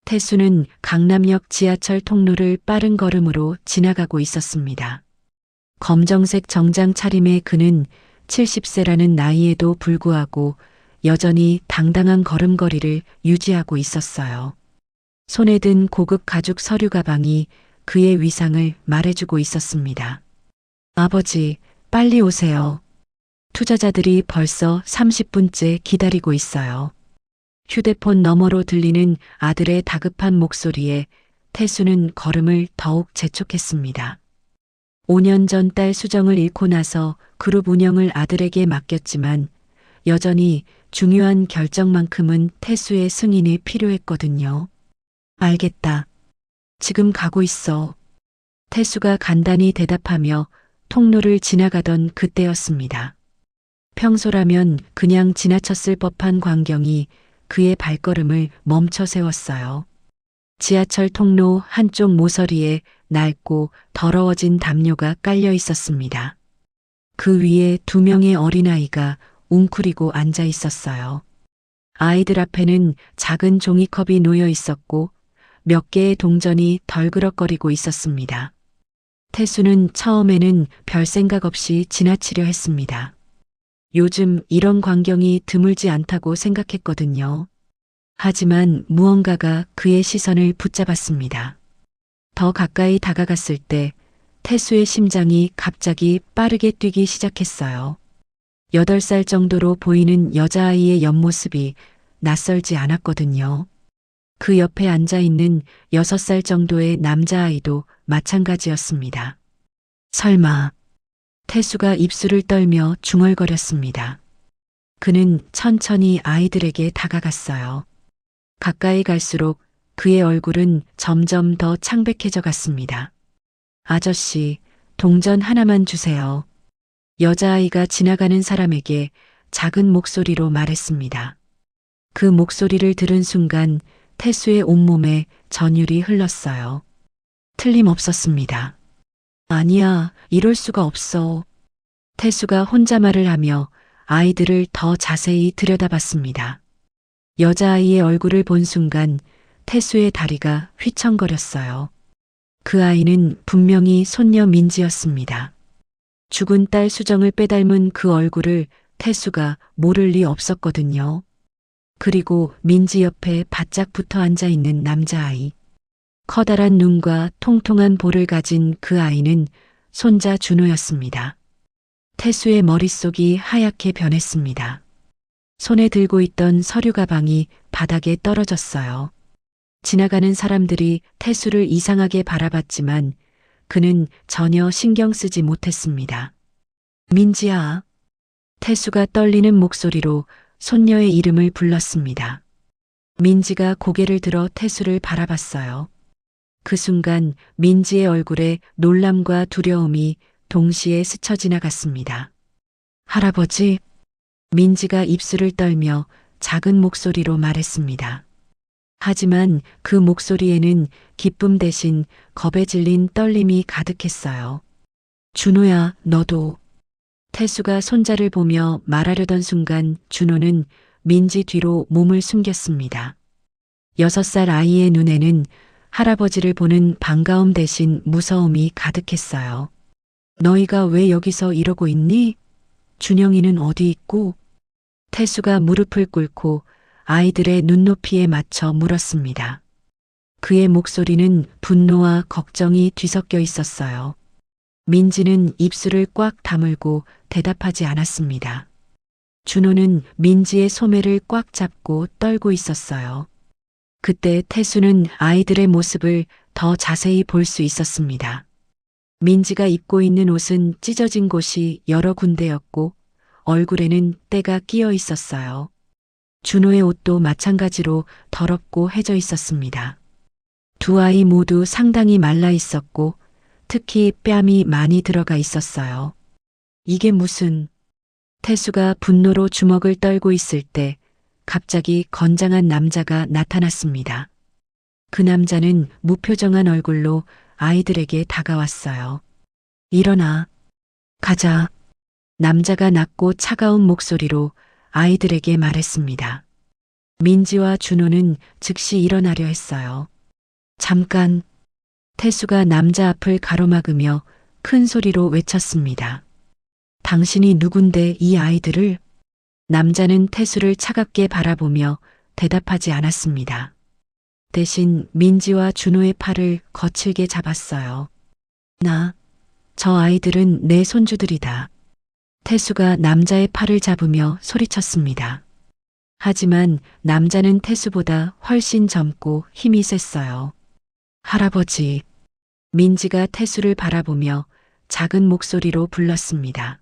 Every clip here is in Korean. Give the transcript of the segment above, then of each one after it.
태수는 강남역 지하철 통로를 빠른 걸음으로 지나가고 있었습니다. 검정색 정장 차림의 그는 70세라는 나이에도 불구하고 여전히 당당한 걸음걸이를 유지하고 있었어요. 손에 든 고급 가죽 서류 가방이 그의 위상을 말해주고 있었습니다. 아버지, 빨리 오세요. 투자자들이 벌써 30분째 기다리고 있어요. 휴대폰 너머로 들리는 아들의 다급한 목소리에 태수는 걸음을 더욱 재촉했습니다. 5년 전 딸 수정을 잃고 나서 그룹 운영을 아들에게 맡겼지만 여전히 중요한 결정만큼은 태수의 승인이 필요했거든요. 알겠다. 지금 가고 있어. 태수가 간단히 대답하며 통로를 지나가던 그때였습니다. 평소라면 그냥 지나쳤을 법한 광경이 그의 발걸음을 멈춰 세웠어요. 지하철 통로 한쪽 모서리에 낡고 더러워진 담요가 깔려 있었습니다. 그 위에 2명의 어린아이가 웅크리고 앉아 있었어요. 아이들 앞에는 작은 종이컵이 놓여 있었고 몇 개의 동전이 덜그럭거리고 있었습니다. 태수는 처음에는 별 생각 없이 지나치려 했습니다. 요즘 이런 광경이 드물지 않다고 생각했거든요. 하지만 무언가가 그의 시선을 붙잡았습니다. 더 가까이 다가갔을 때 태수의 심장이 갑자기 빠르게 뛰기 시작했어요. 8살 정도로 보이는 여자아이의 옆모습이 낯설지 않았거든요. 그 옆에 앉아 있는 6살 정도의 남자아이도 마찬가지였습니다. 설마. 태수가 입술을 떨며 중얼거렸습니다. 그는 천천히 아이들에게 다가갔어요. 가까이 갈수록 그의 얼굴은 점점 더 창백해져 갔습니다. 아저씨, 동전 하나만 주세요. 여자아이가 지나가는 사람에게 작은 목소리로 말했습니다. 그 목소리를 들은 순간 태수의 온몸에 전율이 흘렀어요. 틀림없었습니다. 아니야, 이럴 수가 없어. 태수가 혼잣말을 하며 아이들을 더 자세히 들여다봤습니다. 여자아이의 얼굴을 본 순간 태수의 다리가 휘청거렸어요. 그 아이는 분명히 손녀 민지였습니다. 죽은 딸 수정을 빼닮은 그 얼굴을 태수가 모를 리 없었거든요. 그리고 민지 옆에 바짝 붙어 앉아 있는 남자아이. 커다란 눈과 통통한 볼을 가진 그 아이는 손자 준호였습니다. 태수의 머릿속이 하얗게 변했습니다. 손에 들고 있던 서류 가방이 바닥에 떨어졌어요. 지나가는 사람들이 태수를 이상하게 바라봤지만 그는 전혀 신경 쓰지 못했습니다. 민지야. 태수가 떨리는 목소리로 손녀의 이름을 불렀습니다. 민지가 고개를 들어 태수를 바라봤어요. 그 순간 민지의 얼굴에 놀람과 두려움이 동시에 스쳐 지나갔습니다. 할아버지. 민지가 입술을 떨며 작은 목소리로 말했습니다. 하지만 그 목소리에는 기쁨 대신 겁에 질린 떨림이 가득했어요. 준호야, 너도. 태수가 손자를 보며 말하려던 순간 준호는 민지 뒤로 몸을 숨겼습니다. 6살 아이의 눈에는 할아버지를 보는 반가움 대신 무서움이 가득했어요. 너희가 왜 여기서 이러고 있니? 준영이는 어디 있고? 태수가 무릎을 꿇고 아이들의 눈높이에 맞춰 물었습니다. 그의 목소리는 분노와 걱정이 뒤섞여 있었어요. 민지는 입술을 꽉 다물고 대답하지 않았습니다. 준호는 민지의 소매를 꽉 잡고 떨고 있었어요. 그때 태수는 아이들의 모습을 더 자세히 볼 수 있었습니다. 민지가 입고 있는 옷은 찢어진 곳이 여러 군데였고 얼굴에는 때가 끼어 있었어요. 준호의 옷도 마찬가지로 더럽고 해져 있었습니다. 두 아이 모두 상당히 말라 있었고 특히 뺨이 많이 들어가 있었어요. 이게 무슨... 태수가 분노로 주먹을 떨고 있을 때 갑자기 건장한 남자가 나타났습니다. 그 남자는 무표정한 얼굴로 아이들에게 다가왔어요. 일어나. 가자. 남자가 낮고 차가운 목소리로 아이들에게 말했습니다. 민지와 준호는 즉시 일어나려 했어요. 잠깐. 태수가 남자 앞을 가로막으며 큰 소리로 외쳤습니다. 당신이 누군데 이 아이들을? 남자는 태수를 차갑게 바라보며 대답하지 않았습니다. 대신 민지와 준호의 팔을 거칠게 잡았어요. 저 아이들은 내 손주들이다. 태수가 남자의 팔을 잡으며 소리쳤습니다. 하지만 남자는 태수보다 훨씬 젊고 힘이 셌어요. 할아버지. 민지가 태수를 바라보며 작은 목소리로 불렀습니다.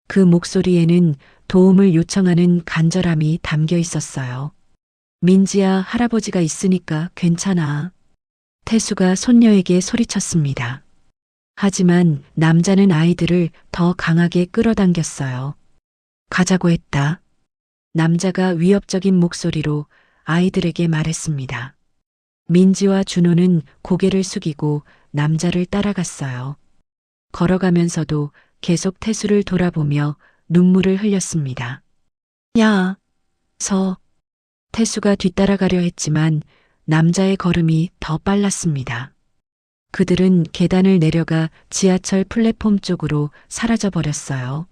그 목소리에는 도움을 요청하는 간절함이 담겨 있었어요. 민지야, 할아버지가 있으니까 괜찮아. 태수가 손녀에게 소리쳤습니다. 하지만 남자는 아이들을 더 강하게 끌어당겼어요. 가자고 했다. 남자가 위협적인 목소리로 아이들에게 말했습니다. 민지와 준호는 고개를 숙이고 남자를 따라갔어요. 걸어가면서도 계속 태수를 돌아보며 눈물을 흘렸습니다. 야, 태수가 뒤따라가려 했지만 남자의 걸음이 더 빨랐습니다. 그들은 계단을 내려가 지하철 플랫폼 쪽으로 사라져 버렸어요.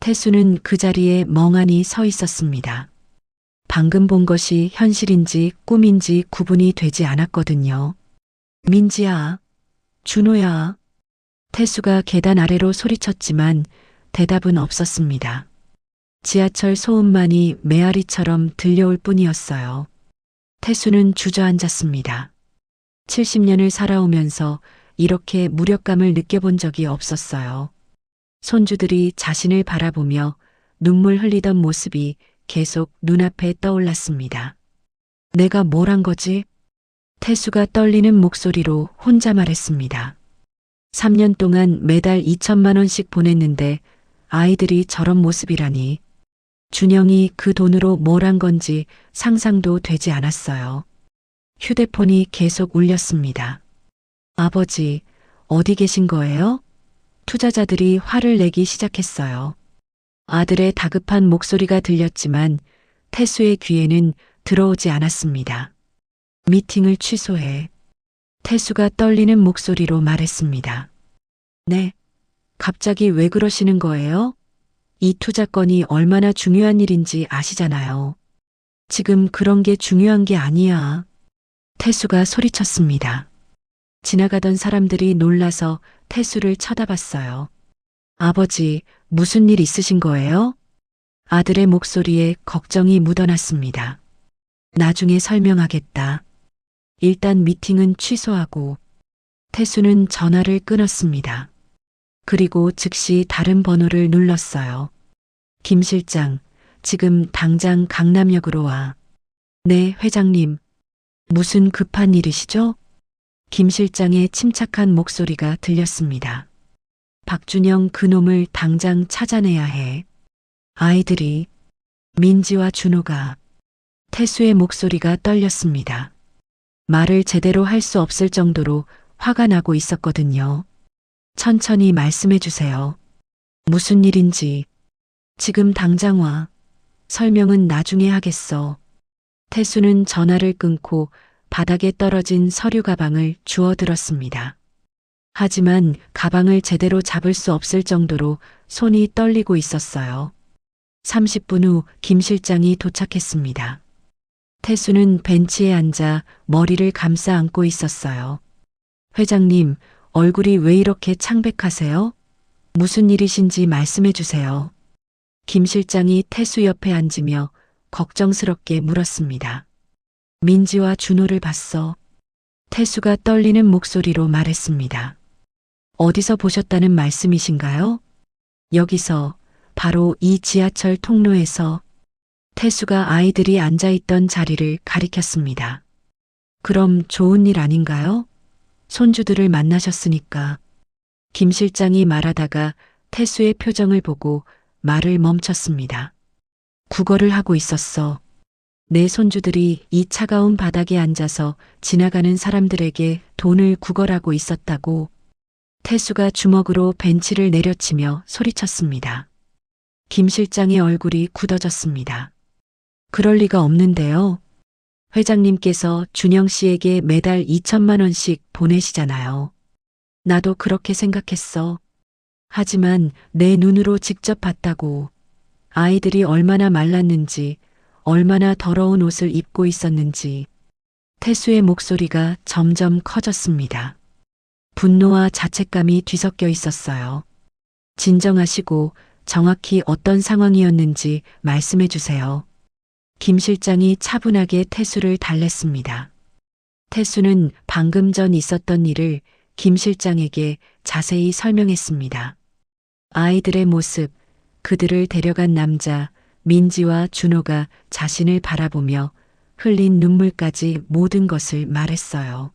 태수는 그 자리에 멍하니 서 있었습니다. 방금 본 것이 현실인지 꿈인지 구분이 되지 않았거든요. 민지야, 준호야. 태수가 계단 아래로 소리쳤지만 대답은 없었습니다. 지하철 소음만이 메아리처럼 들려올 뿐이었어요. 태수는 주저앉았습니다. 70년을 살아오면서 이렇게 무력감을 느껴본 적이 없었어요. 손주들이 자신을 바라보며 눈물 흘리던 모습이 계속 눈앞에 떠올랐습니다. 내가 뭘 한 거지? 태수가 떨리는 목소리로 혼자 말했습니다. 3년 동안 매달 2천만 원씩 보냈는데 아이들이 저런 모습이라니. 준영이 그 돈으로 뭘 한 건지 상상도 되지 않았어요. 휴대폰이 계속 울렸습니다. 아버지, 어디 계신 거예요? 투자자들이 화를 내기 시작했어요. 아들의 다급한 목소리가 들렸지만 태수의 귀에는 들어오지 않았습니다. 미팅을 취소해. 태수가 떨리는 목소리로 말했습니다. 네. 갑자기 왜 그러시는 거예요? 이 투자건이 얼마나 중요한 일인지 아시잖아요. 지금 그런 게 중요한 게 아니야. 태수가 소리쳤습니다. 지나가던 사람들이 놀라서 태수를 쳐다봤어요. 아버지, 무슨 일 있으신 거예요? 아들의 목소리에 걱정이 묻어났습니다. 나중에 설명하겠다. 일단 미팅은 취소하고. 태수는 전화를 끊었습니다. 그리고 즉시 다른 번호를 눌렀어요. 김 실장, 지금 당장 강남역으로 와. 네, 회장님. 무슨 급한 일이시죠? 김 실장의 침착한 목소리가 들렸습니다. 박준영 그놈을 당장 찾아내야 해. 아이들이, 민지와 준호가. 태수의 목소리가 떨렸습니다. 말을 제대로 할 수 없을 정도로 화가 나고 있었거든요. 천천히 말씀해 주세요. 무슨 일인지. 지금 당장 와. 설명은 나중에 하겠어. 태수는 전화를 끊고 바닥에 떨어진 서류 가방을 주워들었습니다. 하지만 가방을 제대로 잡을 수 없을 정도로 손이 떨리고 있었어요. 30분 후 김 실장이 도착했습니다. 태수는 벤치에 앉아 머리를 감싸 안고 있었어요. 회장님, 얼굴이 왜 이렇게 창백하세요? 무슨 일이신지 말씀해 주세요. 김 실장이 태수 옆에 앉으며 걱정스럽게 물었습니다. 민지와 준호를 봤어. 태수가 떨리는 목소리로 말했습니다. 어디서 보셨다는 말씀이신가요? 여기서, 바로 이 지하철 통로에서. 태수가 아이들이 앉아있던 자리를 가리켰습니다. 그럼 좋은 일 아닌가요? 손주들을 만나셨으니까. 김 실장이 말하다가 태수의 표정을 보고 말을 멈췄습니다. 구걸을 하고 있었어. 내 손주들이 이 차가운 바닥에 앉아서 지나가는 사람들에게 돈을 구걸하고 있었다고. 태수가 주먹으로 벤치를 내려치며 소리쳤습니다. 김 실장의 얼굴이 굳어졌습니다. 그럴 리가 없는데요. 회장님께서 준영 씨에게 매달 2천만 원씩 보내시잖아요. 나도 그렇게 생각했어. 하지만 내 눈으로 직접 봤다고. 아이들이 얼마나 말랐는지, 얼마나 더러운 옷을 입고 있었는지. 태수의 목소리가 점점 커졌습니다. 분노와 자책감이 뒤섞여 있었어요. 진정하시고 정확히 어떤 상황이었는지 말씀해 주세요. 김 실장이 차분하게 태수를 달랬습니다. 태수는 방금 전 있었던 일을 김 실장에게 자세히 설명했습니다. 아이들의 모습, 그들을 데려간 남자, 민지와 준호가 자신을 바라보며 흘린 눈물까지 모든 것을 말했어요.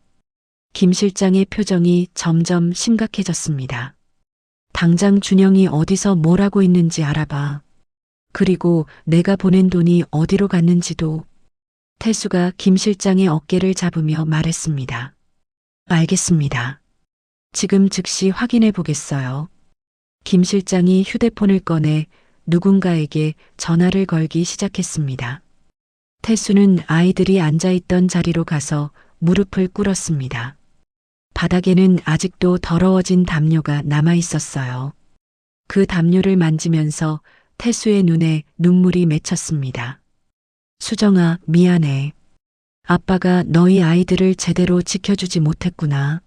김 실장의 표정이 점점 심각해졌습니다. 당장 준영이 어디서 뭘 하고 있는지 알아봐. 그리고 내가 보낸 돈이 어디로 갔는지도. 태수가 김 실장의 어깨를 잡으며 말했습니다. 알겠습니다. 지금 즉시 확인해 보겠어요. 김 실장이 휴대폰을 꺼내 누군가에게 전화를 걸기 시작했습니다. 태수는 아이들이 앉아있던 자리로 가서 무릎을 꿇었습니다. 바닥에는 아직도 더러워진 담요가 남아 있었어요. 그 담요를 만지면서 태수의 눈에 눈물이 맺혔습니다. 수정아, 미안해. 아빠가 너희 아이들을 제대로 지켜주지 못했구나.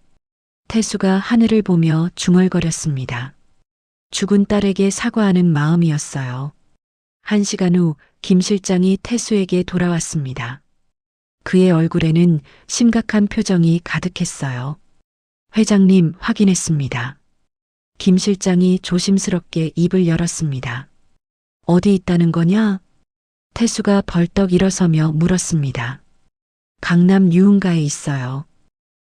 태수가 하늘을 보며 중얼거렸습니다. 죽은 딸에게 사과하는 마음이었어요. 1시간 후 김 실장이 태수에게 돌아왔습니다. 그의 얼굴에는 심각한 표정이 가득했어요. 회장님, 확인했습니다. 김 실장이 조심스럽게 입을 열었습니다. 어디 있다는 거냐? 태수가 벌떡 일어서며 물었습니다. 강남 유흥가에 있어요.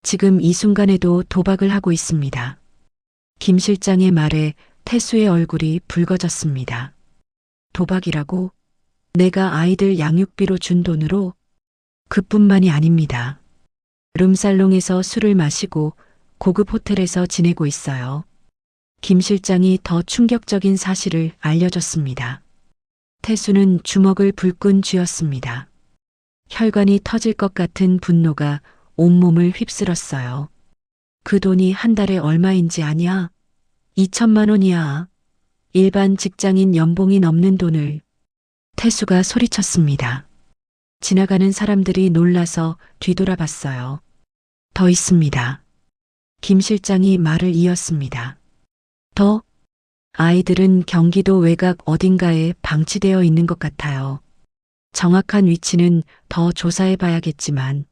지금 이 순간에도 도박을 하고 있습니다. 김 실장의 말에 태수의 얼굴이 붉어졌습니다. 도박이라고? 내가 아이들 양육비로 준 돈으로? 그뿐만이 아닙니다. 룸살롱에서 술을 마시고 고급 호텔에서 지내고 있어요. 김 실장이 더 충격적인 사실을 알려줬습니다. 태수는 주먹을 불끈 쥐었습니다. 혈관이 터질 것 같은 분노가 온몸을 휩쓸었어요. 그 돈이 한 달에 얼마인지 아냐? 2천만 원이야. 일반 직장인 연봉이 넘는 돈을. 태수가 소리쳤습니다. 지나가는 사람들이 놀라서 뒤돌아봤어요. 더 있습니다. 김 실장이 말을 이었습니다. 더? 아이들은 경기도 외곽 어딘가에 방치되어 있는 것 같아요. 정확한 위치는 더 조사해 봐야겠지만.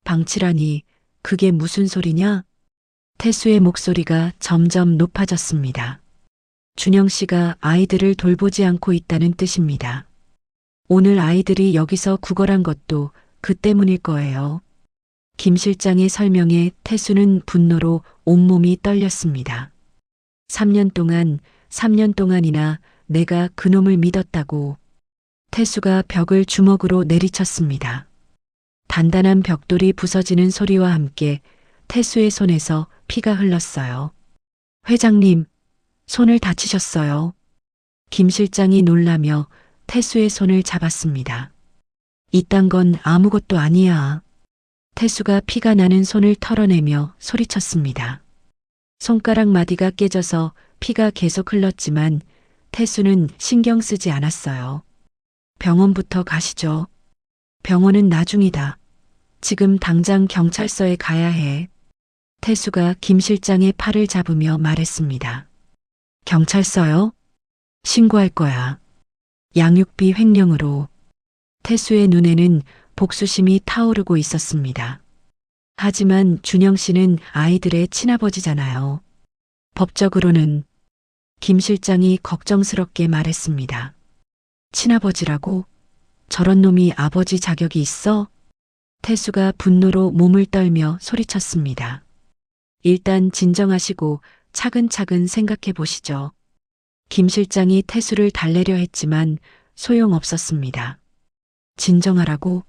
방치라니, 그게 무슨 소리냐? 태수의 목소리가 점점 높아졌습니다. 준영 씨가 아이들을 돌보지 않고 있다는 뜻입니다. 오늘 아이들이 여기서 구걸한 것도 그 때문일 거예요. 김 실장의 설명에 태수는 분노로 온몸이 떨렸습니다. 3년 동안이나 내가 그놈을 믿었다고. 태수가 벽을 주먹으로 내리쳤습니다. 단단한 벽돌이 부서지는 소리와 함께 태수의 손에서 피가 흘렀어요. 회장님, 손을 다치셨어요. 김 실장이 놀라며 태수의 손을 잡았습니다. 이딴 건 아무것도 아니야. 태수가 피가 나는 손을 털어내며 소리쳤습니다. 손가락 마디가 깨져서 피가 계속 흘렀지만 태수는 신경 쓰지 않았어요. 병원부터 가시죠. 병원은 나중이다. 지금 당장 경찰서에 가야 해. 태수가 김 실장의 팔을 잡으며 말했습니다. 경찰서요? 신고할 거야. 양육비 횡령으로. 태수의 눈에는 복수심이 타오르고 있었습니다. 하지만 준영 씨는 아이들의 친아버지잖아요. 법적으로는. 김 실장이 걱정스럽게 말했습니다. 친아버지라고? 저런 놈이 아버지 자격이 있어? 태수가 분노로 몸을 떨며 소리쳤습니다. 일단 진정하시고 차근차근 생각해 보시죠. 김 실장이 태수를 달래려 했지만 소용없었습니다. 진정하라고?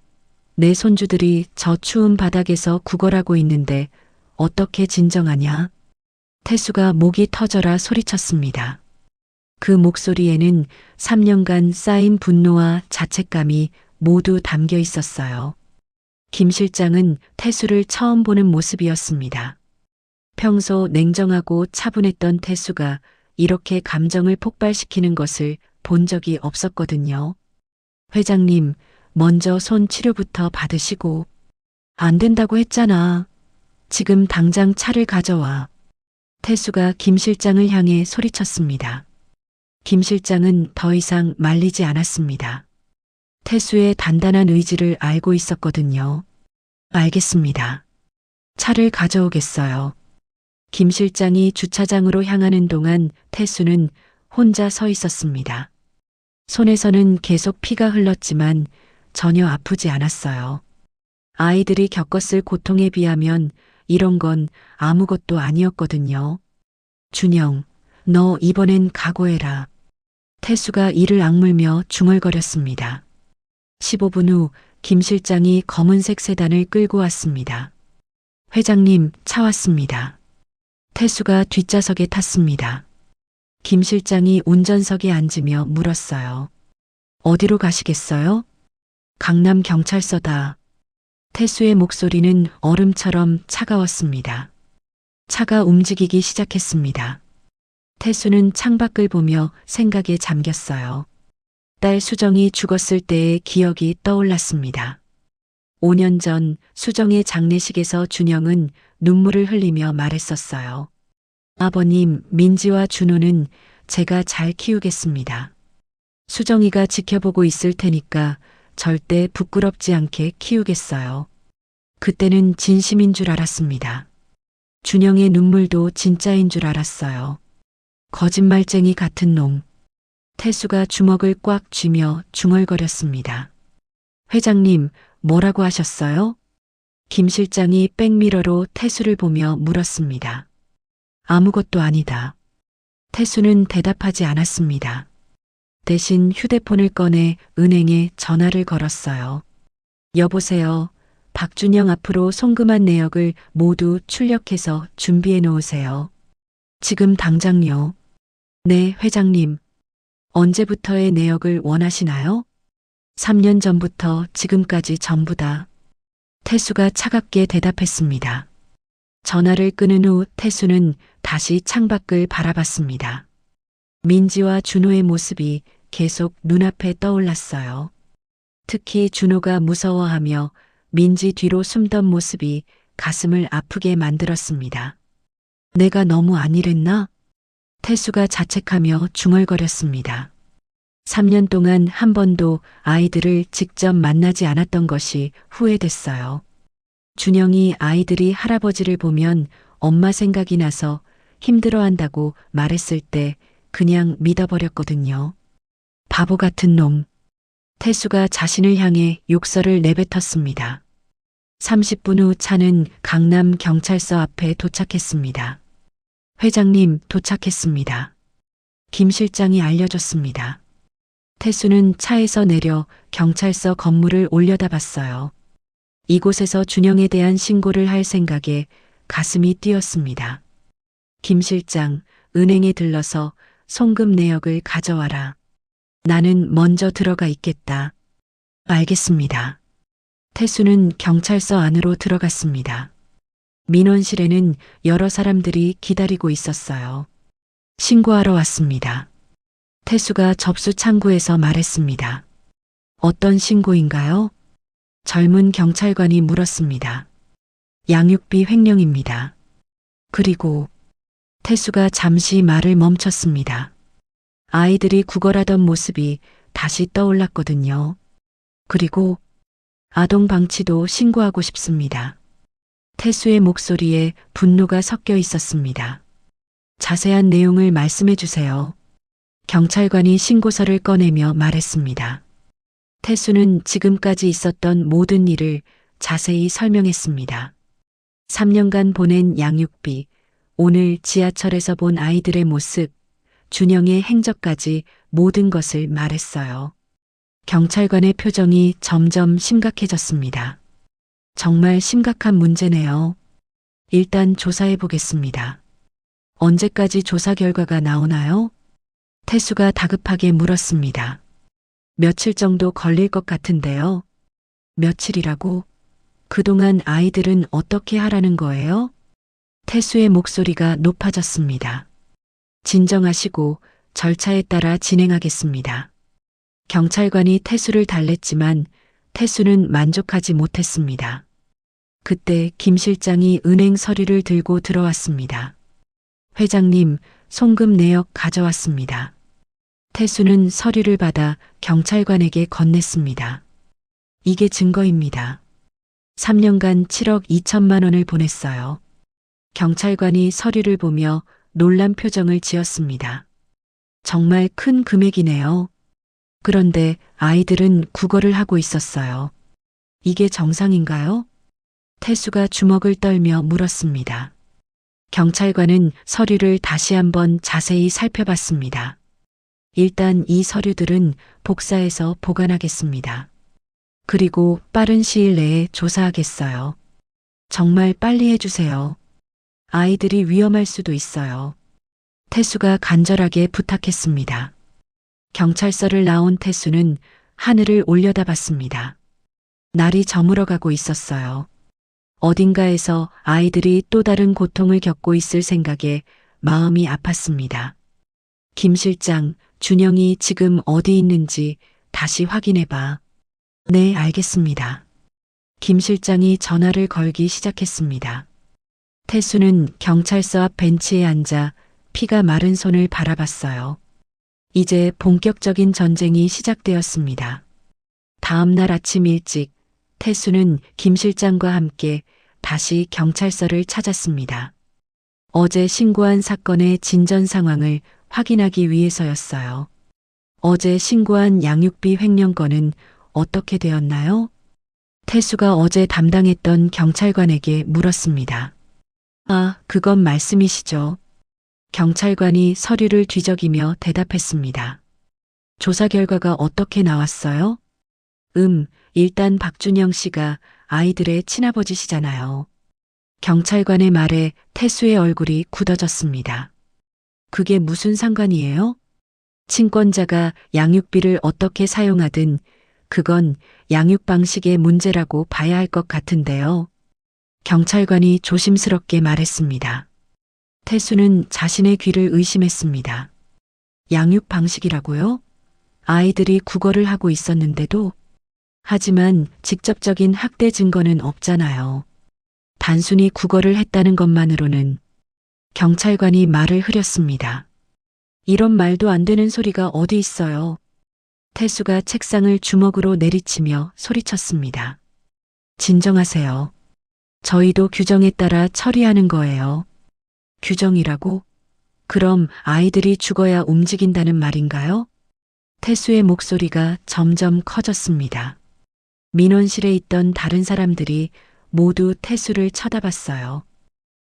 내 손주들이 저 추운 바닥에서 구걸하고 있는데 어떻게 진정하냐? 태수가 목이 터져라 소리쳤습니다. 그 목소리에는 3년간 쌓인 분노와 자책감이 모두 담겨 있었어요. 김 실장은 태수를 처음 보는 모습이었습니다. 평소 냉정하고 차분했던 태수가 이렇게 감정을 폭발시키는 것을 본 적이 없었거든요. 회장님, 먼저 손 치료부터 받으시고. 안 된다고 했잖아. 지금 당장 차를 가져와. 태수가 김 실장을 향해 소리쳤습니다. 김 실장은 더 이상 말리지 않았습니다. 태수의 단단한 의지를 알고 있었거든요. 알겠습니다. 차를 가져오겠어요. 김 실장이 주차장으로 향하는 동안 태수는 혼자 서 있었습니다. 손에서는 계속 피가 흘렀지만 전혀 아프지 않았어요. 아이들이 겪었을 고통에 비하면 이런 건 아무것도 아니었거든요. 준영, 너 이번엔 각오해라. 태수가 이를 악물며 중얼거렸습니다. 15분 후 김 실장이 검은색 세단을 끌고 왔습니다. 회장님, 차 왔습니다. 태수가 뒷좌석에 탔습니다. 김 실장이 운전석에 앉으며 물었어요. 어디로 가시겠어요? 강남 경찰서다. 태수의 목소리는 얼음처럼 차가웠습니다. 차가 움직이기 시작했습니다. 태수는 창밖을 보며 생각에 잠겼어요. 딸 수정이 죽었을 때의 기억이 떠올랐습니다. 5년 전 수정의 장례식에서 준영은 눈물을 흘리며 말했었어요. 아버님, 민지와 준호는 제가 잘 키우겠습니다. 수정이가 지켜보고 있을 테니까 절대 부끄럽지 않게 키우겠어요. 그때는 진심인 줄 알았습니다. 준영의 눈물도 진짜인 줄 알았어요. 거짓말쟁이 같은 놈. 태수가 주먹을 꽉 쥐며 중얼거렸습니다. 회장님, 뭐라고 하셨어요? 김 실장이 백미러로 태수를 보며 물었습니다. 아무것도 아니다. 태수는 대답하지 않았습니다. 대신 휴대폰을 꺼내 은행에 전화를 걸었어요. 여보세요. 박준영 앞으로 송금한 내역을 모두 출력해서 준비해 놓으세요. 지금 당장요. 네, 회장님. 언제부터의 내역을 원하시나요? 3년 전부터 지금까지 전부 다. 태수가 차갑게 대답했습니다. 전화를 끊은 후 태수는 다시 창밖을 바라봤습니다. 민지와 준호의 모습이 계속 눈앞에 떠올랐어요. 특히 준호가 무서워하며 민지 뒤로 숨던 모습이 가슴을 아프게 만들었습니다. 내가 너무 안일했나? 태수가 자책하며 중얼거렸습니다. 3년 동안 한 번도 아이들을 직접 만나지 않았던 것이 후회됐어요. 준영이 아이들이 할아버지를 보면 엄마 생각이 나서 힘들어한다고 말했을 때 그냥 믿어버렸거든요. 바보 같은 놈. 태수가 자신을 향해 욕설을 내뱉었습니다. 30분 후 차는 강남 경찰서 앞에 도착했습니다. 회장님, 도착했습니다. 김 실장이 알려줬습니다. 태수는 차에서 내려 경찰서 건물을 올려다봤어요. 이곳에서 준영에 대한 신고를 할 생각에 가슴이 뛰었습니다. 김 실장, 은행에 들러서 송금 내역을 가져와라. 나는 먼저 들어가 있겠다. 알겠습니다. 태수는 경찰서 안으로 들어갔습니다. 민원실에는 여러 사람들이 기다리고 있었어요. 신고하러 왔습니다. 태수가 접수 창구에서 말했습니다. 어떤 신고인가요? 젊은 경찰관이 물었습니다. 양육비 횡령입니다. 그리고 태수가 잠시 말을 멈췄습니다. 아이들이 구걸하던 모습이 다시 떠올랐거든요. 그리고 아동 방치도 신고하고 싶습니다. 태수의 목소리에 분노가 섞여 있었습니다. 자세한 내용을 말씀해 주세요. 경찰관이 신고서를 꺼내며 말했습니다. 태수는 지금까지 있었던 모든 일을 자세히 설명했습니다. 3년간 보낸 양육비, 오늘 지하철에서 본 아이들의 모습, 준영의 행적까지 모든 것을 말했어요. 경찰관의 표정이 점점 심각해졌습니다. 정말 심각한 문제네요. 일단 조사해 보겠습니다. 언제까지 조사 결과가 나오나요? 태수가 다급하게 물었습니다. 며칠 정도 걸릴 것 같은데요. 며칠이라고? 그동안 아이들은 어떻게 하라는 거예요? 태수의 목소리가 높아졌습니다. 진정하시고 절차에 따라 진행하겠습니다. 경찰관이 태수를 달랬지만 태수는 만족하지 못했습니다. 그때 김 실장이 은행 서류를 들고 들어왔습니다. 회장님, 송금 내역 가져왔습니다. 태수는 서류를 받아 경찰관에게 건넸습니다. 이게 증거입니다. 3년간 7억 2천만 원을 보냈어요. 경찰관이 서류를 보며 놀란 표정을 지었습니다. 정말 큰 금액이네요. 그런데 아이들은 국어를 하고 있었어요. 이게 정상인가요? 태수가 주먹을 떨며 물었습니다. 경찰관은 서류를 다시 한번 자세히 살펴봤습니다. 일단 이 서류들은 복사해서 보관하겠습니다. 그리고 빠른 시일 내에 조사하겠어요. 정말 빨리 해주세요. 아이들이 위험할 수도 있어요. 태수가 간절하게 부탁했습니다. 경찰서를 나온 태수는 하늘을 올려다봤습니다. 날이 저물어가고 있었어요. 어딘가에서 아이들이 또 다른 고통을 겪고 있을 생각에 마음이 아팠습니다. 김 실장, 준영이 지금 어디 있는지 다시 확인해봐. 네, 알겠습니다. 김 실장이 전화를 걸기 시작했습니다. 태수는 경찰서 앞 벤치에 앉아 피가 마른 손을 바라봤어요. 이제 본격적인 전쟁이 시작되었습니다. 다음 날 아침 일찍 태수는 김 실장과 함께 다시 경찰서를 찾았습니다. 어제 신고한 사건의 진전 상황을 확인하기 위해서였어요. 어제 신고한 양육비 횡령 건은 어떻게 되었나요? 태수가 어제 담당했던 경찰관에게 물었습니다. 아, 그건 말씀이시죠. 경찰관이 서류를 뒤적이며 대답했습니다. 조사 결과가 어떻게 나왔어요? 일단 박준영 씨가 아이들의 친아버지시잖아요. 경찰관의 말에 태수의 얼굴이 굳어졌습니다. 그게 무슨 상관이에요? 친권자가 양육비를 어떻게 사용하든 그건 양육 방식의 문제라고 봐야 할 것 같은데요. 경찰관이 조심스럽게 말했습니다. 태수는 자신의 귀를 의심했습니다. 양육 방식이라고요? 아이들이 국어를 하고 있었는데도? 하지만 직접적인 학대 증거는 없잖아요. 단순히 국어를 했다는 것만으로는. 경찰관이 말을 흐렸습니다. 이런 말도 안 되는 소리가 어디 있어요. 태수가 책상을 주먹으로 내리치며 소리쳤습니다. 진정하세요. 저희도 규정에 따라 처리하는 거예요. 규정이라고? 그럼 아이들이 죽어야 움직인다는 말인가요? 태수의 목소리가 점점 커졌습니다. 민원실에 있던 다른 사람들이 모두 태수를 쳐다봤어요.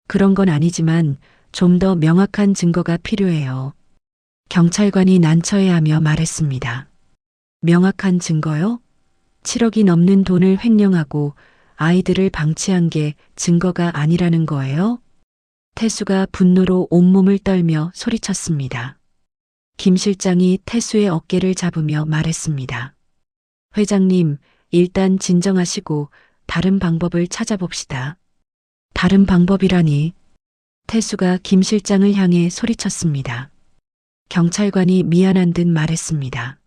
그런 건 아니지만 좀 더 명확한 증거가 필요해요. 경찰관이 난처해하며 말했습니다. 명확한 증거요? 7억이 넘는 돈을 횡령하고 아이들을 방치한 게 증거가 아니라는 거예요? 태수가 분노로 온몸을 떨며 소리쳤습니다. 김 실장이 태수의 어깨를 잡으며 말했습니다. 회장님, 일단 진정하시고 다른 방법을 찾아봅시다. 다른 방법이라니. 태수가 김 실장을 향해 소리쳤습니다. 경찰관이 미안한 듯 말했습니다.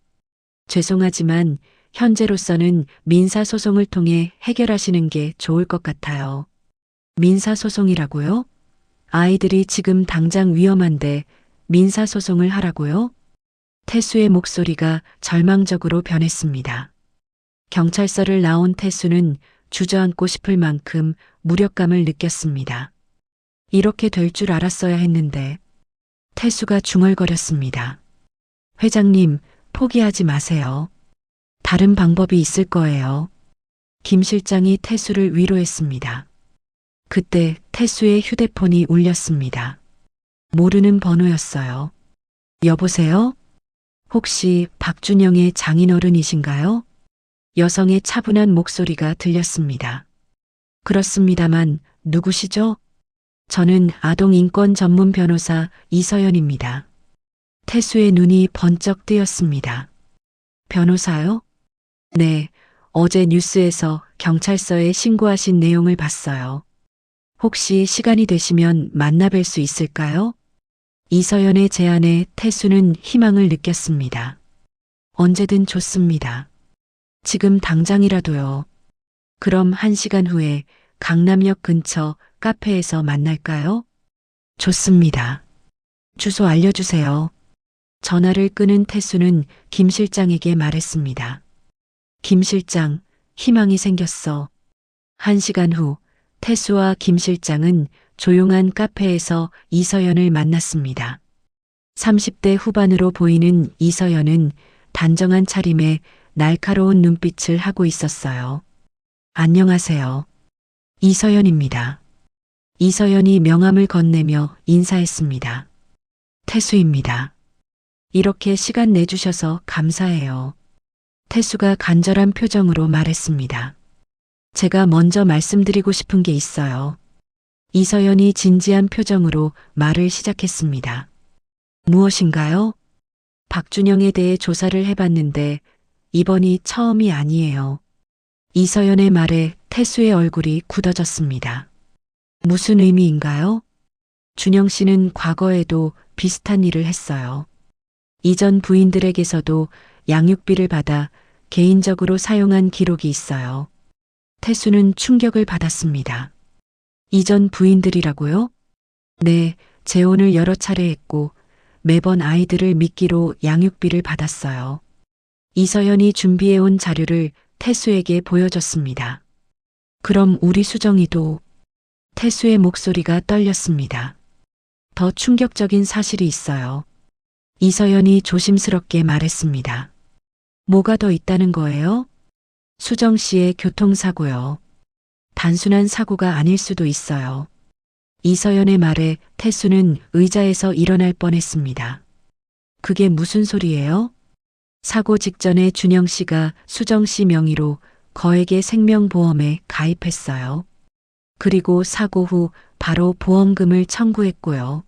죄송하지만 현재로서는 민사소송을 통해 해결하시는 게 좋을 것 같아요. 민사소송이라고요? 아이들이 지금 당장 위험한데 민사소송을 하라고요? 태수의 목소리가 절망적으로 변했습니다. 경찰서를 나온 태수는 주저앉고 싶을 만큼 무력감을 느꼈습니다. 이렇게 될 줄 알았어야 했는데. 태수가 중얼거렸습니다. 회장님, 포기하지 마세요. 다른 방법이 있을 거예요. 김 실장이 태수를 위로했습니다. 그때 태수의 휴대폰이 울렸습니다. 모르는 번호였어요. 여보세요? 혹시 박준영의 장인어른이신가요? 여성의 차분한 목소리가 들렸습니다. 그렇습니다만 누구시죠? 저는 아동인권 전문 변호사 이서연입니다. 태수의 눈이 번쩍 뜨였습니다. 변호사요? 네, 어제 뉴스에서 경찰서에 신고하신 내용을 봤어요. 혹시 시간이 되시면 만나 뵐 수 있을까요? 이서연의 제안에 태수는 희망을 느꼈습니다. 언제든 좋습니다. 지금 당장이라도요. 그럼 1시간 후에 강남역 근처 카페에서 만날까요? 좋습니다. 주소 알려주세요. 전화를 끄는 태수는 김 실장에게 말했습니다. 김 실장, 희망이 생겼어. 1시간 후 태수와 김 실장은 조용한 카페에서 이서연을 만났습니다. 30대 후반으로 보이는 이서연은 단정한 차림에 날카로운 눈빛을 하고 있었어요. 안녕하세요. 이서연입니다. 이서연이 명함을 건네며 인사했습니다. 태수입니다. 이렇게 시간 내주셔서 감사해요. 태수가 간절한 표정으로 말했습니다. 제가 먼저 말씀드리고 싶은 게 있어요. 이서연이 진지한 표정으로 말을 시작했습니다. 무엇인가요? 박준영에 대해 조사를 해봤는데 이번이 처음이 아니에요. 이서연의 말에 태수의 얼굴이 굳어졌습니다. 무슨 의미인가요? 준영 씨는 과거에도 비슷한 일을 했어요. 이전 부인들에게서도 양육비를 받아 개인적으로 사용한 기록이 있어요. 태수는 충격을 받았습니다. 이전 부인들이라고요? 네, 재혼을 여러 차례 했고 매번 아이들을 미끼로 양육비를 받았어요. 이서연이 준비해온 자료를 태수에게 보여줬습니다. 그럼 우리 수정이도. 태수의 목소리가 떨렸습니다. 더 충격적인 사실이 있어요. 이서연이 조심스럽게 말했습니다. 뭐가 더 있다는 거예요? 수정 씨의 교통사고요. 단순한 사고가 아닐 수도 있어요. 이서연의 말에 태수는 의자에서 일어날 뻔했습니다. 그게 무슨 소리예요? 사고 직전에 준영 씨가 수정 씨 명의로 거액의 생명보험에 가입했어요. 그리고 사고 후 바로 보험금을 청구했고요.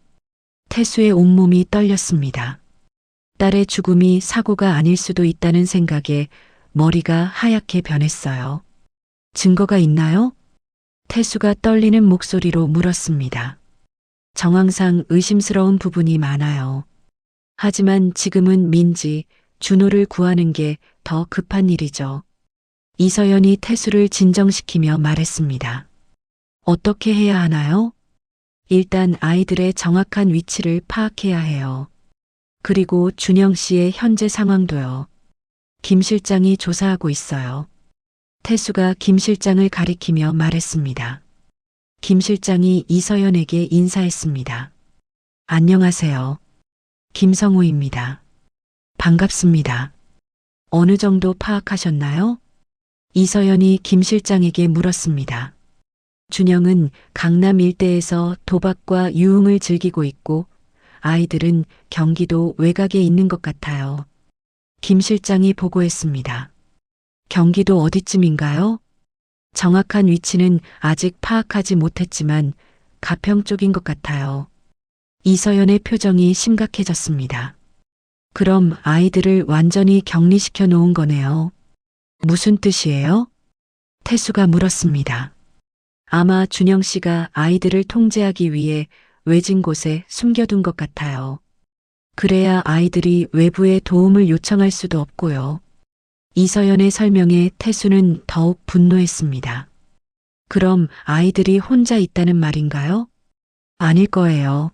태수의 온몸이 떨렸습니다. 딸의 죽음이 사고가 아닐 수도 있다는 생각에 머리가 하얗게 변했어요. 증거가 있나요? 태수가 떨리는 목소리로 물었습니다. 정황상 의심스러운 부분이 많아요. 하지만 지금은 민지, 준호를 구하는 게 더 급한 일이죠. 이서연이 태수를 진정시키며 말했습니다. 어떻게 해야 하나요? 일단 아이들의 정확한 위치를 파악해야 해요. 그리고 준영 씨의 현재 상황도요. 김 실장이 조사하고 있어요. 태수가 김 실장을 가리키며 말했습니다. 김 실장이 이서연에게 인사했습니다. 안녕하세요. 김성우입니다. 반갑습니다. 어느 정도 파악하셨나요? 이서연이 김 실장에게 물었습니다. 준영은 강남 일대에서 도박과 유흥을 즐기고 있고 아이들은 경기도 외곽에 있는 것 같아요. 김 실장이 보고했습니다. 경기도 어디쯤인가요? 정확한 위치는 아직 파악하지 못했지만 가평 쪽인 것 같아요. 이서연의 표정이 심각해졌습니다. 그럼 아이들을 완전히 격리시켜 놓은 거네요. 무슨 뜻이에요? 태수가 물었습니다. 아마 준영 씨가 아이들을 통제하기 위해 외진 곳에 숨겨둔 것 같아요. 그래야 아이들이 외부의 도움을 요청할 수도 없고요. 이서연의 설명에 태수는 더욱 분노했습니다. 그럼 아이들이 혼자 있다는 말인가요? 아닐 거예요.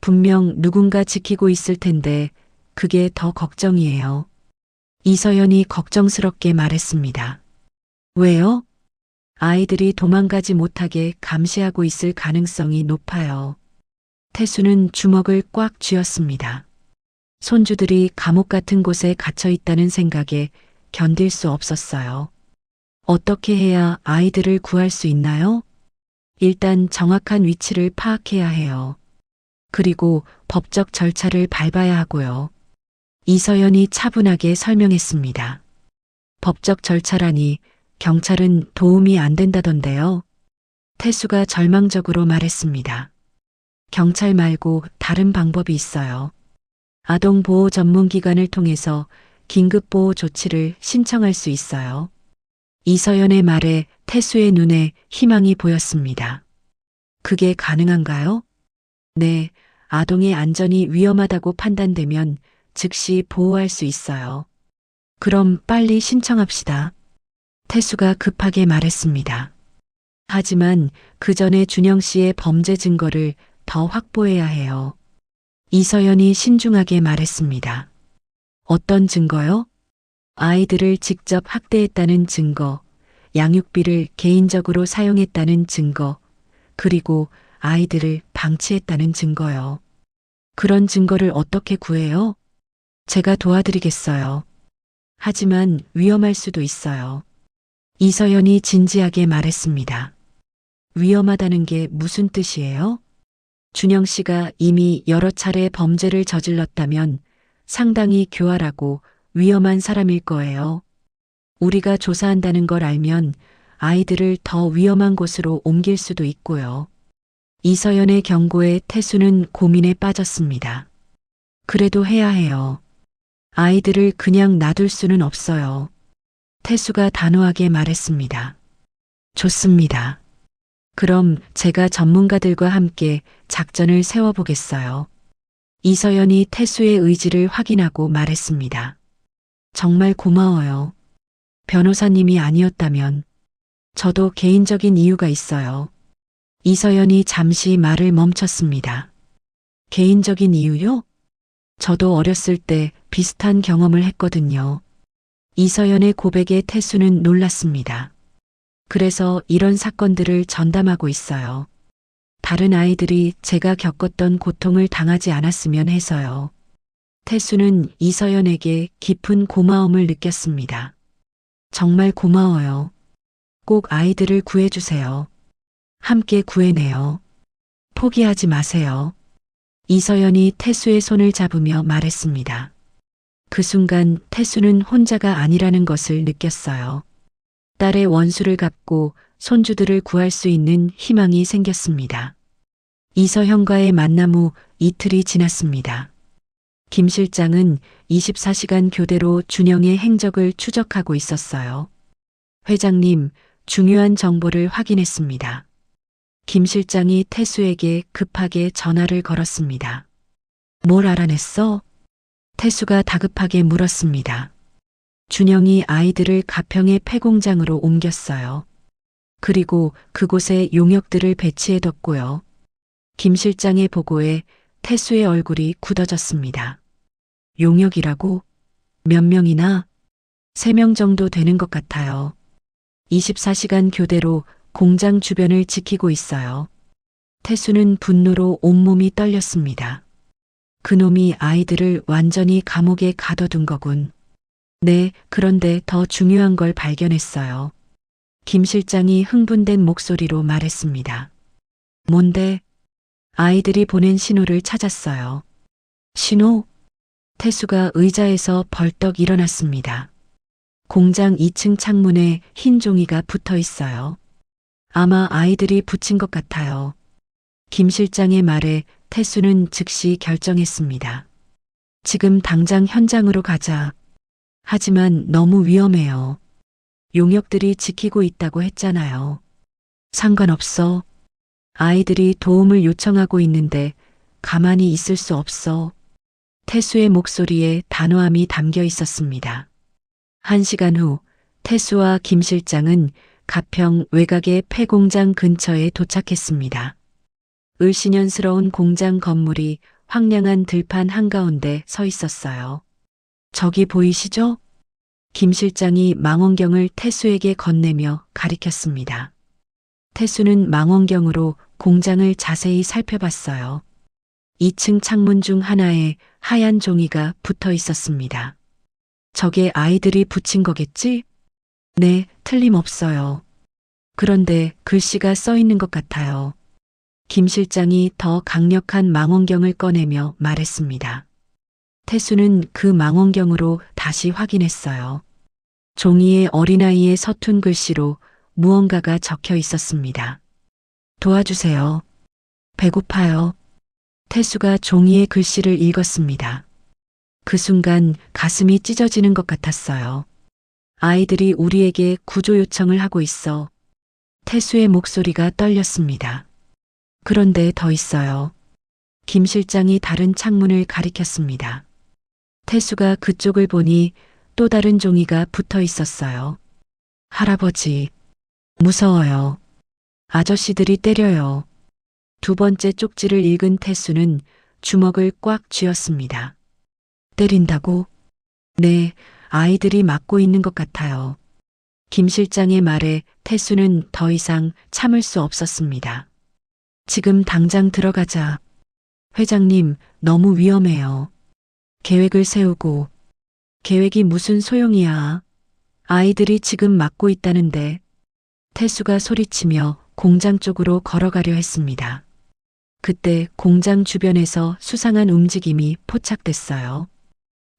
분명 누군가 지키고 있을 텐데 그게 더 걱정이에요. 이서연이 걱정스럽게 말했습니다. 왜요? 아이들이 도망가지 못하게 감시하고 있을 가능성이 높아요. 태수는 주먹을 꽉 쥐었습니다. 손주들이 감옥 같은 곳에 갇혀 있다는 생각에 견딜 수 없었어요. 어떻게 해야 아이들을 구할 수 있나요? 일단 정확한 위치를 파악해야 해요. 그리고 법적 절차를 밟아야 하고요. 이서연이 차분하게 설명했습니다. 법적 절차라니 경찰은 도움이 안 된다던데요. 태수가 절망적으로 말했습니다. 경찰 말고 다른 방법이 있어요. 아동보호 전문기관을 통해서 긴급보호 조치를 신청할 수 있어요. 이서연의 말에 태수의 눈에 희망이 보였습니다. 그게 가능한가요? 네, 아동의 안전이 위험하다고 판단되면 즉시 보호할 수 있어요. 그럼 빨리 신청합시다. 태수가 급하게 말했습니다. 하지만 그 전에 준영 씨의 범죄 증거를 더 확보해야 해요. 이서연이 신중하게 말했습니다. 어떤 증거요? 아이들을 직접 학대했다는 증거, 양육비를 개인적으로 사용했다는 증거, 그리고 아이들을 방치했다는 증거요. 그런 증거를 어떻게 구해요? 제가 도와드리겠어요. 하지만 위험할 수도 있어요. 이서연이 진지하게 말했습니다. 위험하다는 게 무슨 뜻이에요? 준영 씨가 이미 여러 차례 범죄를 저질렀다면 상당히 교활하고 위험한 사람일 거예요. 우리가 조사한다는 걸 알면 아이들을 더 위험한 곳으로 옮길 수도 있고요. 이서연의 경고에 태수는 고민에 빠졌습니다. 그래도 해야 해요. 아이들을 그냥 놔둘 수는 없어요. 태수가 단호하게 말했습니다. 좋습니다. 그럼 제가 전문가들과 함께 작전을 세워보겠어요. 이서연이 태수의 의지를 확인하고 말했습니다. 정말 고마워요. 변호사님이 아니었다면 저도 개인적인 이유가 있어요. 이서연이 잠시 말을 멈췄습니다. 개인적인 이유요? 저도 어렸을 때 비슷한 경험을 했거든요. 이서연의 고백에 태수는 놀랐습니다. 그래서 이런 사건들을 전담하고 있어요. 다른 아이들이 제가 겪었던 고통을 당하지 않았으면 해서요. 태수는 이서연에게 깊은 고마움을 느꼈습니다. 정말 고마워요. 꼭 아이들을 구해주세요. 함께 구해내요. 포기하지 마세요. 이서연이 태수의 손을 잡으며 말했습니다. 그 순간 태수는 혼자가 아니라는 것을 느꼈어요. 딸의 원수를 갚고 손주들을 구할 수 있는 희망이 생겼습니다. 이서현과의 만남 후 이틀이 지났습니다. 김 실장은 24시간 교대로 준영의 행적을 추적하고 있었어요. 회장님, 중요한 정보를 확인했습니다. 김 실장이 태수에게 급하게 전화를 걸었습니다. 뭘 알아냈어? 태수가 다급하게 물었습니다. 준영이 아이들을 가평의 폐공장으로 옮겼어요. 그리고 그곳에 용역들을 배치해뒀고요. 김 실장의 보고에 태수의 얼굴이 굳어졌습니다. 용역이라고? 몇 명이나? 3명 정도 되는 것 같아요. 24시간 교대로 공장 주변을 지키고 있어요. 태수는 분노로 온몸이 떨렸습니다. 그놈이 아이들을 완전히 감옥에 가둬둔 거군. 네, 그런데 더 중요한 걸 발견했어요. 김 실장이 흥분된 목소리로 말했습니다. 뭔데? 아이들이 보낸 신호를 찾았어요. 신호? 태수가 의자에서 벌떡 일어났습니다. 공장 2층 창문에 흰 종이가 붙어 있어요. 아마 아이들이 붙인 것 같아요. 김 실장의 말에 태수는 즉시 결정했습니다. 지금 당장 현장으로 가자. 하지만 너무 위험해요. 용역들이 지키고 있다고 했잖아요. 상관없어. 아이들이 도움을 요청하고 있는데 가만히 있을 수 없어. 태수의 목소리에 단호함이 담겨 있었습니다. 1시간 후 태수와 김 실장은 가평 외곽의 폐공장 근처에 도착했습니다. 을씨년스러운 공장 건물이 황량한 들판 한가운데 서 있었어요. 저기 보이시죠? 김 실장이 망원경을 태수에게 건네며 가리켰습니다. 태수는 망원경으로 공장을 자세히 살펴봤어요. 2층 창문 중 하나에 하얀 종이가 붙어 있었습니다. 저게 아이들이 붙인 거겠지? 네, 틀림없어요. 그런데 글씨가 써 있는 것 같아요. 김 실장이 더 강력한 망원경을 꺼내며 말했습니다. 태수는 그 망원경으로 다시 확인했어요. 종이에 어린아이의 서툰 글씨로 무언가가 적혀 있었습니다. 도와주세요. 배고파요. 태수가 종이의 글씨를 읽었습니다. 그 순간 가슴이 찢어지는 것 같았어요. 아이들이 우리에게 구조 요청을 하고 있어. 태수의 목소리가 떨렸습니다. 그런데 더 있어요. 김 실장이 다른 창문을 가리켰습니다. 태수가 그쪽을 보니 또 다른 종이가 붙어 있었어요. 할아버지, 무서워요. 아저씨들이 때려요. 두 번째 쪽지를 읽은 태수는 주먹을 꽉 쥐었습니다. 때린다고? 네, 아이들이 맞고 있는 것 같아요. 김 실장의 말에 태수는 더 이상 참을 수 없었습니다. 지금 당장 들어가자. 회장님, 너무 위험해요. 계획을 세우고. 계획이 무슨 소용이야. 아이들이 지금 맞고 있다는데. 태수가 소리치며 공장 쪽으로 걸어가려 했습니다. 그때 공장 주변에서 수상한 움직임이 포착됐어요.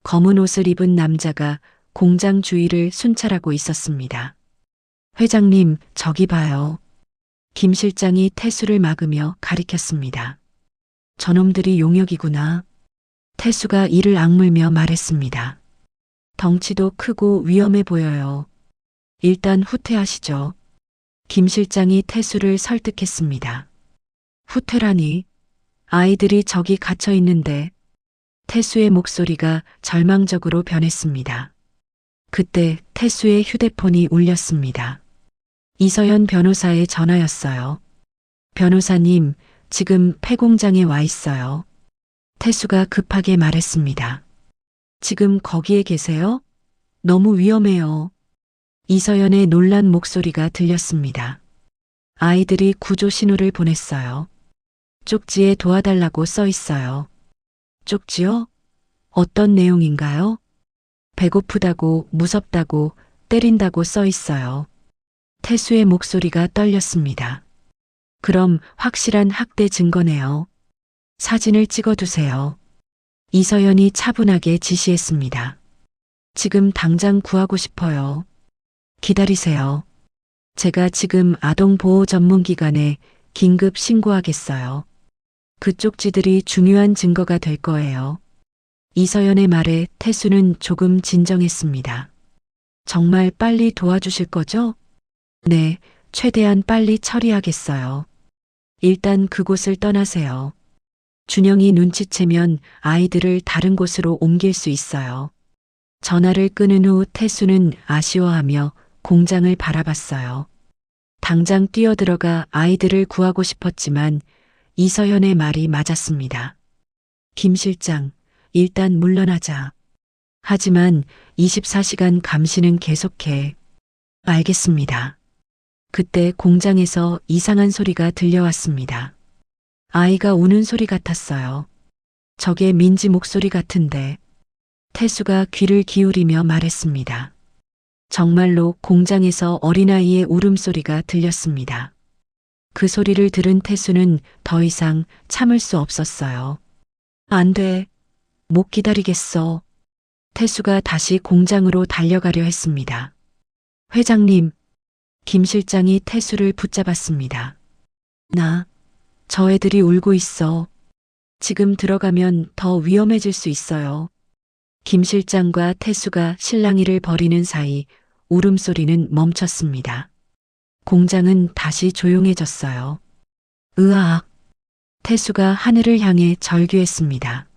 검은 옷을 입은 남자가 공장 주위를 순찰하고 있었습니다. 회장님, 저기 봐요. 김 실장이 태수를 막으며 가리켰습니다. 저놈들이 용역이구나. 태수가 이를 악물며 말했습니다. 덩치도 크고 위험해 보여요. 일단 후퇴하시죠. 김 실장이 태수를 설득했습니다. 후퇴라니. 아이들이 저기 갇혀 있는데. 태수의 목소리가 절망적으로 변했습니다. 그때 태수의 휴대폰이 울렸습니다. 이서연 변호사의 전화였어요. 변호사님, 지금 폐공장에 와 있어요. 태수가 급하게 말했습니다. 지금 거기에 계세요? 너무 위험해요. 이서연의 놀란 목소리가 들렸습니다. 아이들이 구조 신호를 보냈어요. 쪽지에 도와달라고 써 있어요. 쪽지요? 어떤 내용인가요? 배고프다고, 무섭다고, 때린다고 써 있어요. 태수의 목소리가 떨렸습니다. 그럼 확실한 학대 증거네요. 사진을 찍어두세요. 이서연이 차분하게 지시했습니다. 지금 당장 구하고 싶어요. 기다리세요. 제가 지금 아동보호 전문기관에 긴급 신고하겠어요. 그 쪽지들이 중요한 증거가 될 거예요. 이서연의 말에 태수는 조금 진정했습니다. 정말 빨리 도와주실 거죠? 네, 최대한 빨리 처리하겠어요. 일단 그곳을 떠나세요. 준영이 눈치채면 아이들을 다른 곳으로 옮길 수 있어요. 전화를 끊은 후 태수는 아쉬워하며 공장을 바라봤어요. 당장 뛰어들어가 아이들을 구하고 싶었지만 이서연의 말이 맞았습니다. 김 실장, 일단 물러나자. 하지만 24시간 감시는 계속해. 알겠습니다. 그때 공장에서 이상한 소리가 들려왔습니다. 아이가 우는 소리 같았어요. 저게 민지 목소리 같은데. 태수가 귀를 기울이며 말했습니다. 정말로 공장에서 어린아이의 울음소리가 들렸습니다. 그 소리를 들은 태수는 더 이상 참을 수 없었어요. 안 돼. 못 기다리겠어. 태수가 다시 공장으로 달려가려 했습니다. 회장님, 김 실장이 태수를 붙잡았습니다. 저 애들이 울고 있어. 지금 들어가면 더 위험해질 수 있어요. 김 실장과 태수가 실랑이를 벌이는 사이 울음소리는 멈췄습니다. 공장은 다시 조용해졌어요. 으악! 태수가 하늘을 향해 절규했습니다.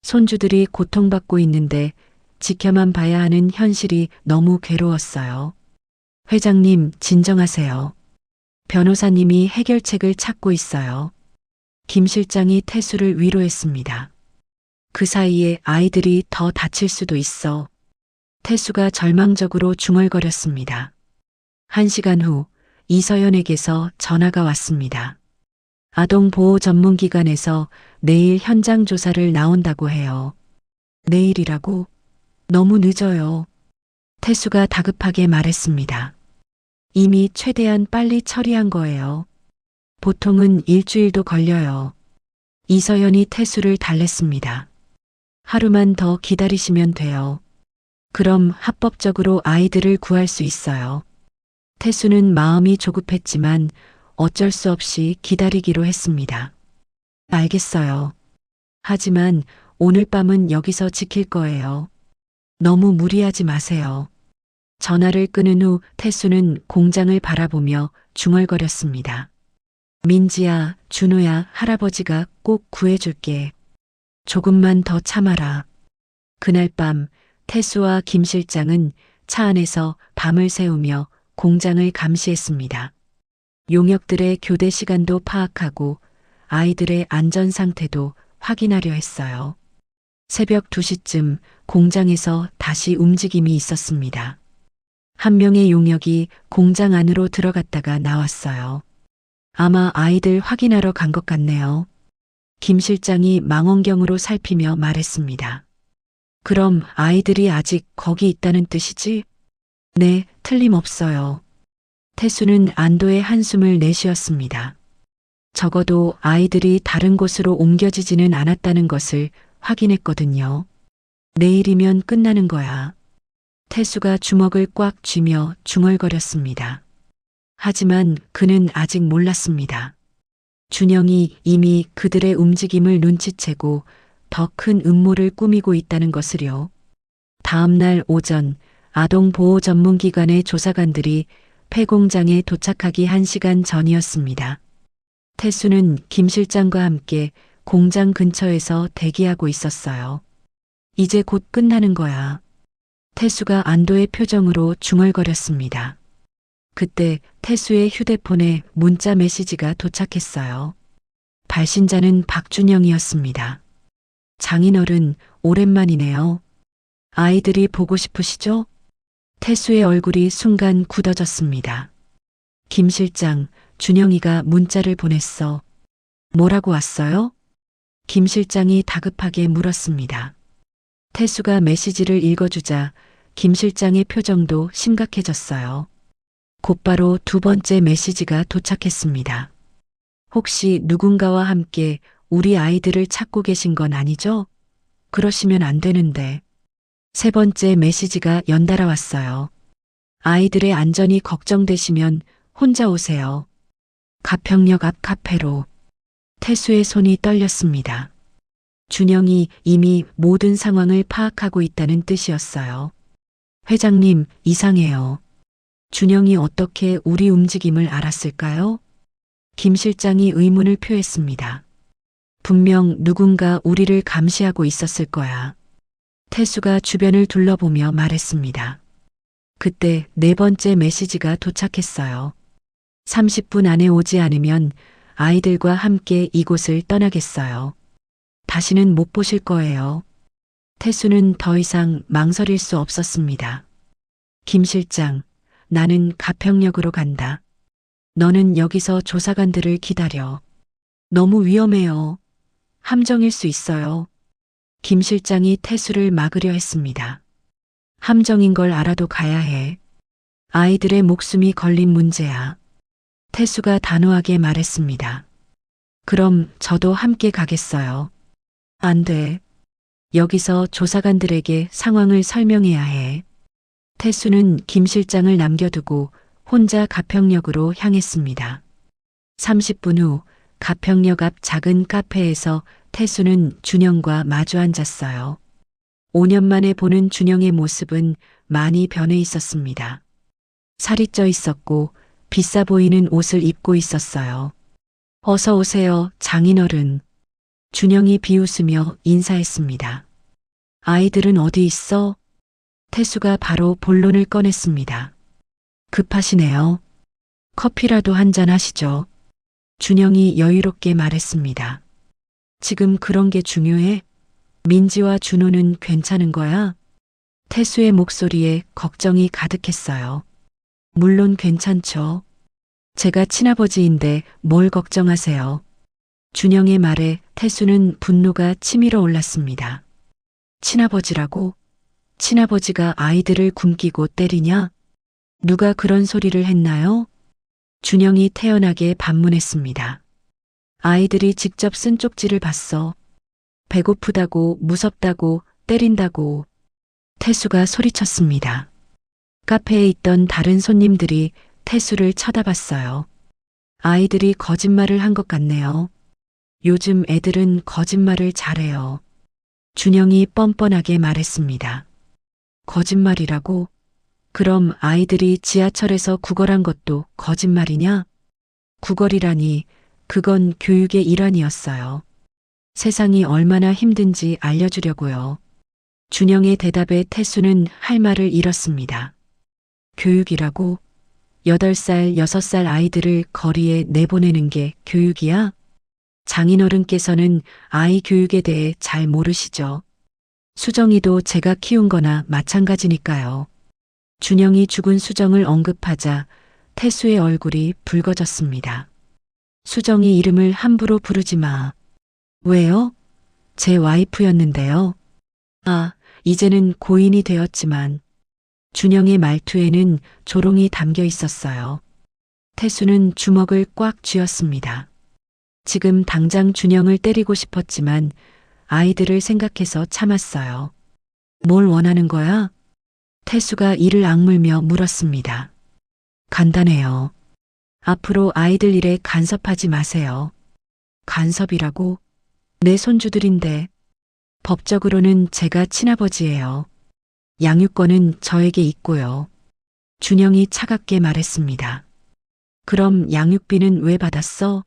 손주들이 고통받고 있는데 지켜만 봐야 하는 현실이 너무 괴로웠어요. 회장님, 진정하세요. 변호사님이 해결책을 찾고 있어요. 김 실장이 태수를 위로했습니다. 그 사이에 아이들이 더 다칠 수도 있어. 태수가 절망적으로 중얼거렸습니다. 1시간 후 이서연에게서 전화가 왔습니다. 아동보호 전문기관에서 내일 현장 조사를 나온다고 해요. 내일이라고? 너무 늦어요. 태수가 다급하게 말했습니다. 이미 최대한 빨리 처리한 거예요. 보통은 일주일도 걸려요. 이서연이 태수를 달랬습니다. 하루만 더 기다리시면 돼요. 그럼 합법적으로 아이들을 구할 수 있어요. 태수는 마음이 조급했지만 어쩔 수 없이 기다리기로 했습니다. 알겠어요. 하지만 오늘 밤은 여기서 지킬 거예요. 너무 무리하지 마세요. 전화를 끊은 후 태수는 공장을 바라보며 중얼거렸습니다. 민지야, 준호야, 할아버지가 꼭 구해줄게. 조금만 더 참아라. 그날 밤 태수와 김 실장은 차 안에서 밤을 새우며 공장을 감시했습니다. 용역들의 교대 시간도 파악하고 아이들의 안전 상태도 확인하려 했어요. 새벽 2시쯤 공장에서 다시 움직임이 있었습니다. 한 명의 용역이 공장 안으로 들어갔다가 나왔어요. 아마 아이들 확인하러 간 것 같네요. 김 실장이 망원경으로 살피며 말했습니다. 그럼 아이들이 아직 거기 있다는 뜻이지? 네, 틀림없어요. 태수는 안도의 한숨을 내쉬었습니다. 적어도 아이들이 다른 곳으로 옮겨지지는 않았다는 것을 확인했거든요. 내일이면 끝나는 거야. 태수가 주먹을 꽉 쥐며 중얼거렸습니다. 하지만 그는 아직 몰랐습니다. 준영이 이미 그들의 움직임을 눈치채고 더 큰 음모를 꾸미고 있다는 것을요. 다음 날 오전 아동보호 전문기관의 조사관들이 폐공장에 도착하기 1시간 전이었습니다. 태수는 김 실장과 함께 공장 근처에서 대기하고 있었어요. 이제 곧 끝나는 거야. 태수가 안도의 표정으로 중얼거렸습니다. 그때 태수의 휴대폰에 문자 메시지가 도착했어요. 발신자는 박준영이었습니다. 장인어른, 오랜만이네요. 아이들이 보고 싶으시죠? 태수의 얼굴이 순간 굳어졌습니다. 김 실장, 준영이가 문자를 보냈어. 뭐라고 왔어요? 김 실장이 다급하게 물었습니다. 태수가 메시지를 읽어주자 김 실장의 표정도 심각해졌어요. 곧바로 두 번째 메시지가 도착했습니다. 혹시 누군가와 함께 우리 아이들을 찾고 계신 건 아니죠? 그러시면 안 되는데. 세 번째 메시지가 연달아 왔어요. 아이들의 안전이 걱정되시면 혼자 오세요. 가평역 앞 카페로. 태수의 손이 떨렸습니다. 준영이 이미 모든 상황을 파악하고 있다는 뜻이었어요. 회장님, 이상해요. 준영이 어떻게 우리 움직임을 알았을까요? 김 실장이 의문을 표했습니다. 분명 누군가 우리를 감시하고 있었을 거야. 태수가 주변을 둘러보며 말했습니다. 그때 네 번째 메시지가 도착했어요. 30분 안에 오지 않으면 아이들과 함께 이곳을 떠나겠어요. 다시는 못 보실 거예요. 태수는 더 이상 망설일 수 없었습니다. 김 실장, 나는 가평역으로 간다. 너는 여기서 조사관들을 기다려. 너무 위험해요. 함정일 수 있어요. 김 실장이 태수를 막으려 했습니다. 함정인 걸 알아도 가야 해. 아이들의 목숨이 걸린 문제야. 태수가 단호하게 말했습니다. 그럼 저도 함께 가겠어요. 안 돼. 여기서 조사관들에게 상황을 설명해야 해. 태수는 김 실장을 남겨두고 혼자 가평역으로 향했습니다. 30분 후 가평역 앞 작은 카페에서 태수는 준영과 마주 앉았어요. 5년 만에 보는 준영의 모습은 많이 변해 있었습니다. 살이 쪄 있었고 비싸 보이는 옷을 입고 있었어요. 어서 오세요, 장인어른. 준영이 비웃으며 인사했습니다. 아이들은 어디 있어? 태수가 바로 본론을 꺼냈습니다. 급하시네요. 커피라도 한잔 하시죠. 준영이 여유롭게 말했습니다. 지금 그런 게 중요해? 민지와 준호는 괜찮은 거야? 태수의 목소리에 걱정이 가득했어요. 물론 괜찮죠. 제가 친아버지인데 뭘 걱정하세요. 준영의 말에 태수는 분노가 치밀어 올랐습니다. 친아버지라고? 친아버지가 아이들을 굶기고 때리냐? 누가 그런 소리를 했나요? 준영이 태연하게 반문했습니다. 아이들이 직접 쓴 쪽지를 봤어. 배고프다고, 무섭다고, 때린다고. 태수가 소리쳤습니다. 카페에 있던 다른 손님들이 태수를 쳐다봤어요. 아이들이 거짓말을 한 것 같네요. 요즘 애들은 거짓말을 잘해요. 준영이 뻔뻔하게 말했습니다. 거짓말이라고? 그럼 아이들이 지하철에서 구걸한 것도 거짓말이냐? 구걸이라니, 그건 교육의 일환이었어요. 세상이 얼마나 힘든지 알려주려고요. 준영의 대답에 태수는 할 말을 잃었습니다. 교육이라고? 8살, 6살 아이들을 거리에 내보내는 게 교육이야? 장인어른께서는 아이 교육에 대해 잘 모르시죠. 수정이도 제가 키운 거나 마찬가지니까요. 준영이 죽은 수정을 언급하자 태수의 얼굴이 붉어졌습니다. 수정이 이름을 함부로 부르지 마. 왜요? 제 와이프였는데요. 아, 이제는 고인이 되었지만 준영의 말투에는 조롱이 담겨 있었어요. 태수는 주먹을 꽉 쥐었습니다. 지금 당장 준영을 때리고 싶었지만 아이들을 생각해서 참았어요. 뭘 원하는 거야? 태수가 이를 악물며 물었습니다. 간단해요. 앞으로 아이들 일에 간섭하지 마세요. 간섭이라고? 내 손주들인데. 법적으로는 제가 친아버지예요. 양육권은 저에게 있고요. 준영이 차갑게 말했습니다. 그럼 양육비는 왜 받았어?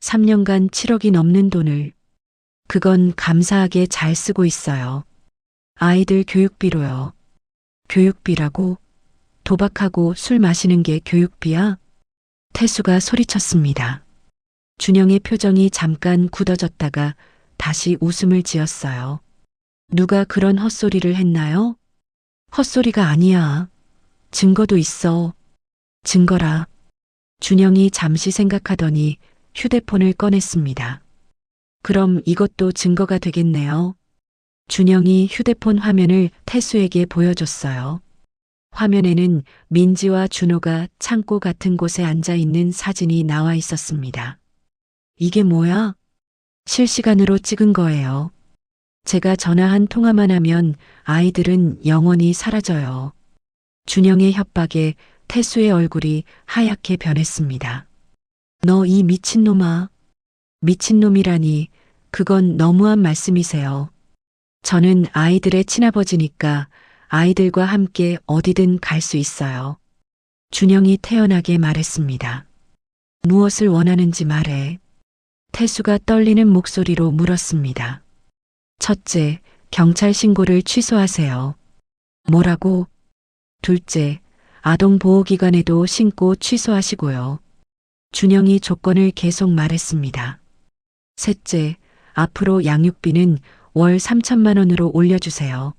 3년간 7억이 넘는 돈을. 그건 감사하게 잘 쓰고 있어요. 아이들 교육비로요. 교육비라고? 도박하고 술 마시는 게 교육비야? 태수가 소리쳤습니다. 준영의 표정이 잠깐 굳어졌다가 다시 웃음을 지었어요. 누가 그런 헛소리를 했나요? 헛소리가 아니야. 증거도 있어. 증거라. 준영이 잠시 생각하더니 휴대폰을 꺼냈습니다. 그럼 이것도 증거가 되겠네요. 준영이 휴대폰 화면을 태수에게 보여줬어요. 화면에는 민지와 준호가 창고 같은 곳에 앉아 있는 사진이 나와 있었습니다. 이게 뭐야? 실시간으로 찍은 거예요. 제가 전화한 통화만 하면 아이들은 영원히 사라져요. 준영의 협박에 태수의 얼굴이 하얗게 변했습니다. 너 이 미친놈아. 미친놈이라니, 그건 너무한 말씀이세요. 저는 아이들의 친아버지니까 아이들과 함께 어디든 갈 수 있어요. 준영이 태연하게 말했습니다. 무엇을 원하는지 말해. 태수가 떨리는 목소리로 물었습니다. 첫째, 경찰 신고를 취소하세요. 뭐라고? 둘째, 아동보호기관에도 신고 취소하시고요. 준영이 조건을 계속 말했습니다. 셋째, 앞으로 양육비는 월 3천만 원으로 올려주세요.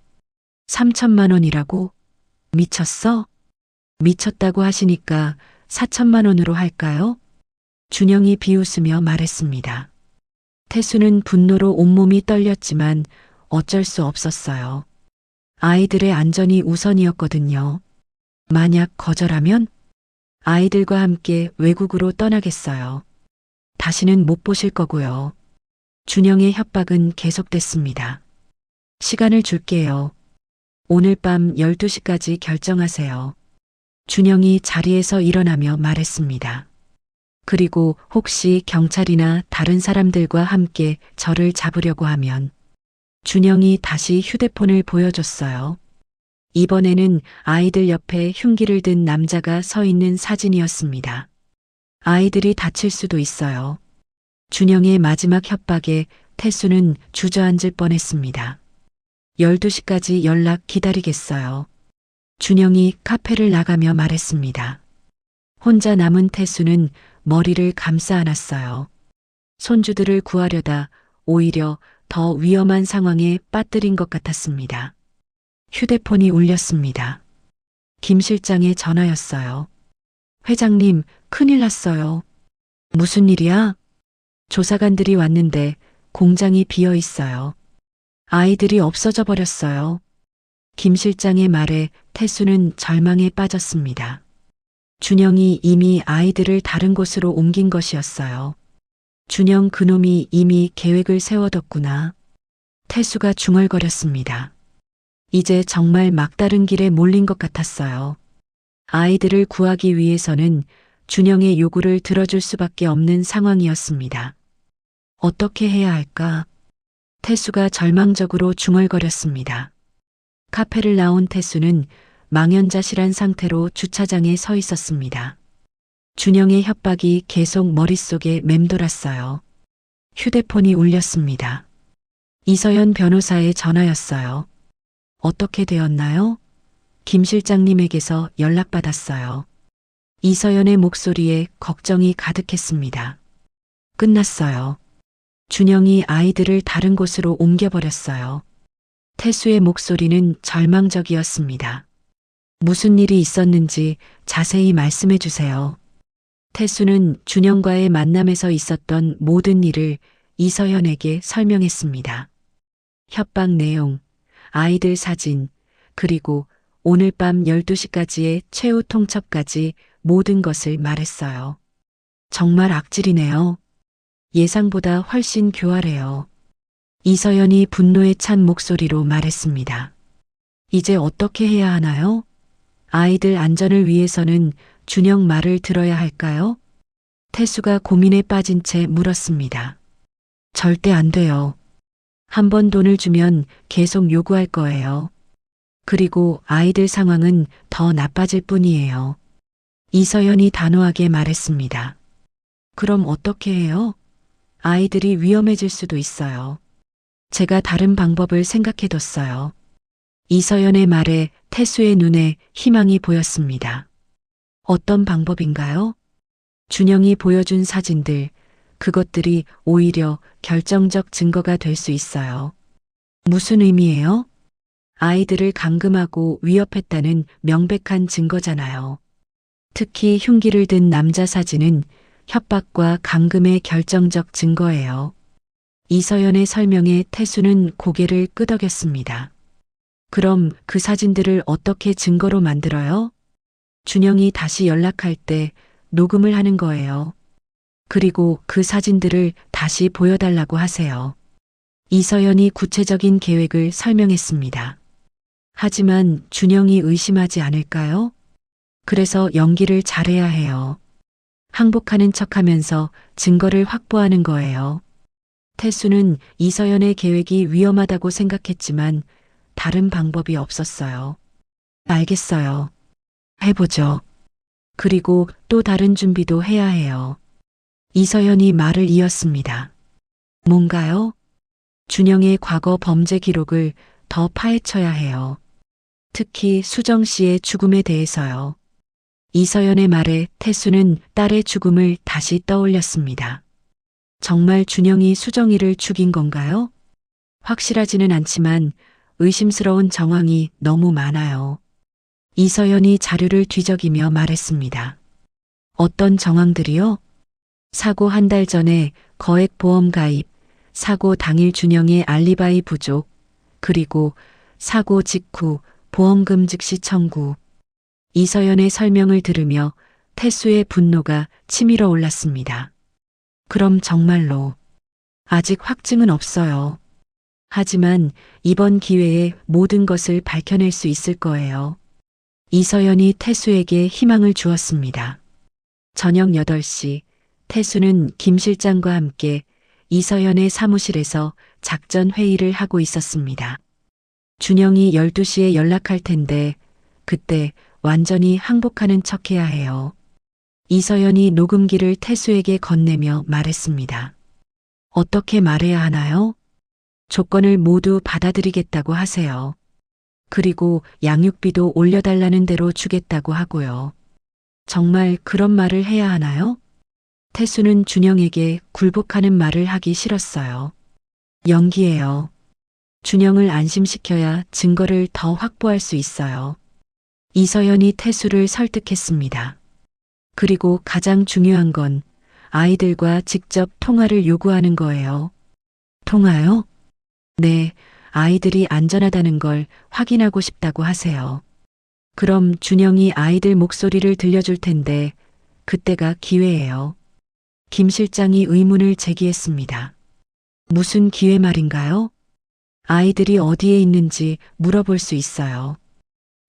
3천만 원이라고? 미쳤어? 미쳤다고 하시니까 4천만 원으로 할까요? 준영이 비웃으며 말했습니다. 태수는 분노로 온몸이 떨렸지만 어쩔 수 없었어요. 아이들의 안전이 우선이었거든요. 만약 거절하면 아이들과 함께 외국으로 떠나겠어요. 다시는 못 보실 거고요. 준영의 협박은 계속됐습니다. 시간을 줄게요. 오늘 밤 12시까지 결정하세요. 준영이 자리에서 일어나며 말했습니다. 그리고 혹시 경찰이나 다른 사람들과 함께 저를 잡으려고 하면 준영이 다시 휴대폰을 보여줬어요. 이번에는 아이들 옆에 흉기를 든 남자가 서 있는 사진이었습니다. 아이들이 다칠 수도 있어요. 준영의 마지막 협박에 태수는 주저앉을 뻔했습니다. 12시까지 연락 기다리겠어요. 준영이 카페를 나가며 말했습니다. 혼자 남은 태수는 머리를 감싸 안았어요. 손주들을 구하려다 오히려 더 위험한 상황에 빠뜨린 것 같았습니다. 휴대폰이 울렸습니다. 김 실장의 전화였어요. 회장님, 큰일 났어요. 무슨 일이야? 조사관들이 왔는데 공장이 비어 있어요. 아이들이 없어져 버렸어요. 김 실장의 말에 태수는 절망에 빠졌습니다. 준영이 이미 아이들을 다른 곳으로 옮긴 것이었어요. 준영 그놈이 이미 계획을 세워뒀구나. 태수가 중얼거렸습니다. 이제 정말 막다른 길에 몰린 것 같았어요. 아이들을 구하기 위해서는 준영의 요구를 들어줄 수밖에 없는 상황이었습니다. 어떻게 해야 할까? 태수가 절망적으로 중얼거렸습니다. 카페를 나온 태수는 망연자실한 상태로 주차장에 서 있었습니다. 준영의 협박이 계속 머릿속에 맴돌았어요. 휴대폰이 울렸습니다. 이서연 변호사의 전화였어요. 어떻게 되었나요? 김 실장님에게서 연락받았어요. 이서연의 목소리에 걱정이 가득했습니다. 끝났어요. 준영이 아이들을 다른 곳으로 옮겨버렸어요. 태수의 목소리는 절망적이었습니다. 무슨 일이 있었는지 자세히 말씀해 주세요. 태수는 준영과의 만남에서 있었던 모든 일을 이서연에게 설명했습니다. 협박 내용, 아이들 사진, 그리고 오늘 밤 12시까지의 최후 통첩까지 모든 것을 말했어요. 정말 악질이네요. 예상보다 훨씬 교활해요. 이서연이 분노에 찬 목소리로 말했습니다. 이제 어떻게 해야 하나요? 아이들 안전을 위해서는 준영 말을 들어야 할까요? 태수가 고민에 빠진 채 물었습니다. 절대 안 돼요. 한 번 돈을 주면 계속 요구할 거예요. 그리고 아이들 상황은 더 나빠질 뿐이에요. 이서연이 단호하게 말했습니다. 그럼 어떻게 해요? 아이들이 위험해질 수도 있어요. 제가 다른 방법을 생각해뒀어요. 이서연의 말에 태수의 눈에 희망이 보였습니다. 어떤 방법인가요? 준영이 보여준 사진들, 그것들이 오히려 결정적 증거가 될 수 있어요. 무슨 의미예요? 아이들을 감금하고 위협했다는 명백한 증거잖아요. 특히 흉기를 든 남자 사진은 협박과 감금의 결정적 증거예요. 이서연의 설명에 태수는 고개를 끄덕였습니다. 그럼 그 사진들을 어떻게 증거로 만들어요? 준영이 다시 연락할 때 녹음을 하는 거예요. 그리고 그 사진들을 다시 보여달라고 하세요. 이서연이 구체적인 계획을 설명했습니다. 하지만 준영이 의심하지 않을까요? 그래서 연기를 잘해야 해요. 항복하는 척하면서 증거를 확보하는 거예요. 태수는 이서연의 계획이 위험하다고 생각했지만 다른 방법이 없었어요. 알겠어요. 해보죠. 그리고 또 다른 준비도 해야 해요. 이서연이 말을 이었습니다. 뭔가요? 준영의 과거 범죄 기록을 더 파헤쳐야 해요. 특히 수정 씨의 죽음에 대해서요. 이서연의 말에 태수는 딸의 죽음을 다시 떠올렸습니다. 정말 준영이 수정이를 죽인 건가요? 확실하지는 않지만 의심스러운 정황이 너무 많아요. 이서연이 자료를 뒤적이며 말했습니다. 어떤 정황들이요? 사고 한 달 전에 거액보험 가입, 사고 당일 준영의 알리바이 부족, 그리고 사고 직후 보험금 즉시 청구. 이서연의 설명을 들으며 태수의 분노가 치밀어 올랐습니다. 그럼 정말로 아직 확증은 없어요. 하지만 이번 기회에 모든 것을 밝혀낼 수 있을 거예요. 이서연이 태수에게 희망을 주었습니다. 저녁 8시 태수는 김 실장과 함께 이서연의 사무실에서 작전 회의를 하고 있었습니다. 준영이 12시에 연락할 텐데 그때 완전히 항복하는 척해야 해요. 이서연이 녹음기를 태수에게 건네며 말했습니다. 어떻게 말해야 하나요? 조건을 모두 받아들이겠다고 하세요. 그리고 양육비도 올려달라는 대로 주겠다고 하고요. 정말 그런 말을 해야 하나요? 태수는 준영에게 굴복하는 말을 하기 싫었어요. 연기예요. 준영을 안심시켜야 증거를 더 확보할 수 있어요. 이서연이 태수를 설득했습니다. 그리고 가장 중요한 건 아이들과 직접 통화를 요구하는 거예요. 통화요? 네, 아이들이 안전하다는 걸 확인하고 싶다고 하세요. 그럼 준영이 아이들 목소리를 들려줄 텐데 그때가 기회예요. 김 실장이 의문을 제기했습니다. 무슨 기회 말인가요? 아이들이 어디에 있는지 물어볼 수 있어요.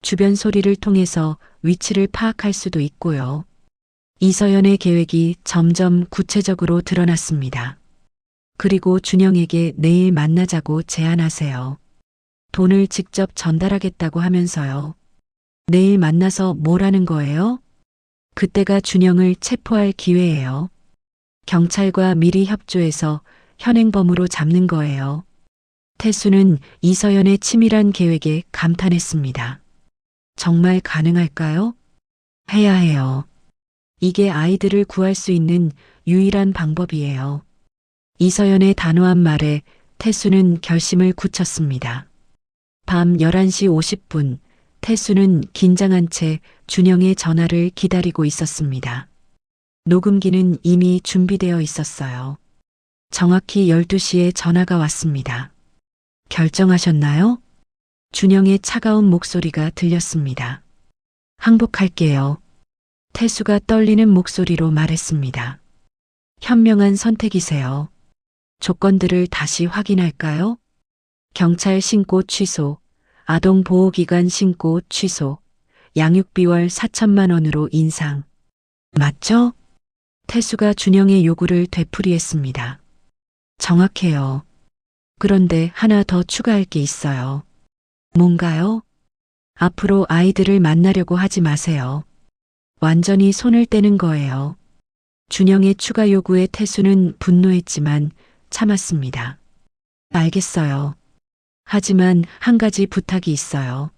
주변 소리를 통해서 위치를 파악할 수도 있고요. 이서연의 계획이 점점 구체적으로 드러났습니다. 그리고 준영에게 내일 만나자고 제안하세요. 돈을 직접 전달하겠다고 하면서요. 내일 만나서 뭘 하는 거예요? 그때가 준영을 체포할 기회예요. 경찰과 미리 협조해서 현행범으로 잡는 거예요. 태수는 이서연의 치밀한 계획에 감탄했습니다. 정말 가능할까요? 해야 해요. 이게 아이들을 구할 수 있는 유일한 방법이에요. 이서연의 단호한 말에 태수는 결심을 굳혔습니다. 밤 11시 50분, 태수는 긴장한 채 준영의 전화를 기다리고 있었습니다. 녹음기는 이미 준비되어 있었어요. 정확히 12시에 전화가 왔습니다. 결정하셨나요? 준영의 차가운 목소리가 들렸습니다. 항복할게요. 태수가 떨리는 목소리로 말했습니다. 현명한 선택이세요. 조건들을 다시 확인할까요? 경찰 신고 취소, 아동보호기관 신고 취소, 양육비 월 4천만 원으로 인상. 맞죠? 태수가 준영의 요구를 되풀이했습니다. 정확해요. 그런데 하나 더 추가할 게 있어요. 뭔가요? 앞으로 아이들을 만나려고 하지 마세요. 완전히 손을 떼는 거예요. 준영의 추가 요구에 태수는 분노했지만 참았습니다. 알겠어요. 하지만 한 가지 부탁이 있어요.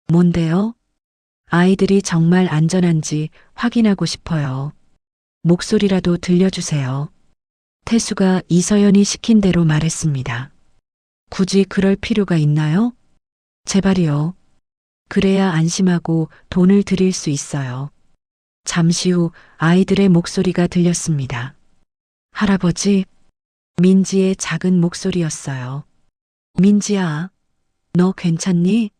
뭔데요? 아이들이 정말 안전한지 확인하고 싶어요. 목소리라도 들려주세요. 태수가 이서연이 시킨 대로 말했습니다. 굳이 그럴 필요가 있나요? 제발이요. 그래야 안심하고 돈을 드릴 수 있어요. 잠시 후 아이들의 목소리가 들렸습니다. 할아버지, 민지의 작은 목소리였어요. 민지야, 너 괜찮니?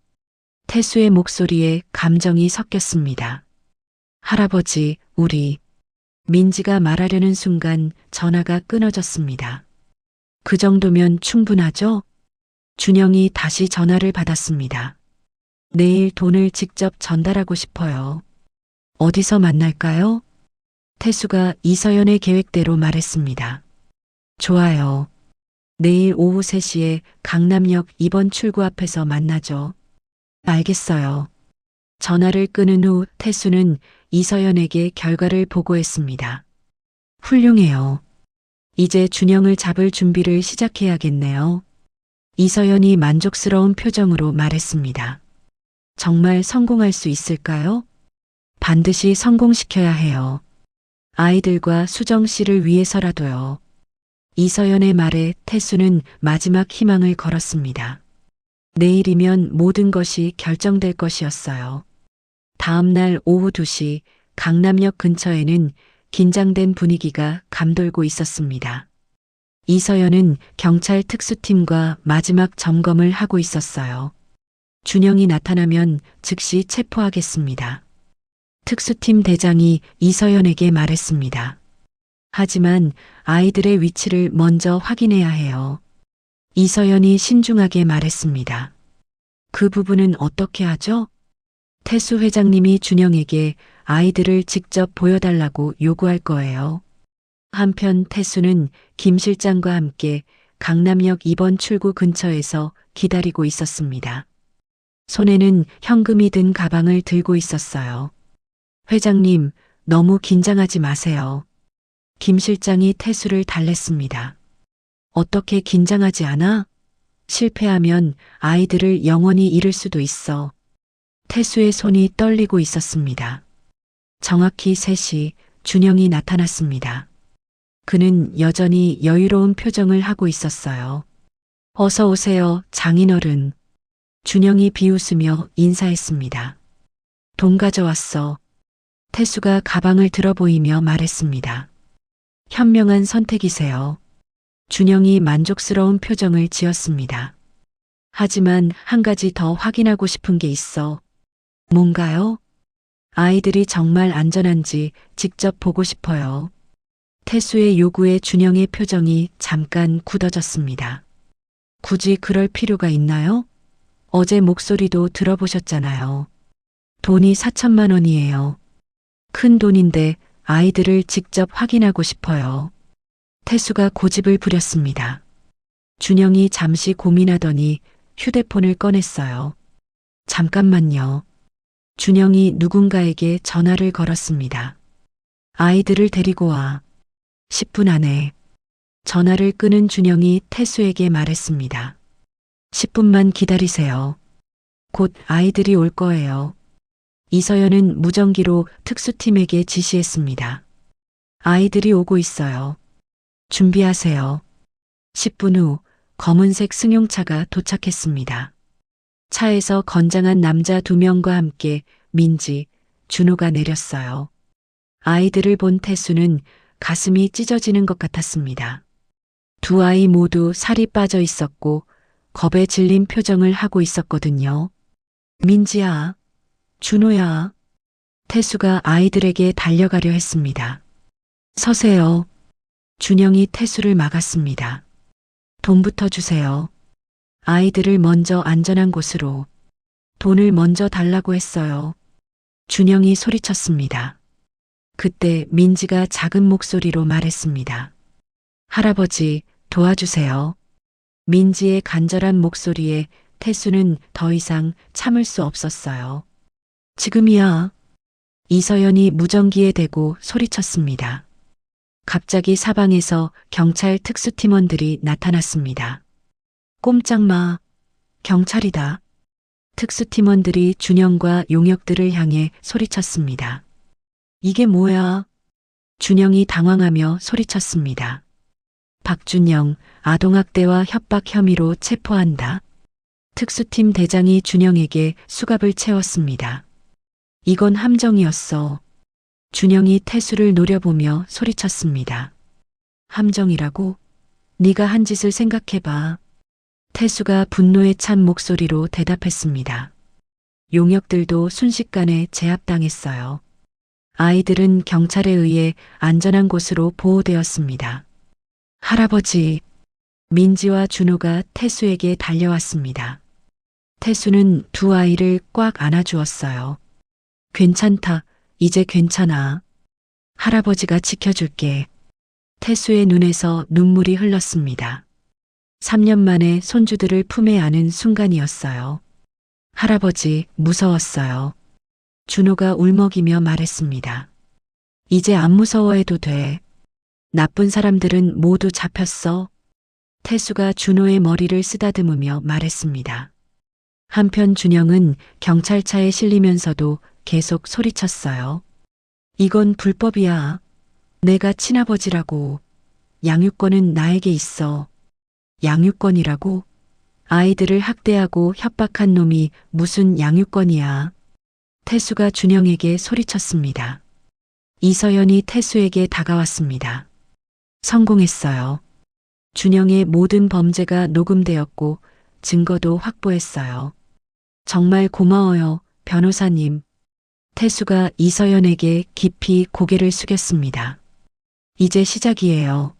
태수의 목소리에 감정이 섞였습니다. 할아버지, 우리. 민지가 말하려는 순간 전화가 끊어졌습니다. 그 정도면 충분하죠? 준영이 다시 전화를 받았습니다. 내일 돈을 직접 전달하고 싶어요. 어디서 만날까요? 태수가 이서연의 계획대로 말했습니다. 좋아요. 내일 오후 3시에 강남역 2번 출구 앞에서 만나죠. 알겠어요. 전화를 끊은 후 태수는 이서연에게 결과를 보고했습니다. 훌륭해요. 이제 준영을 잡을 준비를 시작해야겠네요. 이서연이 만족스러운 표정으로 말했습니다. 정말 성공할 수 있을까요? 반드시 성공시켜야 해요. 아이들과 수정 씨를 위해서라도요. 이서연의 말에 태수는 마지막 희망을 걸었습니다. 내일이면 모든 것이 결정될 것이었어요. 다음 날 오후 2시 강남역 근처에는 긴장된 분위기가 감돌고 있었습니다. 이서연은 경찰 특수팀과 마지막 점검을 하고 있었어요. 준영이 나타나면 즉시 체포하겠습니다. 특수팀 대장이 이서연에게 말했습니다. 하지만 아이들의 위치를 먼저 확인해야 해요. 이서연이 신중하게 말했습니다. 그 부분은 어떻게 하죠? 태수 회장님이 준영에게 아이들을 직접 보여달라고 요구할 거예요. 한편 태수는 김 실장과 함께 강남역 2번 출구 근처에서 기다리고 있었습니다. 손에는 현금이 든 가방을 들고 있었어요. 회장님, 너무 긴장하지 마세요. 김 실장이 태수를 달랬습니다. 어떻게 긴장하지 않아? 실패하면 아이들을 영원히 잃을 수도 있어. 태수의 손이 떨리고 있었습니다. 정확히 3시 준영이 나타났습니다. 그는 여전히 여유로운 표정을 하고 있었어요. 어서 오세요, 장인어른. 준영이 비웃으며 인사했습니다. 돈 가져왔어. 태수가 가방을 들어 보이며 말했습니다. 현명한 선택이세요. 준영이 만족스러운 표정을 지었습니다. 하지만 한 가지 더 확인하고 싶은 게 있어. 뭔가요? 아이들이 정말 안전한지 직접 보고 싶어요. 태수의 요구에 준영의 표정이 잠깐 굳어졌습니다. 굳이 그럴 필요가 있나요? 어제 목소리도 들어보셨잖아요. 돈이 4천만 원이에요. 큰 돈인데 아이들을 직접 확인하고 싶어요. 태수가 고집을 부렸습니다. 준영이 잠시 고민하더니 휴대폰을 꺼냈어요. 잠깐만요. 준영이 누군가에게 전화를 걸었습니다. 아이들을 데리고 와. 10분 안에. 전화를 끊은 준영이 태수에게 말했습니다. 10분만 기다리세요. 곧 아이들이 올 거예요. 이서연은 무전기로 특수팀에게 지시했습니다. 아이들이 오고 있어요. 준비하세요. 10분 후 검은색 승용차가 도착했습니다. 차에서 건장한 남자 2명과 함께 민지, 준호가 내렸어요. 아이들을 본 태수는 가슴이 찢어지는 것 같았습니다. 두 아이 모두 살이 빠져 있었고 겁에 질린 표정을 하고 있었거든요. 민지야, 준호야. 태수가 아이들에게 달려가려 했습니다. 서세요. 준영이 태수를 막았습니다. 돈부터 주세요. 아이들을 먼저 안전한 곳으로. 돈을 먼저 달라고 했어요. 준영이 소리쳤습니다. 그때 민지가 작은 목소리로 말했습니다. 할아버지, 도와주세요. 민지의 간절한 목소리에 태수는 더 이상 참을 수 없었어요. 지금이야. 이서연이 무전기에 대고 소리쳤습니다. 갑자기 사방에서 경찰 특수팀원들이 나타났습니다. 꼼짝 마. 경찰이다. 특수팀원들이 준영과 용역들을 향해 소리쳤습니다. 이게 뭐야? 준영이 당황하며 소리쳤습니다. 박준영, 아동학대와 협박 혐의로 체포한다. 특수팀 대장이 준영에게 수갑을 채웠습니다. 이건 함정이었어. 준영이 태수를 노려보며 소리쳤습니다. 함정이라고? 네가 한 짓을 생각해봐. 태수가 분노에 찬 목소리로 대답했습니다. 용역들도 순식간에 제압당했어요. 아이들은 경찰에 의해 안전한 곳으로 보호되었습니다. 할아버지, 민지와 준호가 태수에게 달려왔습니다. 태수는 두 아이를 꽉 안아주었어요. 괜찮다. 이제 괜찮아. 할아버지가 지켜줄게. 태수의 눈에서 눈물이 흘렀습니다. 3년 만에 손주들을 품에 안은 순간이었어요. 할아버지, 무서웠어요. 준호가 울먹이며 말했습니다. 이제 안 무서워해도 돼. 나쁜 사람들은 모두 잡혔어. 태수가 준호의 머리를 쓰다듬으며 말했습니다. 한편 준영은 경찰차에 실리면서도 계속 소리쳤어요. 이건 불법이야. 내가 친아버지라고. 양육권은 나에게 있어. 양육권이라고? 아이들을 학대하고 협박한 놈이 무슨 양육권이야. 태수가 준영에게 소리쳤습니다. 이서연이 태수에게 다가왔습니다. 성공했어요. 준영의 모든 범죄가 녹음되었고 증거도 확보했어요. 정말 고마워요, 변호사님. 태수가 이서연에게 깊이 고개를 숙였습니다. 이제 시작이에요.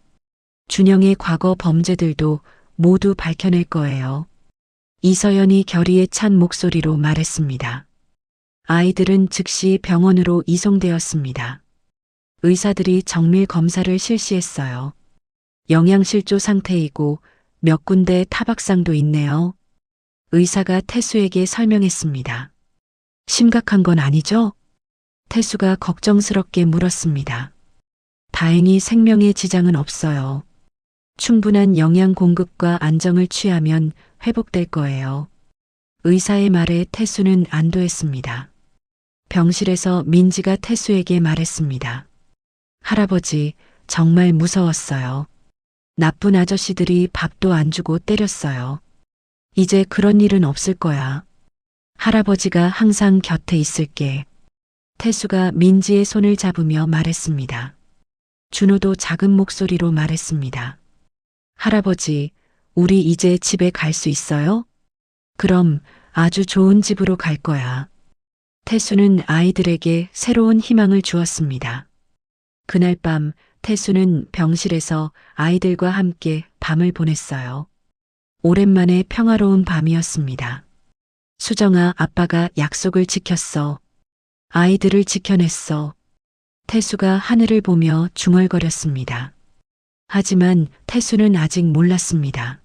준영의 과거 범죄들도 모두 밝혀낼 거예요. 이서연이 결의에 찬 목소리로 말했습니다. 아이들은 즉시 병원으로 이송되었습니다. 의사들이 정밀 검사를 실시했어요. 영양실조 상태이고 몇 군데 타박상도 있네요. 의사가 태수에게 설명했습니다. 심각한 건 아니죠? 태수가 걱정스럽게 물었습니다. 다행히 생명에 지장은 없어요. 충분한 영양 공급과 안정을 취하면 회복될 거예요. 의사의 말에 태수는 안도했습니다. 병실에서 민지가 태수에게 말했습니다. 할아버지, 정말 무서웠어요. 나쁜 아저씨들이 밥도 안 주고 때렸어요. 이제 그런 일은 없을 거야. 할아버지가 항상 곁에 있을게. 태수가 민지의 손을 잡으며 말했습니다. 준호도 작은 목소리로 말했습니다. 할아버지, 우리 이제 집에 갈 수 있어요? 그럼 아주 좋은 집으로 갈 거야. 태수는 아이들에게 새로운 희망을 주었습니다. 그날 밤 태수는 병실에서 아이들과 함께 밤을 보냈어요. 오랜만에 평화로운 밤이었습니다. 수정아, 아빠가 약속을 지켰어. 아이들을 지켜냈어. 태수가 하늘을 보며 중얼거렸습니다. 하지만 태수는 아직 몰랐습니다.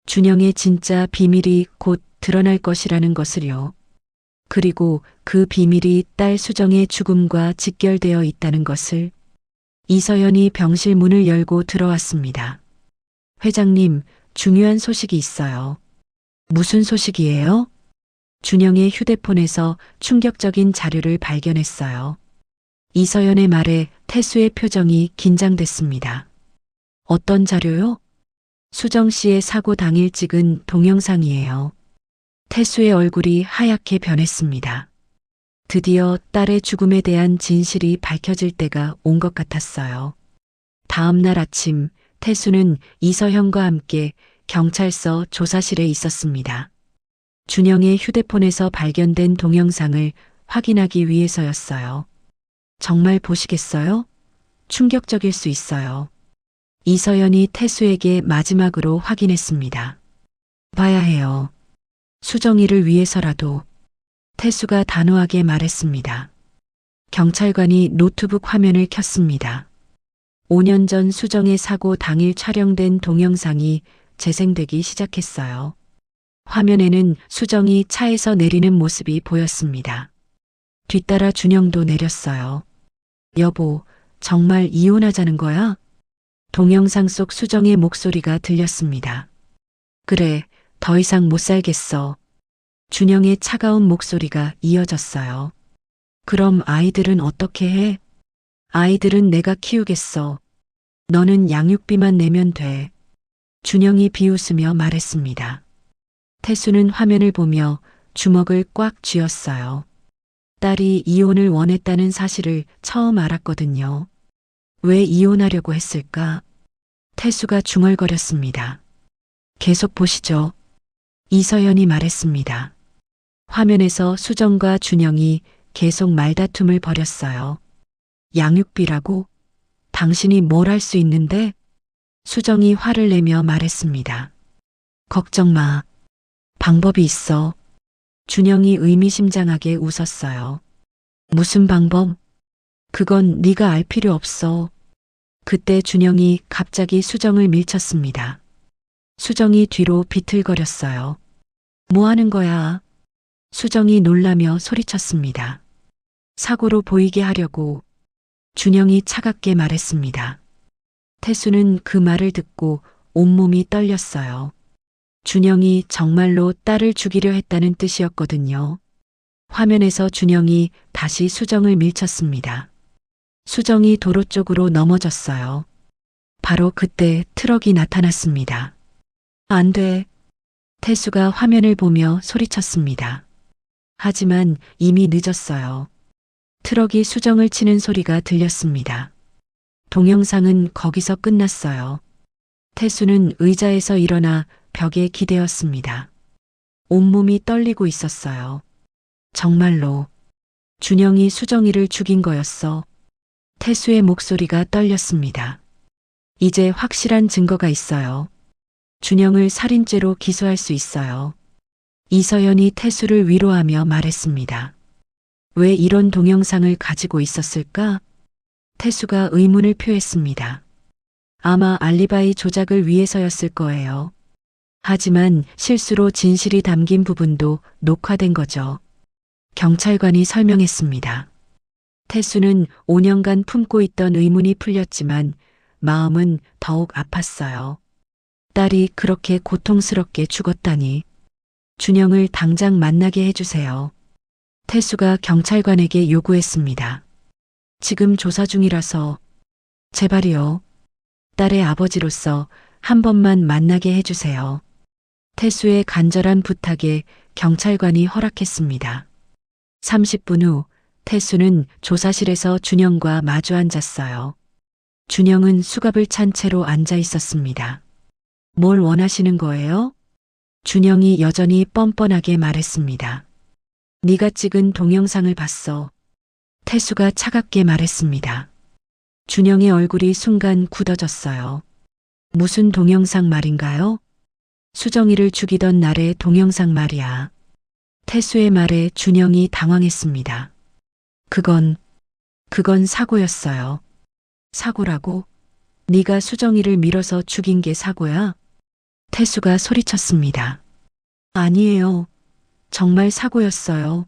준영의 진짜 비밀이 곧 드러날 것이라는 것을요. 그리고 그 비밀이 딸 수정의 죽음과 직결되어 있다는 것을. 이서연이 병실 문을 열고 들어왔습니다. 회장님, 중요한 소식이 있어요. 무슨 소식이에요? 준영의 휴대폰에서 충격적인 자료를 발견했어요. 이서연의 말에 태수의 표정이 긴장됐습니다. 어떤 자료요? 수정 씨의 사고 당일 찍은 동영상이에요. 태수의 얼굴이 하얗게 변했습니다. 드디어 딸의 죽음에 대한 진실이 밝혀질 때가 온 것 같았어요. 다음 날 아침, 태수는 이서현과 함께 경찰서 조사실에 있었습니다. 준영의 휴대폰에서 발견된 동영상을 확인하기 위해서였어요. 정말 보시겠어요? 충격적일 수 있어요. 이서연이 태수에게 마지막으로 확인했습니다. 봐야 해요. 수정이를 위해서라도. 태수가 단호하게 말했습니다. 경찰관이 노트북 화면을 켰습니다. 5년 전 수정의 사고 당일 촬영된 동영상이 재생되기 시작했어요. 화면에는 수정이 차에서 내리는 모습이 보였습니다. 뒤따라 준영도 내렸어요. 여보, 정말 이혼하자는 거야? 동영상 속 수정의 목소리가 들렸습니다. 그래, 더 이상 못 살겠어. 준영의 차가운 목소리가 이어졌어요. 그럼 아이들은 어떻게 해? 아이들은 내가 키우겠어. 너는 양육비만 내면 돼. 준영이 비웃으며 말했습니다. 태수는 화면을 보며 주먹을 꽉 쥐었어요. 딸이 이혼을 원했다는 사실을 처음 알았거든요. 왜 이혼하려고 했을까? 태수가 중얼거렸습니다. 계속 보시죠. 이서연이 말했습니다. 화면에서 수정과 준영이 계속 말다툼을 벌였어요. 양육비라고? 당신이 뭘 할 수 있는데? 수정이 화를 내며 말했습니다. 걱정 마. 방법이 있어. 준영이 의미심장하게 웃었어요. 무슨 방법? 그건 네가 알 필요 없어. 그때 준영이 갑자기 수정을 밀쳤습니다. 수정이 뒤로 비틀거렸어요. 뭐 하는 거야? 수정이 놀라며 소리쳤습니다. 사고로 보이게 하려고. 준영이 차갑게 말했습니다. 태수는 그 말을 듣고 온몸이 떨렸어요. 준영이 정말로 딸을 죽이려 했다는 뜻이었거든요. 화면에서 준영이 다시 수정을 밀쳤습니다. 수정이 도로 쪽으로 넘어졌어요. 바로 그때 트럭이 나타났습니다. 안 돼. 태수가 화면을 보며 소리쳤습니다. 하지만 이미 늦었어요. 트럭이 수정을 치는 소리가 들렸습니다. 동영상은 거기서 끝났어요. 태수는 의자에서 일어나 벽에 기대었습니다. 온몸이 떨리고 있었어요. 정말로 준영이 수정이를 죽인 거였어. 태수의 목소리가 떨렸습니다. 이제 확실한 증거가 있어요. 준영을 살인죄로 기소할 수 있어요. 이서연이 태수를 위로하며 말했습니다. 왜 이런 동영상을 가지고 있었을까? 태수가 의문을 표했습니다. 아마 알리바이 조작을 위해서였을 거예요. 하지만 실수로 진실이 담긴 부분도 녹화된 거죠. 경찰관이 설명했습니다. 태수는 5년간 품고 있던 의문이 풀렸지만 마음은 더욱 아팠어요. 딸이 그렇게 고통스럽게 죽었다니. 준영을 당장 만나게 해주세요. 태수가 경찰관에게 요구했습니다. 지금 조사 중이라서 제발이요. 딸의 아버지로서 한 번만 만나게 해주세요. 태수의 간절한 부탁에 경찰관이 허락했습니다. 30분 후 태수는 조사실에서 준영과 마주 앉았어요. 준영은 수갑을 찬 채로 앉아 있었습니다. 뭘 원하시는 거예요? 준영이 여전히 뻔뻔하게 말했습니다. 네가 찍은 동영상을 봤어. 태수가 차갑게 말했습니다. 준영의 얼굴이 순간 굳어졌어요. 무슨 동영상 말인가요? 수정이를 죽이던 날의 동영상 말이야. 태수의 말에 준영이 당황했습니다. 그건 사고였어요. 사고라고? 네가 수정이를 밀어서 죽인 게 사고야? 태수가 소리쳤습니다. 아니에요. 정말 사고였어요.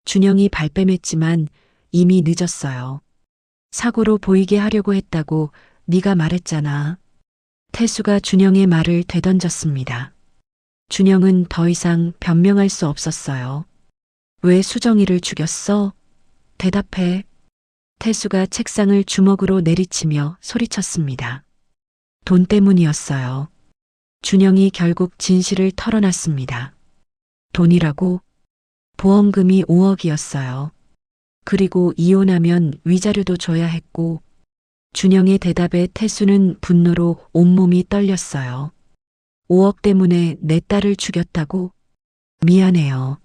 준영이 발뺌했지만 이미 늦었어요. 사고로 보이게 하려고 했다고 네가 말했잖아. 태수가 준영의 말을 되던졌습니다. 준영은 더 이상 변명할 수 없었어요. 왜 수정이를 죽였어? 대답해. 태수가 책상을 주먹으로 내리치며 소리쳤습니다. 돈 때문이었어요. 준영이 결국 진실을 털어놨습니다. 돈이라고? 보험금이 5억이었어요. 그리고 이혼하면 위자료도 줘야 했고, 준영의 대답에 태수는 분노로 온몸이 떨렸어요. 5억 때문에 내 딸을 죽였다고? 미안해요.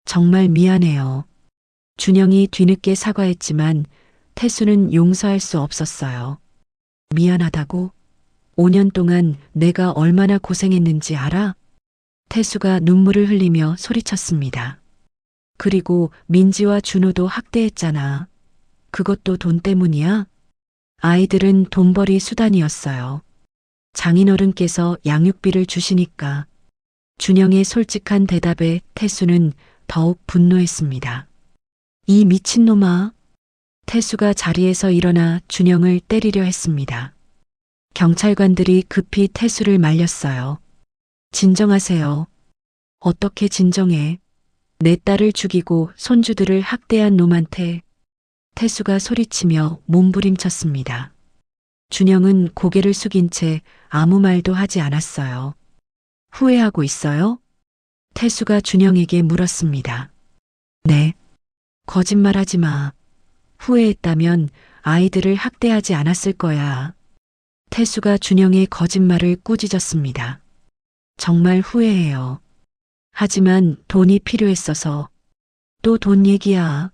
정말 미안해요. 준영이 뒤늦게 사과했지만 태수는 용서할 수 없었어요. 미안하다고? 5년 동안 내가 얼마나 고생했는지 알아? 태수가 눈물을 흘리며 소리쳤습니다. 그리고 민지와 준호도 학대했잖아. 그것도 돈 때문이야? 아이들은 돈벌이 수단이었어요. 장인어른께서 양육비를 주시니까. 준영의 솔직한 대답에 태수는 더욱 분노했습니다. 이 미친놈아. 태수가 자리에서 일어나 준영을 때리려 했습니다. 경찰관들이 급히 태수를 말렸어요. 진정하세요. 어떻게 진정해? 내 딸을 죽이고 손주들을 학대한 놈한테. 태수가 소리치며 몸부림쳤습니다. 준영은 고개를 숙인 채 아무 말도 하지 않았어요. 후회하고 있어요? 태수가 준영에게 물었습니다. 네. 거짓말하지 마. 후회했다면 아이들을 학대하지 않았을 거야. 태수가 준영의 거짓말을 꾸짖었습니다. 정말 후회해요. 하지만 돈이 필요했어서. 또 돈 얘기야.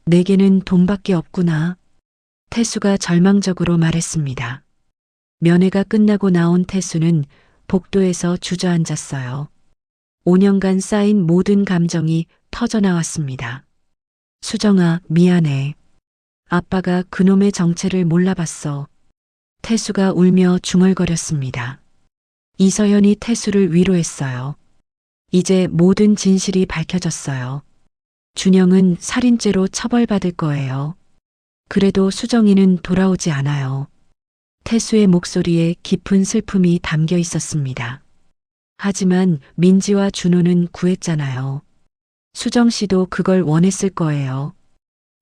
내게는 돈밖에 없구나. 태수가 절망적으로 말했습니다. 면회가 끝나고 나온 태수는 복도에서 주저앉았어요. 5년간 쌓인 모든 감정이 터져나왔습니다. 수정아, 미안해. 아빠가 그놈의 정체를 몰라봤어. 태수가 울며 중얼거렸습니다. 이서연이 태수를 위로했어요. 이제 모든 진실이 밝혀졌어요. 준영은 살인죄로 처벌받을 거예요. 그래도 수정이는 돌아오지 않아요. 태수의 목소리에 깊은 슬픔이 담겨 있었습니다. 하지만 민지와 준호는 구했잖아요. 수정 씨도 그걸 원했을 거예요.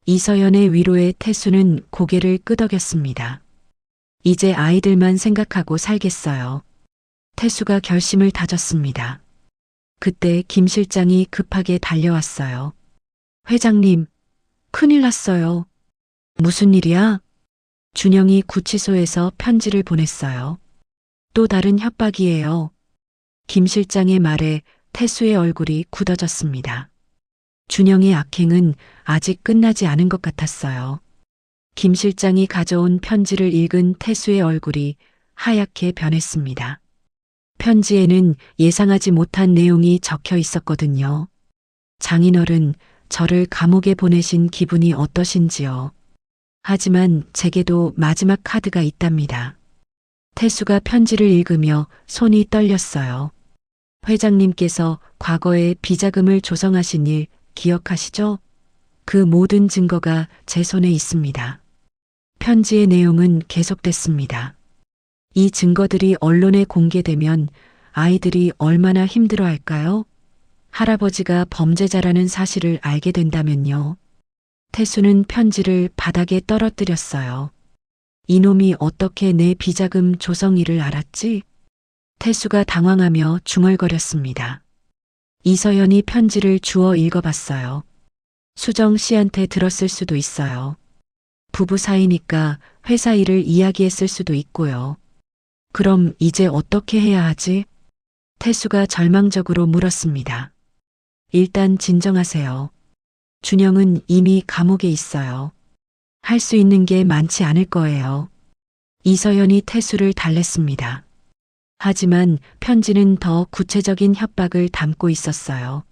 이서연의 위로에 태수는 고개를 끄덕였습니다. 이제 아이들만 생각하고 살겠어요. 태수가 결심을 다졌습니다. 그때 김 실장이 급하게 달려왔어요. 회장님, 큰일 났어요. 무슨 일이야? 준영이 구치소에서 편지를 보냈어요. 또 다른 협박이에요. 김 실장의 말에 태수의 얼굴이 굳어졌습니다. 준영의 악행은 아직 끝나지 않은 것 같았어요. 김 실장이 가져온 편지를 읽은 태수의 얼굴이 하얗게 변했습니다. 편지에는 예상하지 못한 내용이 적혀 있었거든요. 장인어른, 저를 감옥에 보내신 기분이 어떠신지요? 하지만 제게도 마지막 카드가 있답니다. 태수가 편지를 읽으며 손이 떨렸어요. 회장님께서 과거에 비자금을 조성하신 일 기억하시죠? 그 모든 증거가 제 손에 있습니다. 편지의 내용은 계속됐습니다. 이 증거들이 언론에 공개되면 아이들이 얼마나 힘들어할까요? 할아버지가 범죄자라는 사실을 알게 된다면요. 태수는 편지를 바닥에 떨어뜨렸어요. 이놈이 어떻게 내 비자금 조성 일을 알았지? 태수가 당황하며 중얼거렸습니다. 이서연이 편지를 주워 읽어봤어요. 수정 씨한테 들었을 수도 있어요. 부부 사이니까 회사 일을 이야기했을 수도 있고요. 그럼 이제 어떻게 해야 하지? 태수가 절망적으로 물었습니다. 일단 진정하세요. 준영은 이미 감옥에 있어요. 할 수 있는 게 많지 않을 거예요. 이서연이 태수를 달랬습니다. 하지만 편지는 더 구체적인 협박을 담고 있었어요.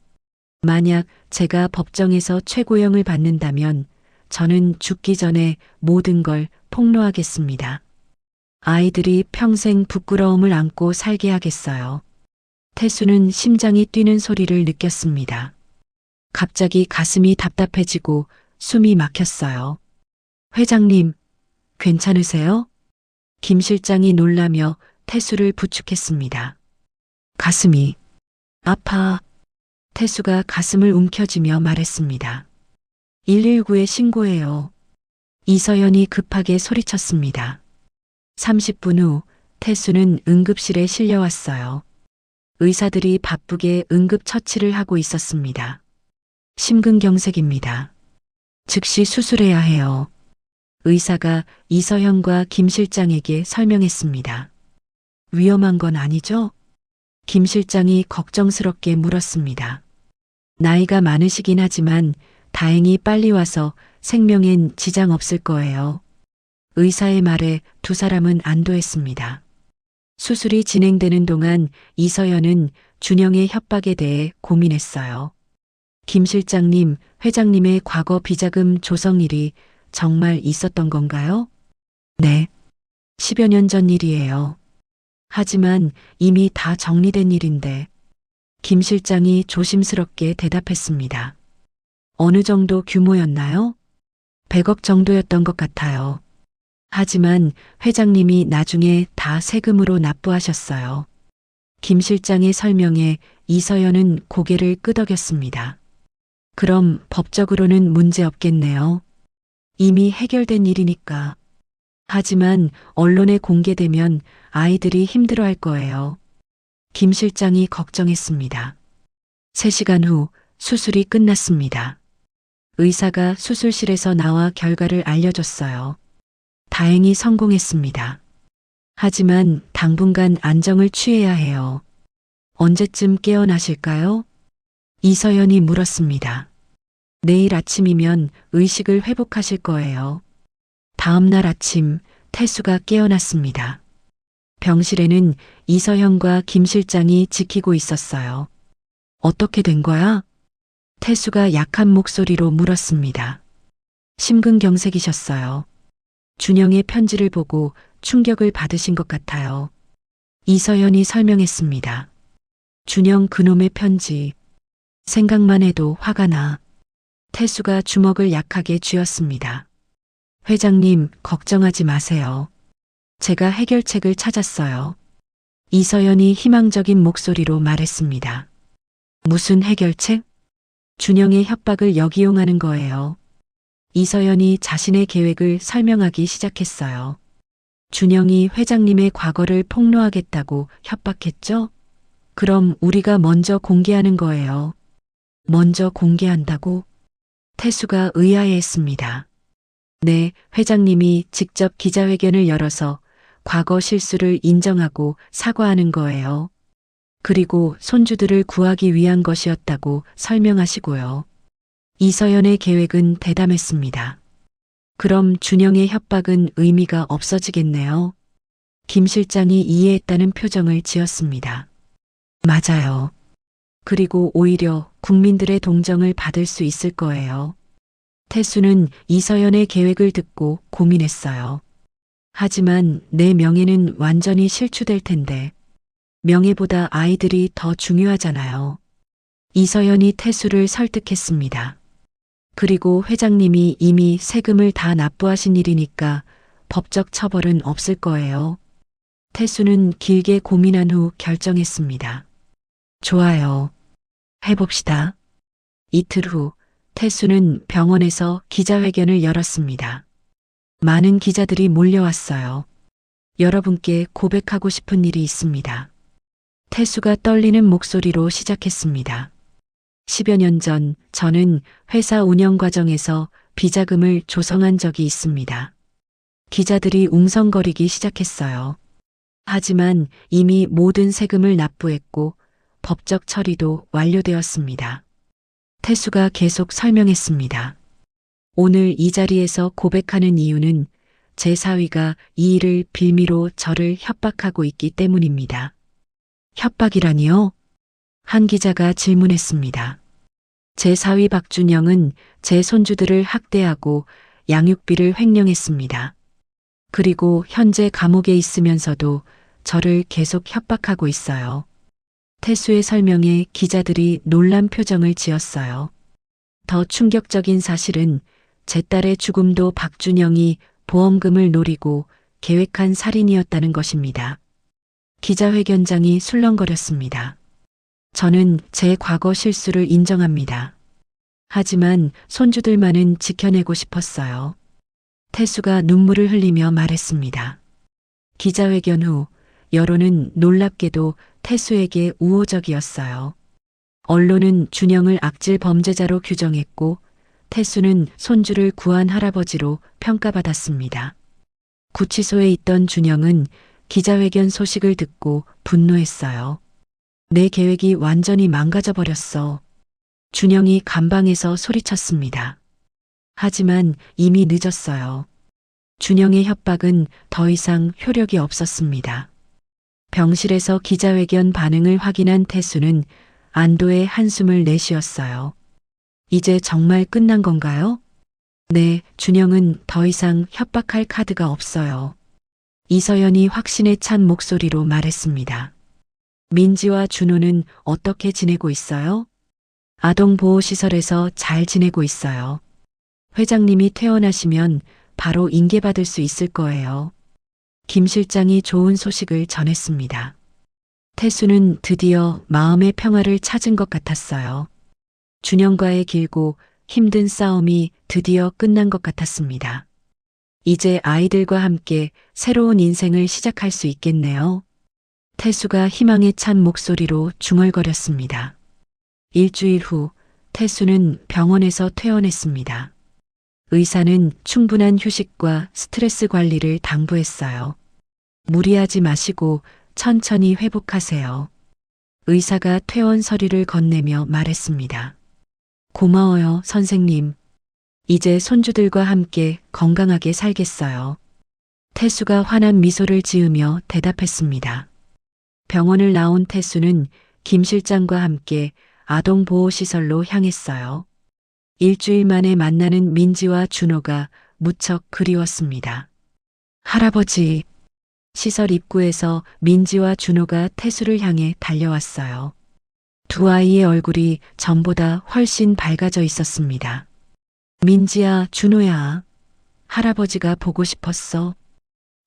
만약 제가 법정에서 최고형을 받는다면 저는 죽기 전에 모든 걸 폭로하겠습니다. 아이들이 평생 부끄러움을 안고 살게 하겠어요. 태수는 심장이 뛰는 소리를 느꼈습니다. 갑자기 가슴이 답답해지고 숨이 막혔어요. 회장님, 괜찮으세요? 김 실장이 놀라며 태수를 부축했습니다. 가슴이 아파. 태수가 가슴을 움켜쥐며 말했습니다. 119에 신고해요. 이서연이 급하게 소리쳤습니다. 30분 후 태수는 응급실에 실려왔어요. 의사들이 바쁘게 응급처치를 하고 있었습니다. 심근경색입니다. 즉시 수술해야 해요. 의사가 이서연과 김 실장에게 설명했습니다. 위험한 건 아니죠? 김 실장이 걱정스럽게 물었습니다. 나이가 많으시긴 하지만 다행히 빨리 와서 생명엔 지장 없을 거예요. 의사의 말에 두 사람은 안도했습니다. 수술이 진행되는 동안 이서연은 준영의 협박에 대해 고민했어요. 김 실장님, 회장님의 과거 비자금 조성 일이 정말 있었던 건가요? 네. 10여 년 전 일이에요. 하지만 이미 다 정리된 일인데 김 실장이 조심스럽게 대답했습니다. 어느 정도 규모였나요? 100억 정도였던 것 같아요. 하지만 회장님이 나중에 다 세금으로 납부하셨어요. 김 실장의 설명에 이서연은 고개를 끄덕였습니다. 그럼 법적으로는 문제 없겠네요. 이미 해결된 일이니까. 하지만 언론에 공개되면 아이들이 힘들어할 거예요. 김 실장이 걱정했습니다. 3시간 후 수술이 끝났습니다. 의사가 수술실에서 나와 결과를 알려줬어요. 다행히 성공했습니다. 하지만 당분간 안정을 취해야 해요. 언제쯤 깨어나실까요? 이서연이 물었습니다. 내일 아침이면 의식을 회복하실 거예요. 다음 날 아침 태수가 깨어났습니다. 병실에는 이서연과 김 실장이 지키고 있었어요. 어떻게 된 거야? 태수가 약한 목소리로 물었습니다. 심근경색이셨어요. 준영의 편지를 보고 충격을 받으신 것 같아요. 이서연이 설명했습니다. 준영 그놈의 편지. 생각만 해도 화가 나. 태수가 주먹을 약하게 쥐었습니다. 회장님, 걱정하지 마세요. 제가 해결책을 찾았어요. 이서연이 희망적인 목소리로 말했습니다. 무슨 해결책? 준영의 협박을 역이용하는 거예요. 이서연이 자신의 계획을 설명하기 시작했어요. 준영이 회장님의 과거를 폭로하겠다고 협박했죠? 그럼 우리가 먼저 공개하는 거예요. 먼저 공개한다고? 태수가 의아해했습니다. 네, 회장님이 직접 기자회견을 열어서 과거 실수를 인정하고 사과하는 거예요. 그리고 손주들을 구하기 위한 것이었다고 설명하시고요. 이서연의 계획은 대담했습니다. 그럼 준영의 협박은 의미가 없어지겠네요. 김 실장이 이해했다는 표정을 지었습니다. 맞아요. 그리고 오히려 국민들의 동정을 받을 수 있을 거예요. 태수는 이서연의 계획을 듣고 고민했어요. 하지만 내 명예는 완전히 실추될 텐데 명예보다 아이들이 더 중요하잖아요. 이서연이 태수를 설득했습니다. 그리고 회장님이 이미 세금을 다 납부하신 일이니까 법적 처벌은 없을 거예요. 태수는 길게 고민한 후 결정했습니다. 좋아요. 해봅시다. 이틀 후 태수는 병원에서 기자회견을 열었습니다. 많은 기자들이 몰려왔어요. 여러분께 고백하고 싶은 일이 있습니다. 태수가 떨리는 목소리로 시작했습니다. 10여 년 전 저는 회사 운영 과정에서 비자금을 조성한 적이 있습니다. 기자들이 웅성거리기 시작했어요. 하지만 이미 모든 세금을 납부했고 법적 처리도 완료되었습니다. 태수가 계속 설명했습니다. 오늘 이 자리에서 고백하는 이유는 제 사위가 이 일을 빌미로 저를 협박하고 있기 때문입니다. 협박이라니요? 한 기자가 질문했습니다. 제 사위 박준영은 제 손주들을 학대하고 양육비를 횡령했습니다. 그리고 현재 감옥에 있으면서도 저를 계속 협박하고 있어요. 태수의 설명에 기자들이 놀란 표정을 지었어요. 더 충격적인 사실은 제 딸의 죽음도 박준영이 보험금을 노리고 계획한 살인이었다는 것입니다. 기자회견장이 술렁거렸습니다. 저는 제 과거 실수를 인정합니다. 하지만 손주들만은 지켜내고 싶었어요. 태수가 눈물을 흘리며 말했습니다. 기자회견 후 여론은 놀랍게도 태수에게 우호적이었어요. 언론은 준영을 악질 범죄자로 규정했고 태수는 손주를 구한 할아버지로 평가받았습니다. 구치소에 있던 준영은 기자회견 소식을 듣고 분노했어요. 내 계획이 완전히 망가져 버렸어. 준영이 감방에서 소리쳤습니다. 하지만 이미 늦었어요. 준영의 협박은 더 이상 효력이 없었습니다. 병실에서 기자회견 반응을 확인한 태수는 안도의 한숨을 내쉬었어요. 이제 정말 끝난 건가요? 네, 준영은 더 이상 협박할 카드가 없어요. 이서연이 확신에 찬 목소리로 말했습니다. 민지와 준호는 어떻게 지내고 있어요? 아동보호시설에서 잘 지내고 있어요. 회장님이 퇴원하시면 바로 인계받을 수 있을 거예요. 김 실장이 좋은 소식을 전했습니다. 태수는 드디어 마음의 평화를 찾은 것 같았어요. 준영과의 길고 힘든 싸움이 드디어 끝난 것 같았습니다. 이제 아이들과 함께 새로운 인생을 시작할 수 있겠네요. 태수가 희망에 찬 목소리로 중얼거렸습니다. 일주일 후 태수는 병원에서 퇴원했습니다. 의사는 충분한 휴식과 스트레스 관리를 당부했어요. 무리하지 마시고 천천히 회복하세요. 의사가 퇴원 서류를 건네며 말했습니다. 고마워요, 선생님. 이제 손주들과 함께 건강하게 살겠어요. 태수가 환한 미소를 지으며 대답했습니다. 병원을 나온 태수는 김 실장과 함께 아동보호시설로 향했어요. 일주일 만에 만나는 민지와 준호가 무척 그리웠습니다. 할아버지, 시설 입구에서 민지와 준호가 태수를 향해 달려왔어요. 두 아이의 얼굴이 전보다 훨씬 밝아져 있었습니다. 민지야, 준호야, 할아버지가 보고 싶었어.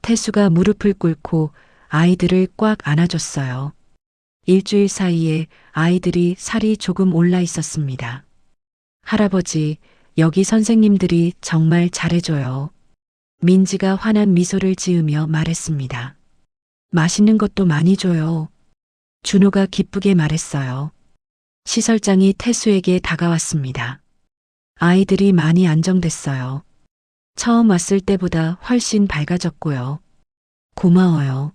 태수가 무릎을 꿇고 아이들을 꽉 안아줬어요. 일주일 사이에 아이들이 살이 조금 올라 있었습니다. 할아버지, 여기 선생님들이 정말 잘해줘요. 민지가 환한 미소를 지으며 말했습니다. 맛있는 것도 많이 줘요. 준호가 기쁘게 말했어요. 시설장이 태수에게 다가왔습니다. 아이들이 많이 안정됐어요. 처음 왔을 때보다 훨씬 밝아졌고요. 고마워요.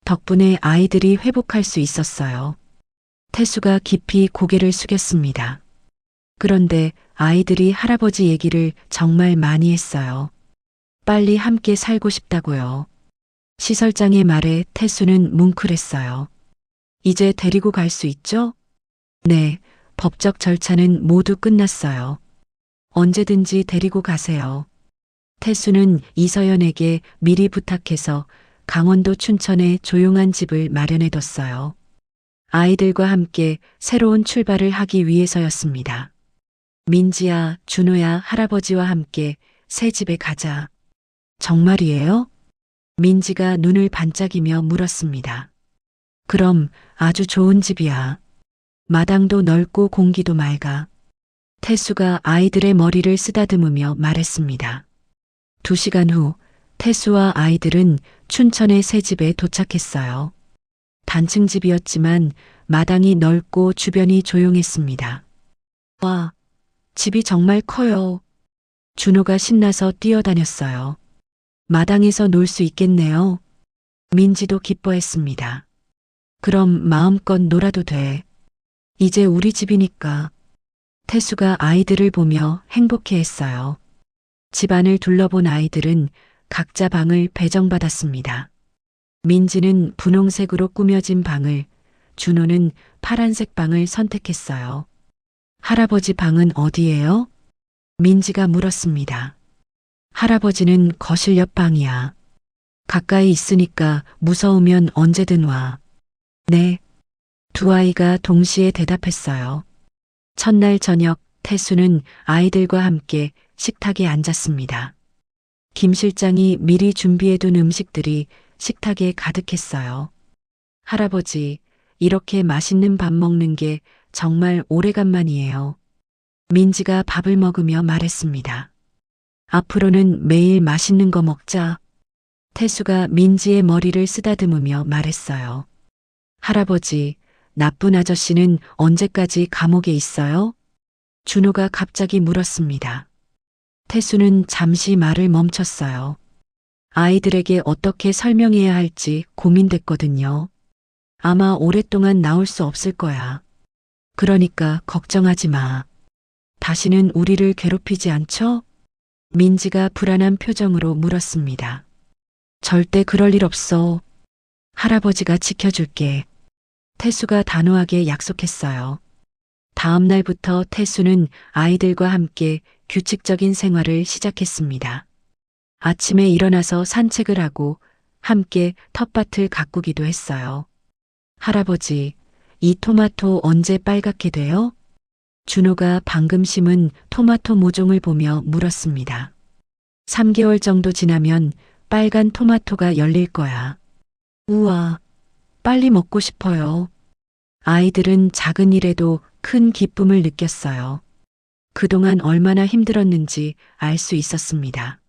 덕분에 아이들이 회복할 수 있었어요. 태수가 깊이 고개를 숙였습니다. 그런데 아이들이 할아버지 얘기를 정말 많이 했어요. 빨리 함께 살고 싶다고요. 시설장의 말에 태수는 뭉클했어요. 이제 데리고 갈 수 있죠? 네, 법적 절차는 모두 끝났어요. 언제든지 데리고 가세요. 태수는 이서연에게 미리 부탁해서 강원도 춘천에 조용한 집을 마련해뒀어요. 아이들과 함께 새로운 출발을 하기 위해서였습니다. 민지야, 준호야, 할아버지와 함께 새 집에 가자. 정말이에요? 민지가 눈을 반짝이며 물었습니다. 그럼 아주 좋은 집이야. 마당도 넓고 공기도 맑아. 태수가 아이들의 머리를 쓰다듬으며 말했습니다. 2시간 후 태수와 아이들은 춘천의 새 집에 도착했어요. 단층 집이었지만 마당이 넓고 주변이 조용했습니다. 와, 집이 정말 커요. 준호가 신나서 뛰어다녔어요. 마당에서 놀 수 있겠네요. 민지도 기뻐했습니다. 그럼 마음껏 놀아도 돼. 이제 우리 집이니까. 태수가 아이들을 보며 행복해했어요. 집안을 둘러본 아이들은 각자 방을 배정받았습니다. 민지는 분홍색으로 꾸며진 방을, 준호는 파란색 방을 선택했어요. 할아버지 방은 어디예요? 민지가 물었습니다. 할아버지는 거실 옆 방이야. 가까이 있으니까 무서우면 언제든 와. 네. 두 아이가 동시에 대답했어요. 첫날 저녁 태수는 아이들과 함께 식탁에 앉았습니다. 김 실장이 미리 준비해둔 음식들이 식탁에 가득했어요. 할아버지, 이렇게 맛있는 밥 먹는 게 정말 오래간만이에요. 민지가 밥을 먹으며 말했습니다. 앞으로는 매일 맛있는 거 먹자. 태수가 민지의 머리를 쓰다듬으며 말했어요. 할아버지, 나쁜 아저씨는 언제까지 감옥에 있어요? 준호가 갑자기 물었습니다. 태수는 잠시 말을 멈췄어요. 아이들에게 어떻게 설명해야 할지 고민됐거든요. 아마 오랫동안 나올 수 없을 거야. 그러니까 걱정하지 마. 다시는 우리를 괴롭히지 않죠? 민지가 불안한 표정으로 물었습니다. 절대 그럴 일 없어. 할아버지가 지켜줄게. 태수가 단호하게 약속했어요. 다음 날부터 태수는 아이들과 함께 규칙적인 생활을 시작했습니다. 아침에 일어나서 산책을 하고 함께 텃밭을 가꾸기도 했어요. 할아버지, 이 토마토 언제 빨갛게 돼요? 준호가 방금 심은 토마토 모종을 보며 물었습니다. 3개월 정도 지나면 빨간 토마토가 열릴 거야. 우와, 빨리 먹고 싶어요. 아이들은 작은 일에도 큰 기쁨을 느꼈어요. 그동안 얼마나 힘들었는지 알 수 있었습니다.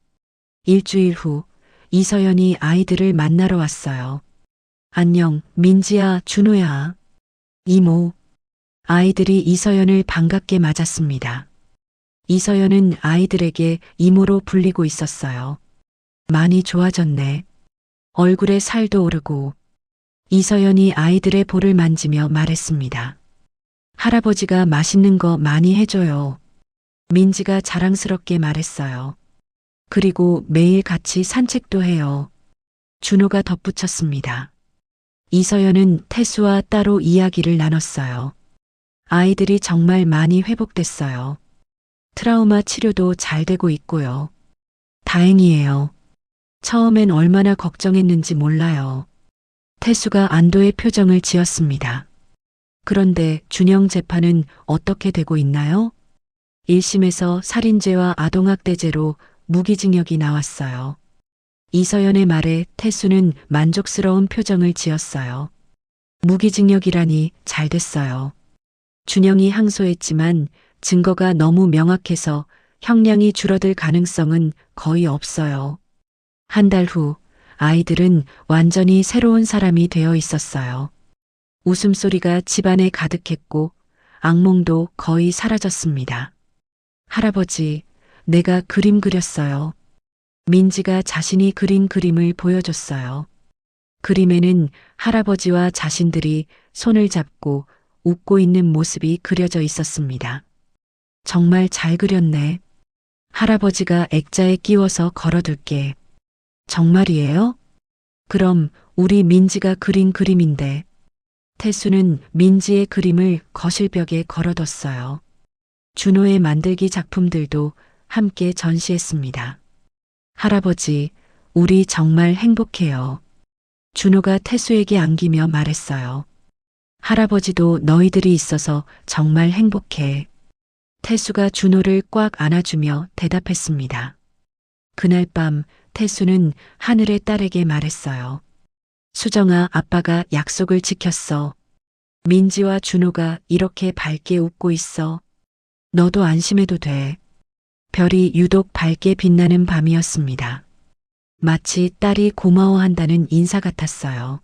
일주일 후 이서연이 아이들을 만나러 왔어요. 안녕, 민지야, 준호야. 이모. 아이들이 이서연을 반갑게 맞았습니다. 이서연은 아이들에게 이모로 불리고 있었어요. 많이 좋아졌네. 얼굴에 살도 오르고. 이서연이 아이들의 볼을 만지며 말했습니다. 할아버지가 맛있는 거 많이 해줘요. 민지가 자랑스럽게 말했어요. 그리고 매일 같이 산책도 해요. 준호가 덧붙였습니다. 이서연은 태수와 따로 이야기를 나눴어요. 아이들이 정말 많이 회복됐어요. 트라우마 치료도 잘 되고 있고요. 다행이에요. 처음엔 얼마나 걱정했는지 몰라요. 태수가 안도의 표정을 지었습니다. 그런데 준영 재판은 어떻게 되고 있나요? 1심에서 살인죄와 아동학대죄로 무기징역이 나왔어요. 이서연의 말에 태수는 만족스러운 표정을 지었어요. 무기징역이라니 잘 됐어요. 준영이 항소했지만 증거가 너무 명확해서 형량이 줄어들 가능성은 거의 없어요. 한 달 후 아이들은 완전히 새로운 사람이 되어 있었어요. 웃음소리가 집안에 가득했고 악몽도 거의 사라졌습니다. 할아버지, 내가 그림 그렸어요. 민지가 자신이 그린 그림을 보여줬어요. 그림에는 할아버지와 자신들이 손을 잡고 웃고 있는 모습이 그려져 있었습니다. 정말 잘 그렸네. 할아버지가 액자에 끼워서 걸어둘게. 정말이에요? 그럼 우리 민지가 그린 그림인데. 태수는 민지의 그림을 거실벽에 걸어뒀어요. 준호의 만들기 작품들도 함께 전시했습니다. 할아버지, 우리 정말 행복해요. 준호가 태수에게 안기며 말했어요. 할아버지도 너희들이 있어서 정말 행복해. 태수가 준호를 꽉 안아주며 대답했습니다. 그날 밤 태수는 하늘의 딸에게 말했어요. 수정아, 아빠가 약속을 지켰어. 민지와 준호가 이렇게 밝게 웃고 있어. 너도 안심해도 돼. 별이 유독 밝게 빛나는 밤이었습니다. 마치 딸이 고마워한다는 인사 같았어요.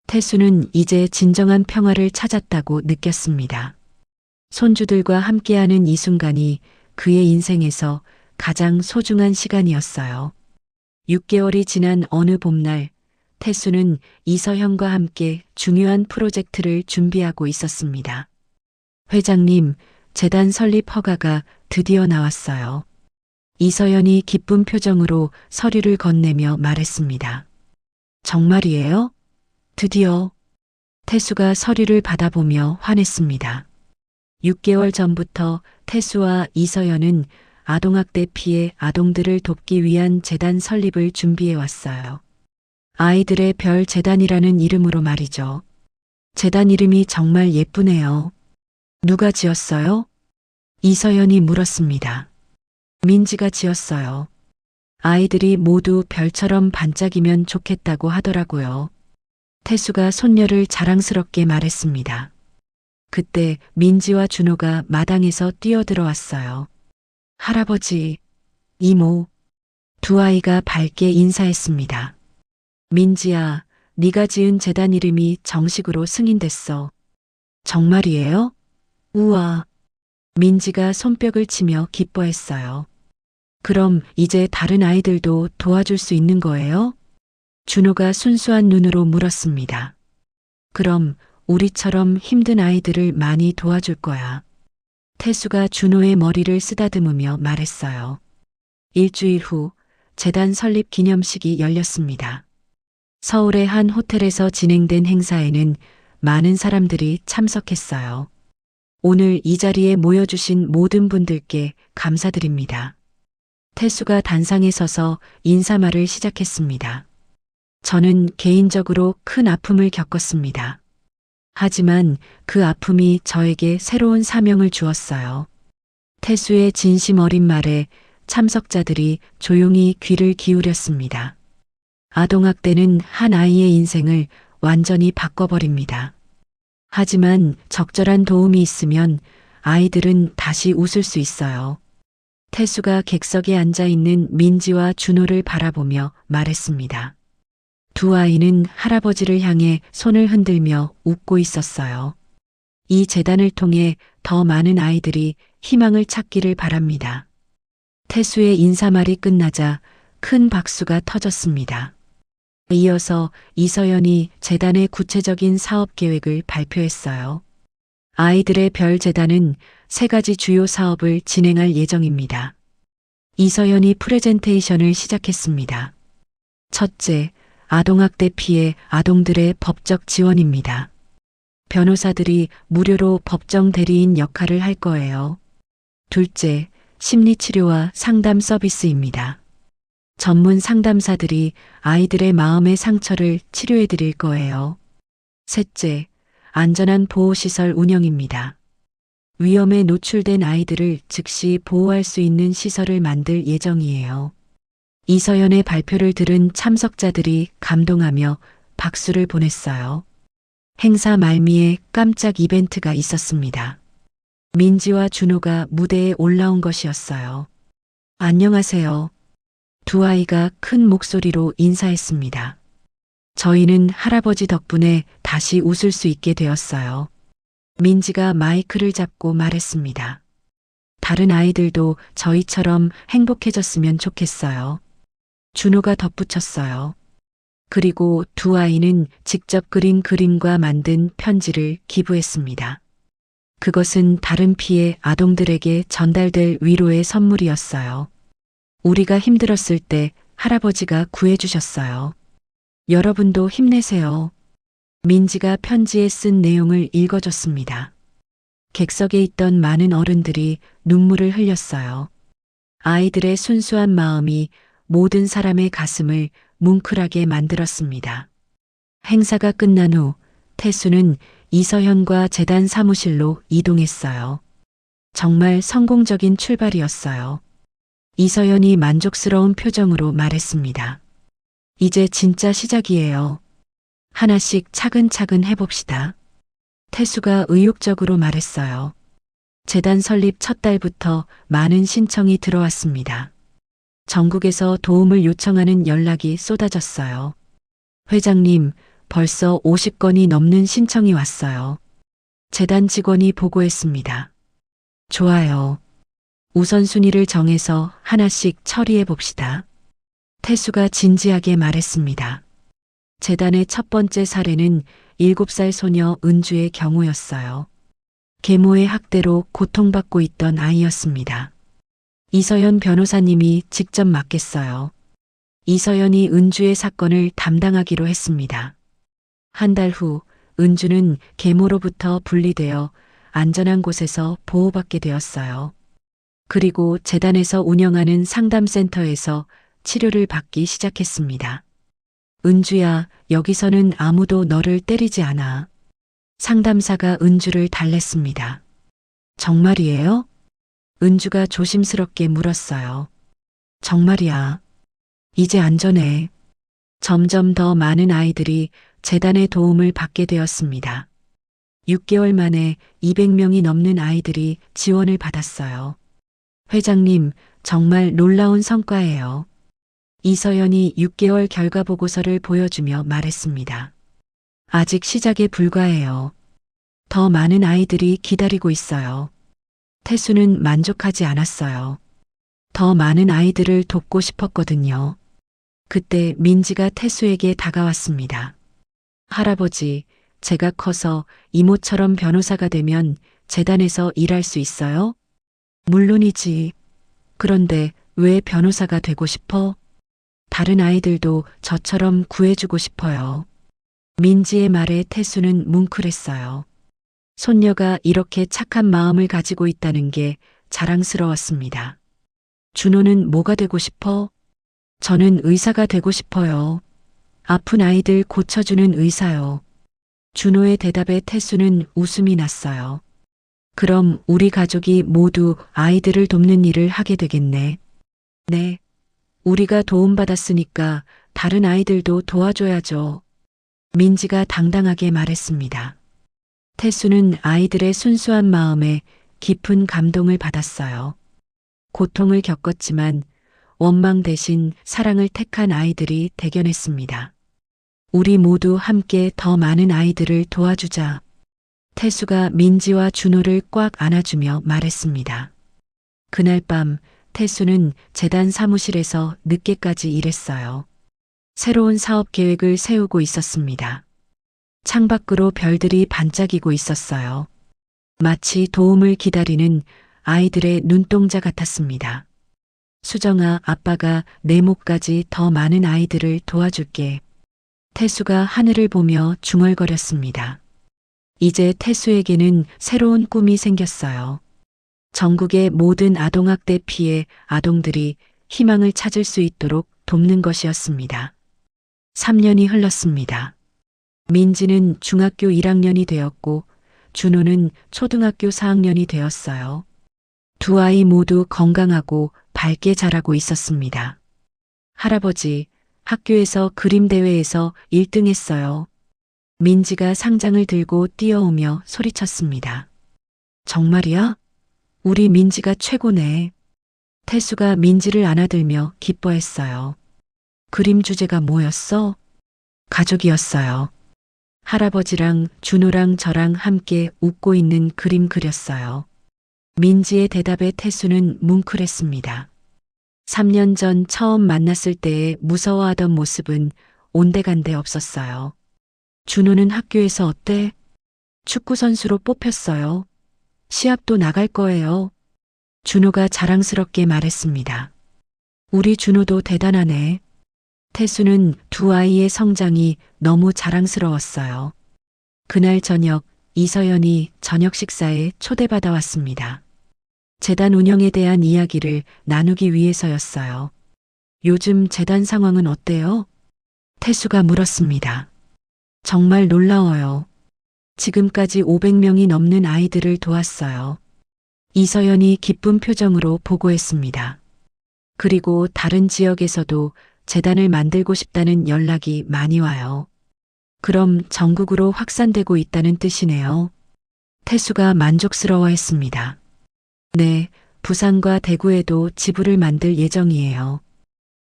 태수는 이제 진정한 평화를 찾았다고 느꼈습니다. 손주들과 함께하는 이 순간이 그의 인생에서 가장 소중한 시간이었어요. 6개월이 지난 어느 봄날, 태수는 이서현과 함께 중요한 프로젝트를 준비하고 있었습니다. 회장님, 재단 설립 허가가 드디어 나왔어요. 이서연이 기쁜 표정으로 서류를 건네며 말했습니다. 정말이에요? 드디어. 태수가 서류를 받아보며 화냈습니다. 6개월 전부터 태수와 이서연은 아동학대 피해 아동들을 돕기 위한 재단 설립을 준비해 왔어요. 아이들의 별 재단이라는 이름으로 말이죠. 재단 이름이 정말 예쁘네요. 누가 지었어요? 이서연이 물었습니다. 민지가 지었어요. 아이들이 모두 별처럼 반짝이면 좋겠다고 하더라고요. 태수가 손녀를 자랑스럽게 말했습니다. 그때 민지와 준호가 마당에서 뛰어들어왔어요. 할아버지, 이모, 두 아이가 밝게 인사했습니다. 민지야, 네가 지은 재단 이름이 정식으로 승인됐어. 정말이에요? 우와. 민지가 손뼉을 치며 기뻐했어요. 그럼 이제 다른 아이들도 도와줄 수 있는 거예요? 준호가 순수한 눈으로 물었습니다. 그럼 우리처럼 힘든 아이들을 많이 도와줄 거야. 태수가 준호의 머리를 쓰다듬으며 말했어요. 일주일 후 재단 설립 기념식이 열렸습니다. 서울의 한 호텔에서 진행된 행사에는 많은 사람들이 참석했어요. 오늘 이 자리에 모여주신 모든 분들께 감사드립니다. 태수가 단상에 서서 인사말을 시작했습니다. 저는 개인적으로 큰 아픔을 겪었습니다. 하지만 그 아픔이 저에게 새로운 사명을 주었어요. 태수의 진심 어린 말에 참석자들이 조용히 귀를 기울였습니다. 아동학대는 한 아이의 인생을 완전히 바꿔버립니다. 하지만 적절한 도움이 있으면 아이들은 다시 웃을 수 있어요. 태수가 객석에 앉아 있는 민지와 준호를 바라보며 말했습니다. 두 아이는 할아버지를 향해 손을 흔들며 웃고 있었어요. 이 재단을 통해 더 많은 아이들이 희망을 찾기를 바랍니다. 태수의 인사말이 끝나자 큰 박수가 터졌습니다. 이어서 이서연이 재단의 구체적인 사업 계획을 발표했어요. 아이들의 별 재단은 3가지 주요 사업을 진행할 예정입니다. 이서연이 프레젠테이션을 시작했습니다. 첫째, 아동학대 피해 아동들의 법적 지원입니다. 변호사들이 무료로 법정 대리인 역할을 할 거예요. 둘째, 심리치료와 상담 서비스입니다. 전문 상담사들이 아이들의 마음의 상처를 치료해 드릴 거예요. 셋째, 안전한 보호시설 운영입니다. 위험에 노출된 아이들을 즉시 보호할 수 있는 시설을 만들 예정이에요. 이서연의 발표를 들은 참석자들이 감동하며 박수를 보냈어요. 행사 말미에 깜짝 이벤트가 있었습니다. 민지와 준호가 무대에 올라온 것이었어요. 안녕하세요. 두 아이가 큰 목소리로 인사했습니다. 저희는 할아버지 덕분에 다시 웃을 수 있게 되었어요. 민지가 마이크를 잡고 말했습니다. 다른 아이들도 저희처럼 행복해졌으면 좋겠어요. 준호가 덧붙였어요. 그리고 두 아이는 직접 그린 그림과 만든 편지를 기부했습니다. 그것은 다른 피해 아동들에게 전달될 위로의 선물이었어요. 우리가 힘들었을 때 할아버지가 구해주셨어요. 여러분도 힘내세요. 민지가 편지에 쓴 내용을 읽어줬습니다. 객석에 있던 많은 어른들이 눈물을 흘렸어요. 아이들의 순수한 마음이 모든 사람의 가슴을 뭉클하게 만들었습니다. 행사가 끝난 후 태수는 이서연과 재단 사무실로 이동했어요. 정말 성공적인 출발이었어요. 이서연이 만족스러운 표정으로 말했습니다. 이제 진짜 시작이에요. 하나씩 차근차근 해봅시다. 태수가 의욕적으로 말했어요. 재단 설립 첫 달부터 많은 신청이 들어왔습니다. 전국에서 도움을 요청하는 연락이 쏟아졌어요. 회장님, 벌써 50건이 넘는 신청이 왔어요. 재단 직원이 보고했습니다. 좋아요. 우선순위를 정해서 하나씩 처리해 봅시다. 태수가 진지하게 말했습니다. 재단의 첫 번째 사례는 7살 소녀 은주의 경우였어요. 계모의 학대로 고통받고 있던 아이였습니다. 이서연 변호사님이 직접 맡겠어요. 이서연이 은주의 사건을 담당하기로 했습니다. 한 달 후 은주는 계모로부터 분리되어 안전한 곳에서 보호받게 되었어요. 그리고 재단에서 운영하는 상담센터에서 치료를 받기 시작했습니다. 은주야, 여기서는 아무도 너를 때리지 않아. 상담사가 은주를 달랬습니다. 정말이에요? 은주가 조심스럽게 물었어요. 정말이야. 이제 안전해. 점점 더 많은 아이들이 재단의 도움을 받게 되었습니다. 6개월 만에 200명이 넘는 아이들이 지원을 받았어요. 회장님, 정말 놀라운 성과예요. 이서연이 6개월 결과 보고서를 보여주며 말했습니다. 아직 시작에 불과해요. 더 많은 아이들이 기다리고 있어요. 태수는 만족하지 않았어요. 더 많은 아이들을 돕고 싶었거든요. 그때 민지가 태수에게 다가왔습니다. 할아버지, 제가 커서 이모처럼 변호사가 되면 재단에서 일할 수 있어요? 물론이지. 그런데 왜 변호사가 되고 싶어? 다른 아이들도 저처럼 구해주고 싶어요. 민지의 말에 태수는 뭉클했어요. 손녀가 이렇게 착한 마음을 가지고 있다는 게 자랑스러웠습니다. 준호는 뭐가 되고 싶어? 저는 의사가 되고 싶어요. 아픈 아이들 고쳐주는 의사요. 준호의 대답에 태수는 웃음이 났어요. 그럼 우리 가족이 모두 아이들을 돕는 일을 하게 되겠네. 네. 우리가 도움받았으니까 다른 아이들도 도와줘야죠. 민지가 당당하게 말했습니다. 태수는 아이들의 순수한 마음에 깊은 감동을 받았어요. 고통을 겪었지만 원망 대신 사랑을 택한 아이들이 대견했습니다. 우리 모두 함께 더 많은 아이들을 도와주자. 태수가 민지와 준호를 꽉 안아주며 말했습니다. 그날 밤 태수는 재단 사무실에서 늦게까지 일했어요. 새로운 사업 계획을 세우고 있었습니다. 창밖으로 별들이 반짝이고 있었어요. 마치 도움을 기다리는 아이들의 눈동자 같았습니다. 수정아, 아빠가 내 목까지 더 많은 아이들을 도와줄게. 태수가 하늘을 보며 중얼거렸습니다. 이제 태수에게는 새로운 꿈이 생겼어요. 전국의 모든 아동학대 피해 아동들이 희망을 찾을 수 있도록 돕는 것이었습니다. 3년이 흘렀습니다. 민지는 중학교 1학년이 되었고 준호는 초등학교 4학년이 되었어요. 두 아이 모두 건강하고 밝게 자라고 있었습니다. 할아버지, 학교에서 그림 대회에서 1등 했어요. 민지가 상장을 들고 뛰어오며 소리쳤습니다. 정말이야? 우리 민지가 최고네. 태수가 민지를 안아들며 기뻐했어요. 그림 주제가 뭐였어? 가족이었어요. 할아버지랑 준호랑 저랑 함께 웃고 있는 그림 그렸어요. 민지의 대답에 태수는 뭉클했습니다. 3년 전 처음 만났을 때의 무서워하던 모습은 온데간데 없었어요. 준호는 학교에서 어때? 축구선수로 뽑혔어요. 시합도 나갈 거예요. 준호가 자랑스럽게 말했습니다. 우리 준호도 대단하네. 태수는 두 아이의 성장이 너무 자랑스러웠어요. 그날 저녁 이서연이 저녁 식사에 초대받아 왔습니다. 재단 운영에 대한 이야기를 나누기 위해서였어요. 요즘 재단 상황은 어때요? 태수가 물었습니다. 정말 놀라워요. 지금까지 500명이 넘는 아이들을 도왔어요. 이서연이 기쁜 표정으로 보고했습니다. 그리고 다른 지역에서도 재단을 만들고 싶다는 연락이 많이 와요. 그럼 전국으로 확산되고 있다는 뜻이네요. 태수가 만족스러워했습니다. 네, 부산과 대구에도 지부를 만들 예정이에요.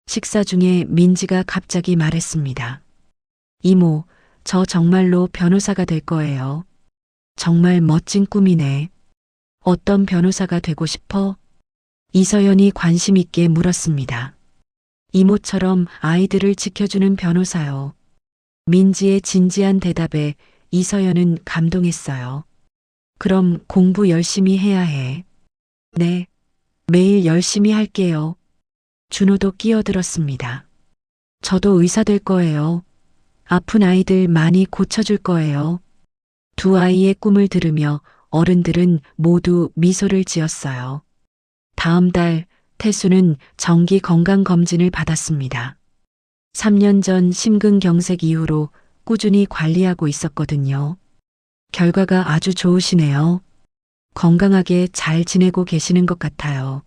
식사 중에 민지가 갑자기 말했습니다. 이모, 저 정말로 변호사가 될 거예요. 정말 멋진 꿈이네. 어떤 변호사가 되고 싶어? 이서연이 관심 있게 물었습니다. 이모처럼 아이들을 지켜주는 변호사요. 민지의 진지한 대답에 이서연은 감동했어요. 그럼 공부 열심히 해야 해. 네, 매일 열심히 할게요. 준호도 끼어들었습니다. 저도 의사 될 거예요. 아픈 아이들 많이 고쳐줄 거예요. 두 아이의 꿈을 들으며 어른들은 모두 미소를 지었어요. 다음 달 태수는 정기 건강검진을 받았습니다. 3년 전 심근경색 이후로 꾸준히 관리하고 있었거든요. 결과가 아주 좋으시네요. 건강하게 잘 지내고 계시는 것 같아요.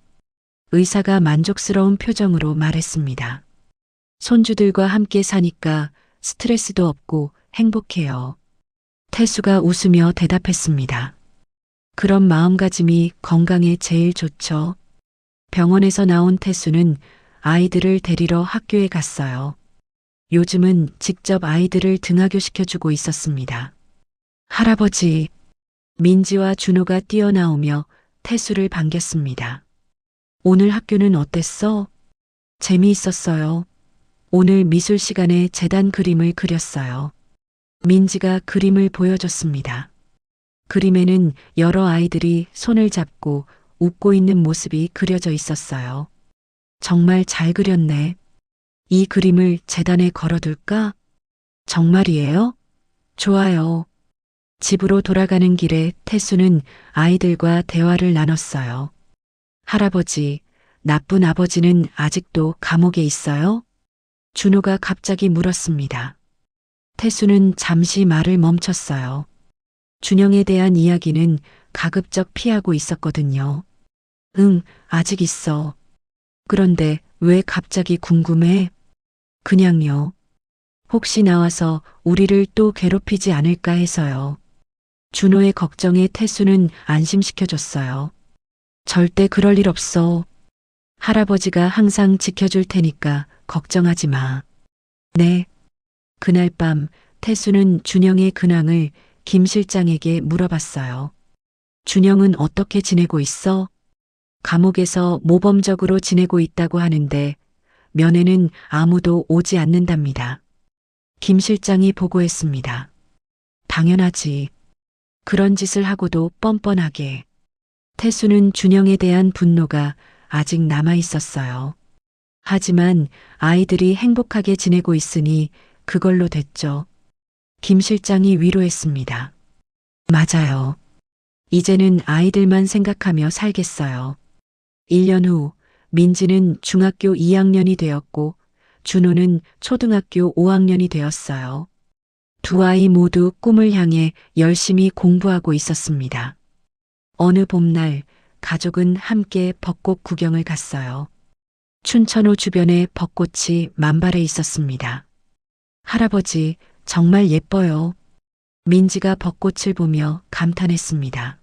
의사가 만족스러운 표정으로 말했습니다. 손주들과 함께 사니까 스트레스도 없고 행복해요. 태수가 웃으며 대답했습니다. 그런 마음가짐이 건강에 제일 좋죠. 병원에서 나온 태수는 아이들을 데리러 학교에 갔어요. 요즘은 직접 아이들을 등하교시켜주고 있었습니다. 할아버지, 민지와 준호가 뛰어나오며 태수를 반겼습니다. 오늘 학교는 어땠어? 재미있었어요. 오늘 미술 시간에 재단 그림을 그렸어요. 민지가 그림을 보여줬습니다. 그림에는 여러 아이들이 손을 잡고 웃고 있는 모습이 그려져 있었어요. 정말 잘 그렸네. 이 그림을 재단에 걸어둘까? 정말이에요? 좋아요. 집으로 돌아가는 길에 태수는 아이들과 대화를 나눴어요. 할아버지, 나쁜 아버지는 아직도 감옥에 있어요? 준호가 갑자기 물었습니다. 태수는 잠시 말을 멈췄어요. 준영에 대한 이야기는 가급적 피하고 있었거든요. 응, 아직 있어. 그런데 왜 갑자기 궁금해? 그냥요. 혹시 나와서 우리를 또 괴롭히지 않을까 해서요. 준호의 걱정에 태수는 안심시켜줬어요. 절대 그럴 일 없어. 할아버지가 항상 지켜줄 테니까 걱정하지 마. 네. 그날 밤 태수는 준영의 근황을 김 실장에게 물어봤어요. 준영은 어떻게 지내고 있어? 감옥에서 모범적으로 지내고 있다고 하는데 면회는 아무도 오지 않는답니다. 김 실장이 보고했습니다. 당연하지. 그런 짓을 하고도 뻔뻔하게. 태수는 준영에 대한 분노가 아직 남아 있었어요. 하지만 아이들이 행복하게 지내고 있으니 그걸로 됐죠. 김 실장이 위로했습니다. 맞아요. 이제는 아이들만 생각하며 살겠어요. 1년 후 민지는 중학교 2학년이 되었고 준호는 초등학교 5학년이 되었어요. 두 아이 모두 꿈을 향해 열심히 공부하고 있었습니다. 어느 봄날 가족은 함께 벚꽃 구경을 갔어요. 춘천호 주변에 벚꽃이 만발해 있었습니다. 할아버지, 정말 예뻐요. 민지가 벚꽃을 보며 감탄했습니다.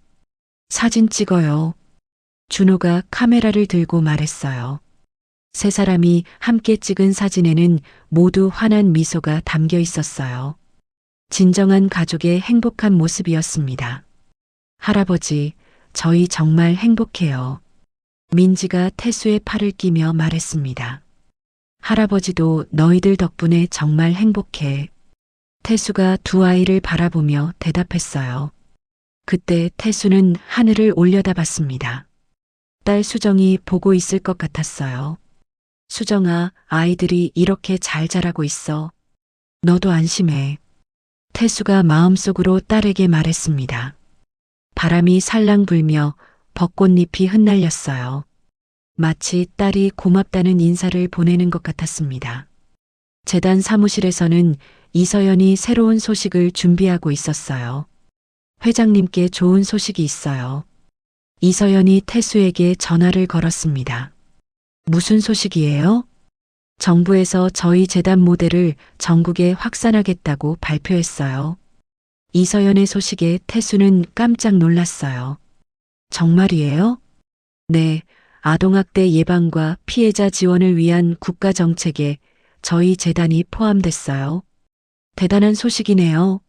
사진 찍어요. 준호가 카메라를 들고 말했어요. 세 사람이 함께 찍은 사진에는 모두 환한 미소가 담겨 있었어요. 진정한 가족의 행복한 모습이었습니다. 할아버지, 저희 정말 행복해요. 민지가 태수의 팔을 끼며 말했습니다. 할아버지도 너희들 덕분에 정말 행복해. 태수가 두 아이를 바라보며 대답했어요. 그때 태수는 하늘을 올려다봤습니다. 딸 수정이 보고 있을 것 같았어요. 수정아, 아이들이 이렇게 잘 자라고 있어. 너도 안심해. 태수가 마음속으로 딸에게 말했습니다. 바람이 살랑 불며 벚꽃잎이 흩날렸어요. 마치 딸이 고맙다는 인사를 보내는 것 같았습니다. 재단 사무실에서는 이서연이 새로운 소식을 준비하고 있었어요. 회장님께 좋은 소식이 있어요. 이서연이 태수에게 전화를 걸었습니다. 무슨 소식이에요? 정부에서 저희 재단 모델을 전국에 확산하겠다고 발표했어요. 이서연의 소식에 태수는 깜짝 놀랐어요. 정말이에요? 네, 아동학대 예방과 피해자 지원을 위한 국가 정책에 저희 재단이 포함됐어요. 대단한 소식이네요.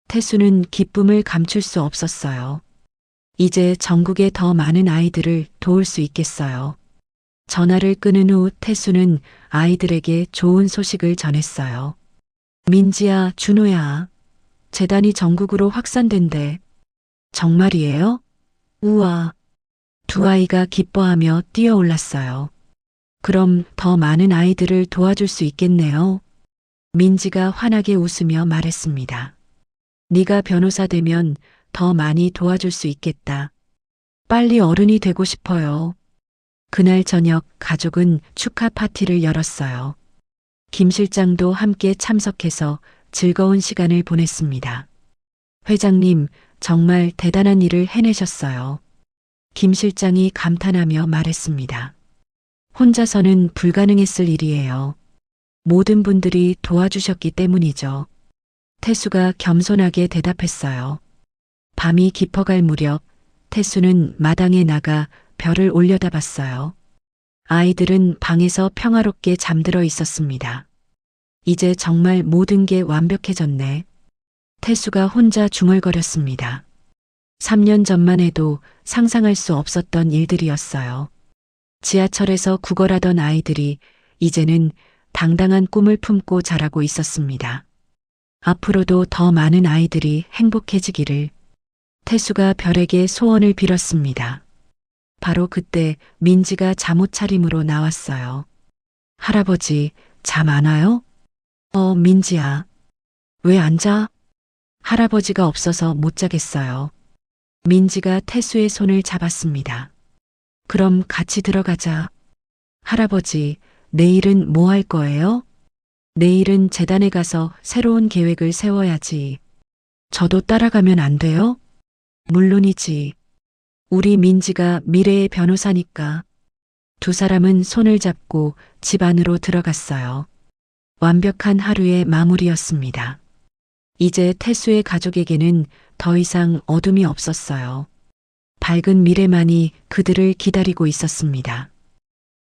태수는 기쁨을 감출 수 없었어요. 이제 전국의 더 많은 아이들을 도울 수 있겠어요. 전화를 끊은 후 태수는 아이들에게 좋은 소식을 전했어요. 민지야, 준호야. 재단이 전국으로 확산된대. 정말이에요? 우와. 두 아이가 기뻐하며 뛰어올랐어요. 그럼 더 많은 아이들을 도와줄 수 있겠네요. 민지가 환하게 웃으며 말했습니다. 네가 변호사 되면 더 많이 도와줄 수 있겠다. 빨리 어른이 되고 싶어요. 그날 저녁 가족은 축하 파티를 열었어요. 김 실장도 함께 참석해서 즐거운 시간을 보냈습니다. 회장님, 정말 대단한 일을 해내셨어요. 김 실장이 감탄하며 말했습니다. 혼자서는 불가능했을 일이에요. 모든 분들이 도와주셨기 때문이죠. 태수가 겸손하게 대답했어요. 밤이 깊어갈 무렵 태수는 마당에 나가 별을 올려다봤어요. 아이들은 방에서 평화롭게 잠들어 있었습니다. 이제 정말 모든 게 완벽해졌네. 태수가 혼자 중얼거렸습니다. 3년 전만 해도 상상할 수 없었던 일들이었어요. 지하철에서 구걸하던 아이들이 이제는 당당한 꿈을 품고 자라고 있었습니다. 앞으로도 더 많은 아이들이 행복해지기를. 태수가 별에게 소원을 빌었습니다. 바로 그때 민지가 잠옷 차림으로 나왔어요. 할아버지, 잠 안 와요? 민지야. 왜 안 자? 할아버지가 없어서 못 자겠어요. 민지가 태수의 손을 잡았습니다. 그럼 같이 들어가자. 할아버지, 내일은 뭐 할 거예요? 내일은 재단에 가서 새로운 계획을 세워야지. 저도 따라가면 안 돼요? 물론이지. 우리 민지가 미래의 변호사니까. 두 사람은 손을 잡고 집 안으로 들어갔어요. 완벽한 하루의 마무리였습니다. 이제 태수의 가족에게는 더 이상 어둠이 없었어요. 밝은 미래만이 그들을 기다리고 있었습니다.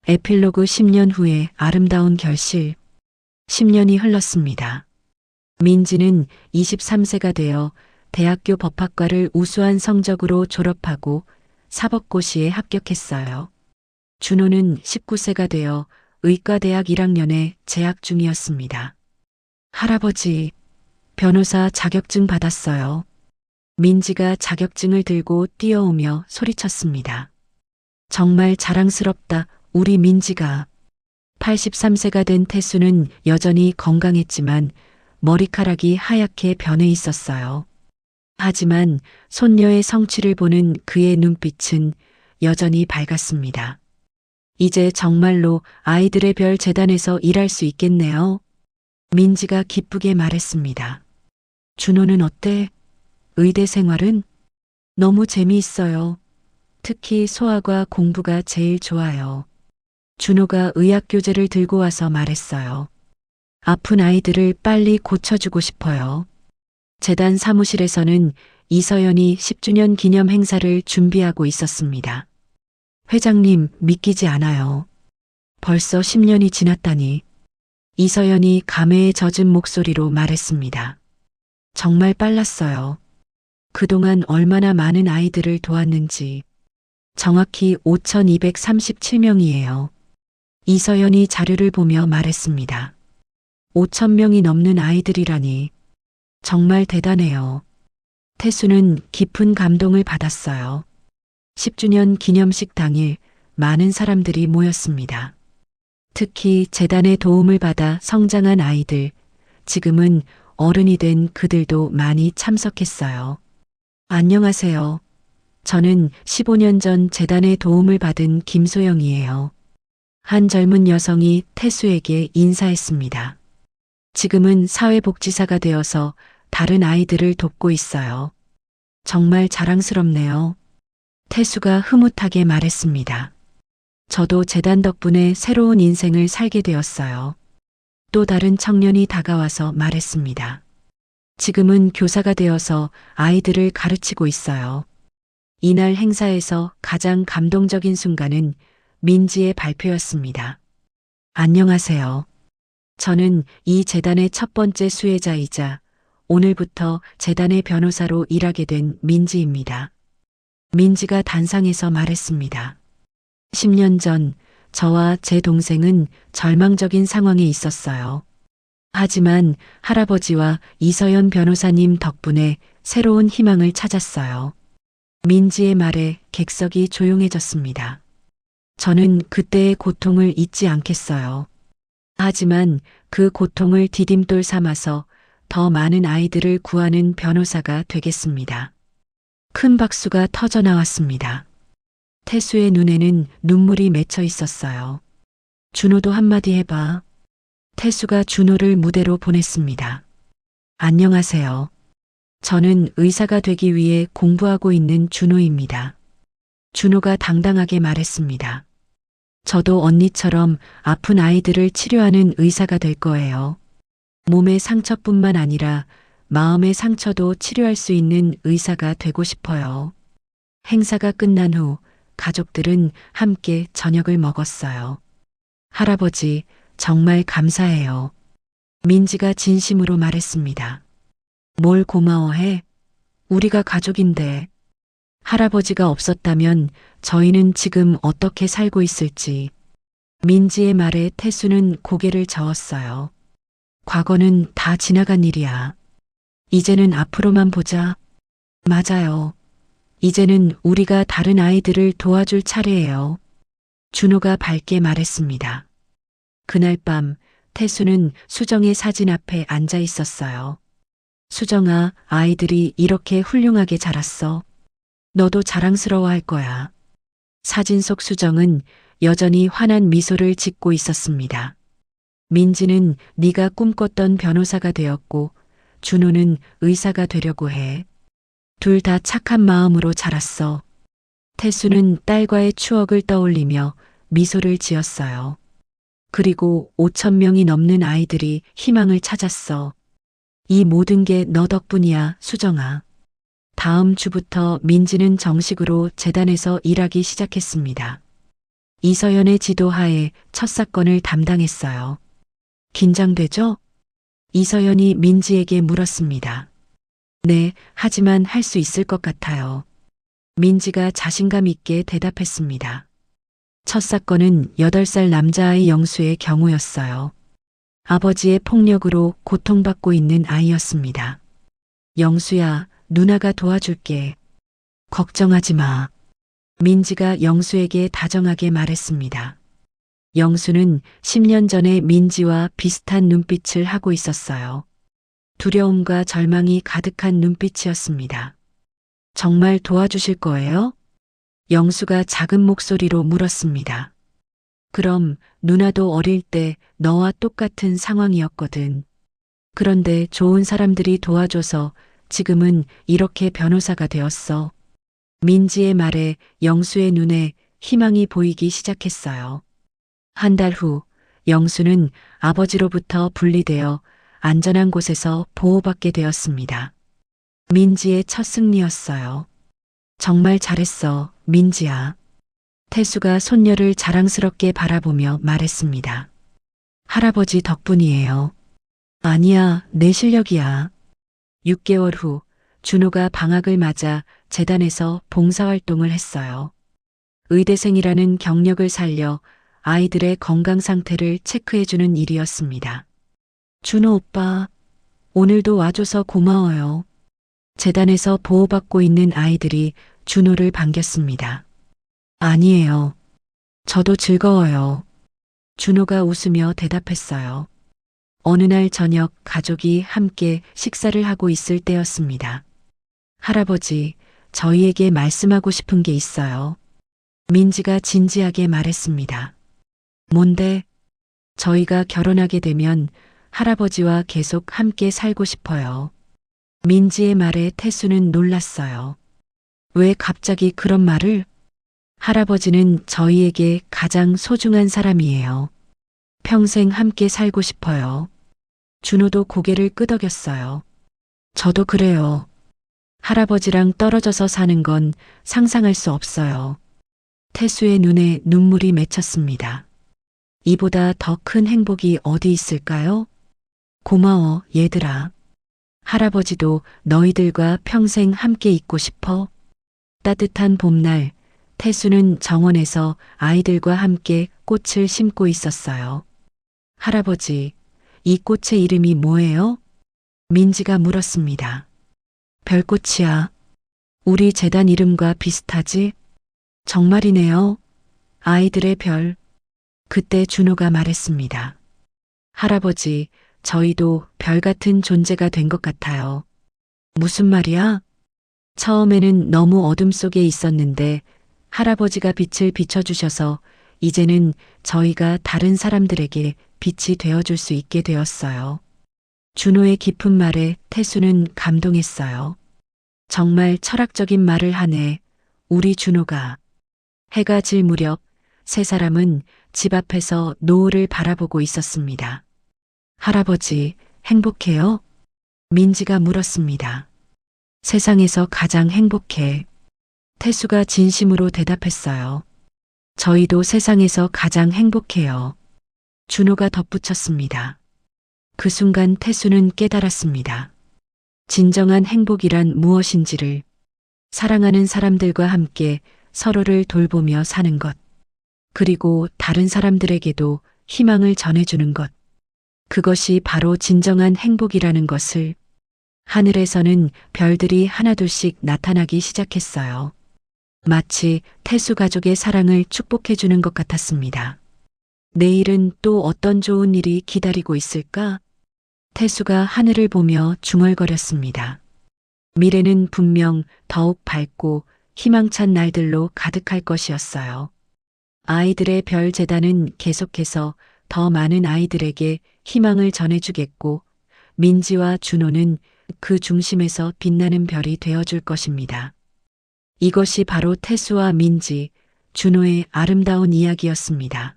에필로그 10년 후에 아름다운 결실. 10년이 흘렀습니다. 민지는 23세가 되어 대학교 법학과를 우수한 성적으로 졸업하고 사법고시에 합격했어요. 준호는 19세가 되어 의과대학 1학년에 재학 중이었습니다. 할아버지, 변호사 자격증 받았어요. 민지가 자격증을 들고 뛰어오며 소리쳤습니다. 정말 자랑스럽다, 우리 민지가. 83세가 된 태수는 여전히 건강했지만 머리카락이 하얗게 변해 있었어요. 하지만 손녀의 성취를 보는 그의 눈빛은 여전히 밝았습니다. 이제 정말로 아이들의 별 재단에서 일할 수 있겠네요. 민지가 기쁘게 말했습니다. 준호는 어때? 의대 생활은? 너무 재미있어요. 특히 소아과 공부가 제일 좋아요. 준호가 의학 교재를 들고 와서 말했어요. 아픈 아이들을 빨리 고쳐주고 싶어요. 재단 사무실에서는 이서연이 10주년 기념 행사를 준비하고 있었습니다. 회장님, 믿기지 않아요. 벌써 10년이 지났다니. 이서연이 감회에 젖은 목소리로 말했습니다. 정말 빨랐어요. 그동안 얼마나 많은 아이들을 도왔는지. 정확히 5,237명이에요. 이서연이 자료를 보며 말했습니다. 5,000명이 넘는 아이들이라니. 정말 대단해요. 태수는 깊은 감동을 받았어요. 10주년 기념식 당일 많은 사람들이 모였습니다. 특히 재단의 도움을 받아 성장한 아이들, 지금은 어른이 된 그들도 많이 참석했어요. 안녕하세요. 저는 15년 전 재단의 도움을 받은 김소영이에요. 한 젊은 여성이 태수에게 인사했습니다. 지금은 사회복지사가 되어서 다른 아이들을 돕고 있어요. 정말 자랑스럽네요. 태수가 흐뭇하게 말했습니다. 저도 재단 덕분에 새로운 인생을 살게 되었어요. 또 다른 청년이 다가와서 말했습니다. 지금은 교사가 되어서 아이들을 가르치고 있어요. 이날 행사에서 가장 감동적인 순간은 민지의 발표였습니다. 안녕하세요. 저는 이 재단의 첫 번째 수혜자이자 오늘부터 재단의 변호사로 일하게 된 민지입니다. 민지가 단상에서 말했습니다. 10년 전 저와 제 동생은 절망적인 상황에 있었어요. 하지만 할아버지와 이서연 변호사님 덕분에 새로운 희망을 찾았어요. 민지의 말에 객석이 조용해졌습니다. 저는 그때의 고통을 잊지 않겠어요. 하지만 그 고통을 디딤돌 삼아서 더 많은 아이들을 구하는 변호사가 되겠습니다. 큰 박수가 터져 나왔습니다. 태수의 눈에는 눈물이 맺혀 있었어요. 준호도 한마디 해봐. 태수가 준호를 무대로 보냈습니다. 안녕하세요. 저는 의사가 되기 위해 공부하고 있는 준호입니다. 준호가 당당하게 말했습니다. 저도 언니처럼 아픈 아이들을 치료하는 의사가 될 거예요. 몸의 상처뿐만 아니라 마음의 상처도 치료할 수 있는 의사가 되고 싶어요. 행사가 끝난 후 가족들은 함께 저녁을 먹었어요. 할아버지, 정말 감사해요. 민지가 진심으로 말했습니다. 뭘 고마워해? 우리가 가족인데. 할아버지가 없었다면 저희는 지금 어떻게 살고 있을지. 민지의 말에 태수는 고개를 저었어요. 과거는 다 지나간 일이야. 이제는 앞으로만 보자. 맞아요. 이제는 우리가 다른 아이들을 도와줄 차례예요. 준호가 밝게 말했습니다. 그날 밤 태수는 수정의 사진 앞에 앉아 있었어요. 수정아, 아이들이 이렇게 훌륭하게 자랐어. 너도 자랑스러워할 거야. 사진 속 수정은 여전히 환한 미소를 짓고 있었습니다. 민지는 네가 꿈꿨던 변호사가 되었고 준호는 의사가 되려고 해. 둘 다 착한 마음으로 자랐어. 태수는 딸과의 추억을 떠올리며 미소를 지었어요. 그리고 5천 명이 넘는 아이들이 희망을 찾았어. 이 모든 게 너 덕분이야, 수정아. 다음 주부터 민지는 정식으로 재단에서 일하기 시작했습니다. 이서연의 지도하에 첫 사건을 담당했어요. 긴장되죠? 이서연이 민지에게 물었습니다. 네, 하지만 할 수 있을 것 같아요. 민지가 자신감 있게 대답했습니다. 첫 사건은 8살 남자아이 영수의 경우였어요. 아버지의 폭력으로 고통받고 있는 아이였습니다. 영수야, 누나가 도와줄게. 걱정하지 마. 민지가 영수에게 다정하게 말했습니다. 영수는 10년 전에 민지와 비슷한 눈빛을 하고 있었어요. 두려움과 절망이 가득한 눈빛이었습니다. 정말 도와주실 거예요? 영수가 작은 목소리로 물었습니다. 그럼 누나도 어릴 때 너와 똑같은 상황이었거든. 그런데 좋은 사람들이 도와줘서 지금은 이렇게 변호사가 되었어. 민지의 말에 영수의 눈에 희망이 보이기 시작했어요. 한 달 후 영수는 아버지로부터 분리되어 안전한 곳에서 보호받게 되었습니다. 민지의 첫 승리였어요. 정말 잘했어, 민지야. 태수가 손녀를 자랑스럽게 바라보며 말했습니다. 할아버지 덕분이에요. 아니야, 내 실력이야. 6개월 후 준호가 방학을 맞아 재단에서 봉사활동을 했어요. 의대생이라는 경력을 살려 아이들의 건강 상태를 체크해주는 일이었습니다. 준호 오빠, 오늘도 와줘서 고마워요. 재단에서 보호받고 있는 아이들이 준호를 반겼습니다. 아니에요. 저도 즐거워요. 준호가 웃으며 대답했어요. 어느 날 저녁 가족이 함께 식사를 하고 있을 때였습니다. 할아버지, 저희에게 말씀하고 싶은 게 있어요. 민지가 진지하게 말했습니다. 뭔데? 저희가 결혼하게 되면 할아버지와 계속 함께 살고 싶어요. 민지의 말에 태수는 놀랐어요. 왜 갑자기 그런 말을? 할아버지는 저희에게 가장 소중한 사람이에요. 평생 함께 살고 싶어요. 준호도 고개를 끄덕였어요. 저도 그래요. 할아버지랑 떨어져서 사는 건 상상할 수 없어요. 태수의 눈에 눈물이 맺혔습니다. 이보다 더 큰 행복이 어디 있을까요? 고마워, 얘들아. 할아버지도 너희들과 평생 함께 있고 싶어. 따뜻한 봄날, 태수는 정원에서 아이들과 함께 꽃을 심고 있었어요. 할아버지, 이 꽃의 이름이 뭐예요? 민지가 물었습니다. 별꽃이야. 우리 재단 이름과 비슷하지? 정말이네요. 아이들의 별. 그때 준호가 말했습니다. 할아버지, 저희도 별 같은 존재가 된 것 같아요. 무슨 말이야? 처음에는 너무 어둠 속에 있었는데 할아버지가 빛을 비춰주셔서 이제는 저희가 다른 사람들에게 빛이 되어줄 수 있게 되었어요. 준호의 깊은 말에 태수는 감동했어요. 정말 철학적인 말을 하네. 우리 준호가. 해가 질 무렵 세 사람은 집 앞에서 노을을 바라보고 있었습니다. 할아버지, 행복해요? 민지가 물었습니다. 세상에서 가장 행복해. 태수가 진심으로 대답했어요. 저희도 세상에서 가장 행복해요. 준호가 덧붙였습니다. 그 순간 태수는 깨달았습니다. 진정한 행복이란 무엇인지를, 사랑하는 사람들과 함께 서로를 돌보며 사는 것, 그리고 다른 사람들에게도 희망을 전해주는 것. 그것이 바로 진정한 행복이라는 것을. 하늘에서는 별들이 하나둘씩 나타나기 시작했어요. 마치 태수 가족의 사랑을 축복해주는 것 같았습니다. 내일은 또 어떤 좋은 일이 기다리고 있을까? 태수가 하늘을 보며 중얼거렸습니다. 미래는 분명 더욱 밝고 희망찬 날들로 가득할 것이었어요. 아이들의 별 재단은 계속해서 더 많은 아이들에게 희망을 전해주겠고, 민지와 준호는 그 중심에서 빛나는 별이 되어줄 것입니다. 이것이 바로 태수와 민지, 준호의 아름다운 이야기였습니다.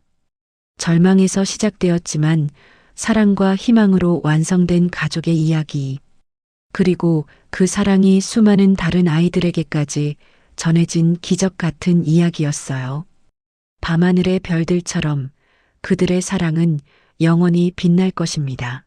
절망에서 시작되었지만 사랑과 희망으로 완성된 가족의 이야기. 그리고 그 사랑이 수많은 다른 아이들에게까지 전해진 기적 같은 이야기였어요. 밤하늘의 별들처럼 그들의 사랑은 영원히 빛날 것입니다.